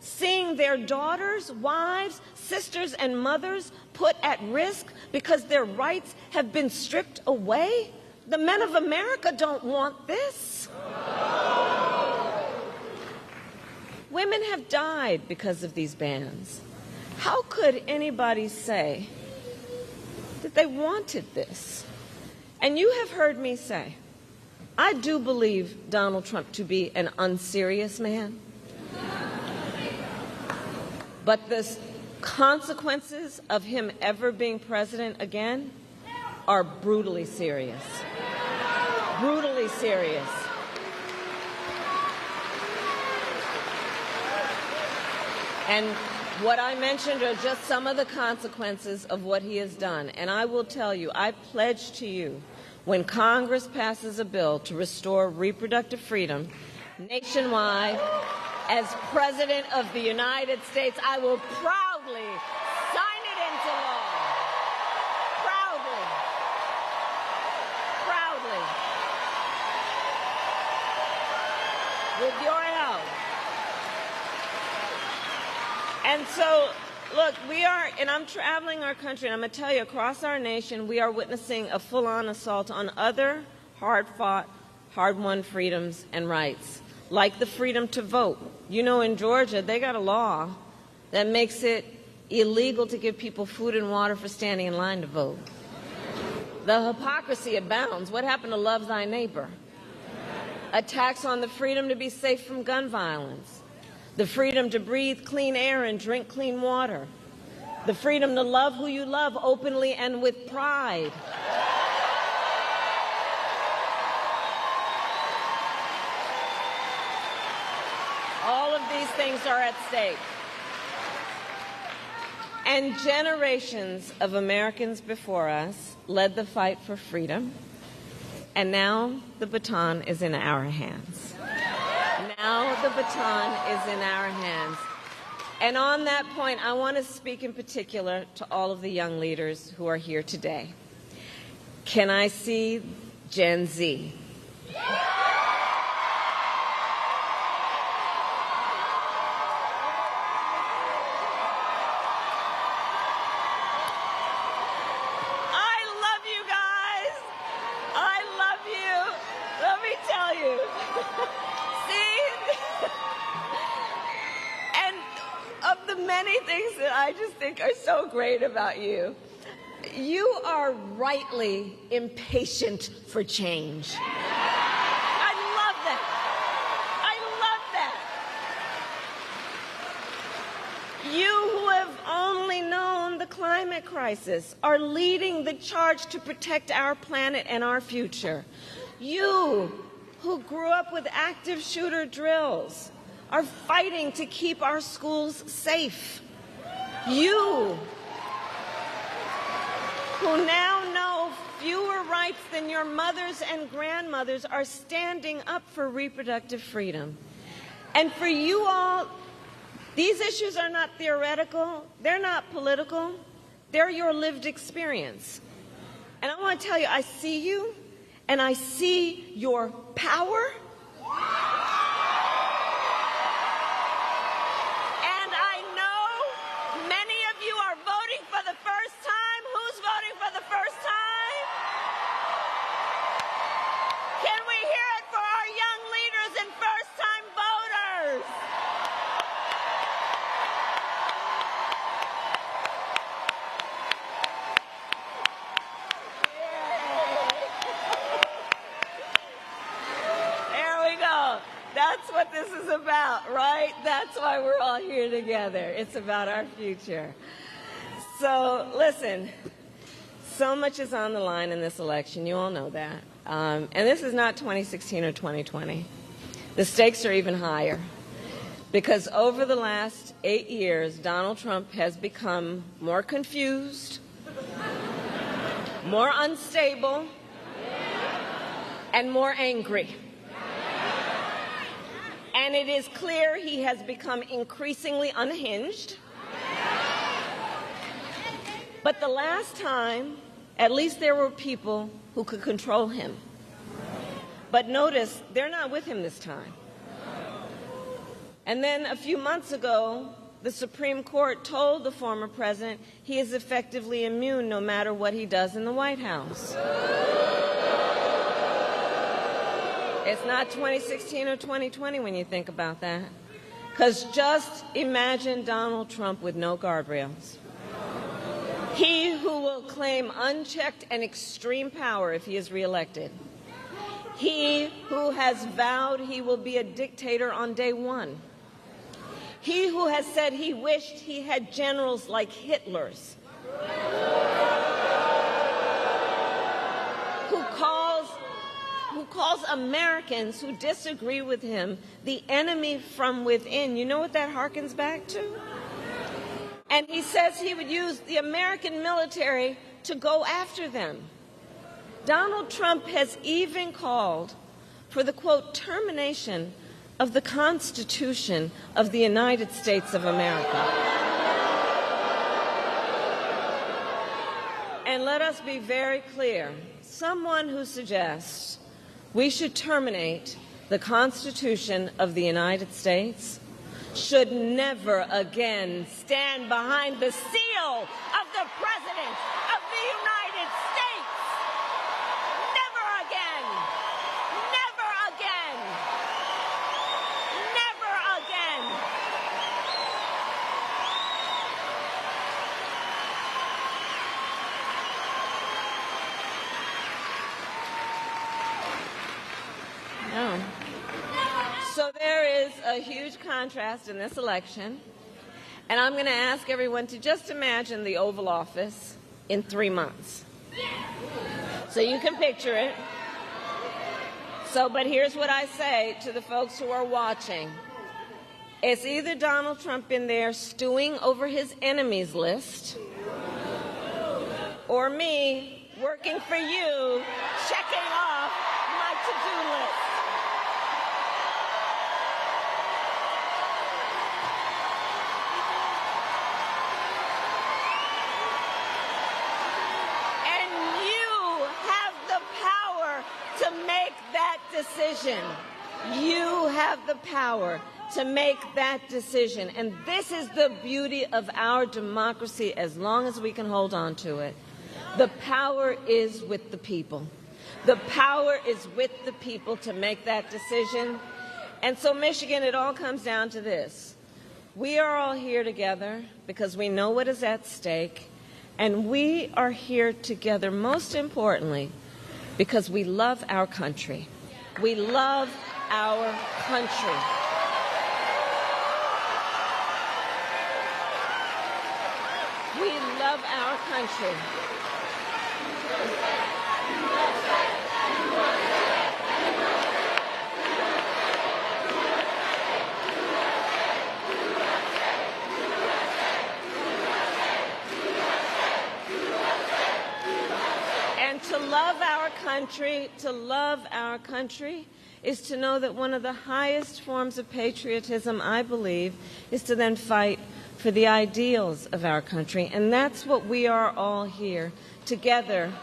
seeing their daughters, wives, sisters, and mothers put at risk because their rights have been stripped away? The men of America don't want this. Women have died because of these bans. How could anybody say that they wanted this? And you have heard me say, I do believe Donald Trump to be an unserious man. But the consequences of him ever being president again are brutally serious. Brutally serious. And what I mentioned are just some of the consequences of what he has done. And I will tell you, I pledge to you, when Congress passes a bill to restore reproductive freedom nationwide, as President of the United States, I will proudly sign it into law. Proudly. Proudly. With your help. And so, look, we are, and I'm traveling our country, and I'm going to tell you, across our nation, we are witnessing a full-on assault on other hard-fought, hard-won freedoms and rights, like the freedom to vote. You know, in Georgia, they got a law that makes it illegal to give people food and water for standing in line to vote. The hypocrisy abounds. What happened to love thy neighbor? Attacks on the freedom to be safe from gun violence. The freedom to breathe clean air and drink clean water. The freedom to love who you love openly and with pride. All of these things are at stake. And generations of Americans before us led the fight for freedom. And now the baton is in our hands. Now the baton is in our hands. And on that point, I want to speak in particular to all of the young leaders who are here today. Can I see Gen Z? I just think are so great about you. You are rightly impatient for change. I love that. I love that. You who have only known the climate crisis are leading the charge to protect our planet and our future. You who grew up with active shooter drills are fighting to keep our schools safe. You, who now know fewer rights than your mothers and grandmothers, are standing up for reproductive freedom. And for you all, these issues are not theoretical, they're not political, they're your lived experience. And I want to tell you, I see you, and I see your power. That's what this is about, right? That's why we're all here together. It's about our future. So, listen, so much is on the line in this election. You all know that. And this is not 2016 or 2020. The stakes are even higher. Because over the last 8 years, Donald Trump has become more confused, more unstable, and more angry. And it is clear he has become increasingly unhinged. But the last time, at least there were people who could control him. But notice, they're not with him this time. And then a few months ago, the Supreme Court told the former president he is effectively immune no matter what he does in the White House. It's not 2016 or 2020 when you think about that. Because just imagine Donald Trump with no guardrails. He who will claim unchecked and extreme power if he is reelected. He who has vowed he will be a dictator on day one. He who has said he wished he had generals like Hitler's. calls Americans who disagree with him the enemy from within. You know what that harkens back to? And he says he would use the American military to go after them. Donald Trump has even called for the, quote, termination of the Constitution of the United States of America. And let us be very clear. Someone who suggests we should terminate the Constitution of the United States should never again stand behind the seal of the President of the United States. Never again. Never again. Never again. No. So there is a huge contrast in this election, and I'm going to ask everyone to just imagine the Oval Office in 3 months. So you can picture it. But here's what I say to the folks who are watching. It's either Donald Trump in there stewing over his enemies list, or me working for you, checking off my to-do list. Decision. You have the power to make that decision. And this is the beauty of our democracy as long as we can hold on to it. The power is with the people. The power is with the people to make that decision. And so, Michigan, it all comes down to this. We are all here together because we know what is at stake. And we are here together, most importantly, because we love our country. We love our country. We love our country. And to love our country is to know that one of the highest forms of patriotism, I believe, is to then fight for the ideals of our country. And that's what we are all here together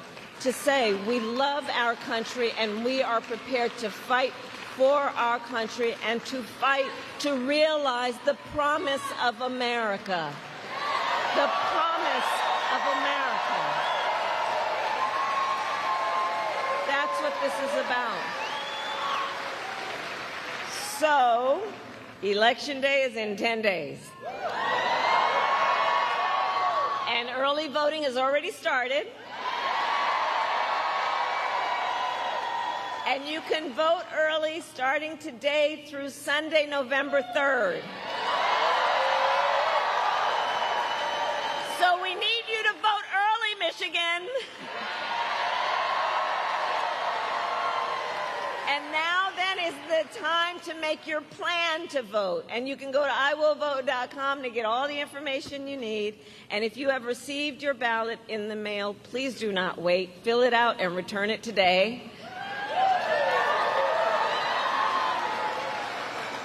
to say. We love our country and we are prepared to fight for our country and to fight to realize the promise of America. The promise of America. That's what this is about. So, Election Day is in 10 days. And early voting has already started. And you can vote early starting today through Sunday, November 3rd. So we need you to vote early, Michigan. And now then is the time to make your plan to vote. And you can go to iwillvote.com to get all the information you need. And if you have received your ballot in the mail, please do not wait. Fill it out and return it today.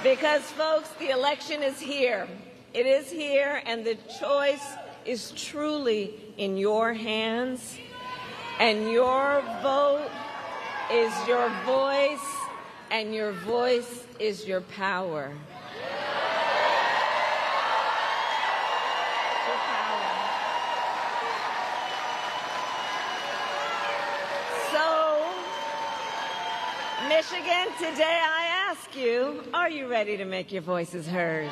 Because, folks, the election is here. It is here, and the choice is truly in your hands. And your vote is your voice, and your voice is your power. Your power. So, Michigan, today I ask you, are you ready to make your voices heard?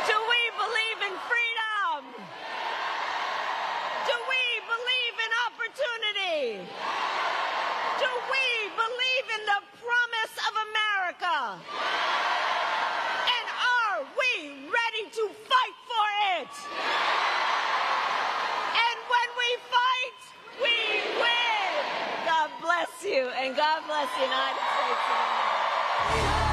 Do we believe in freedom? Do we believe in opportunity? Do we believe in the promise of America? And are we ready to fight for it? And when we fight, we win! bless you, and God bless the United States of America.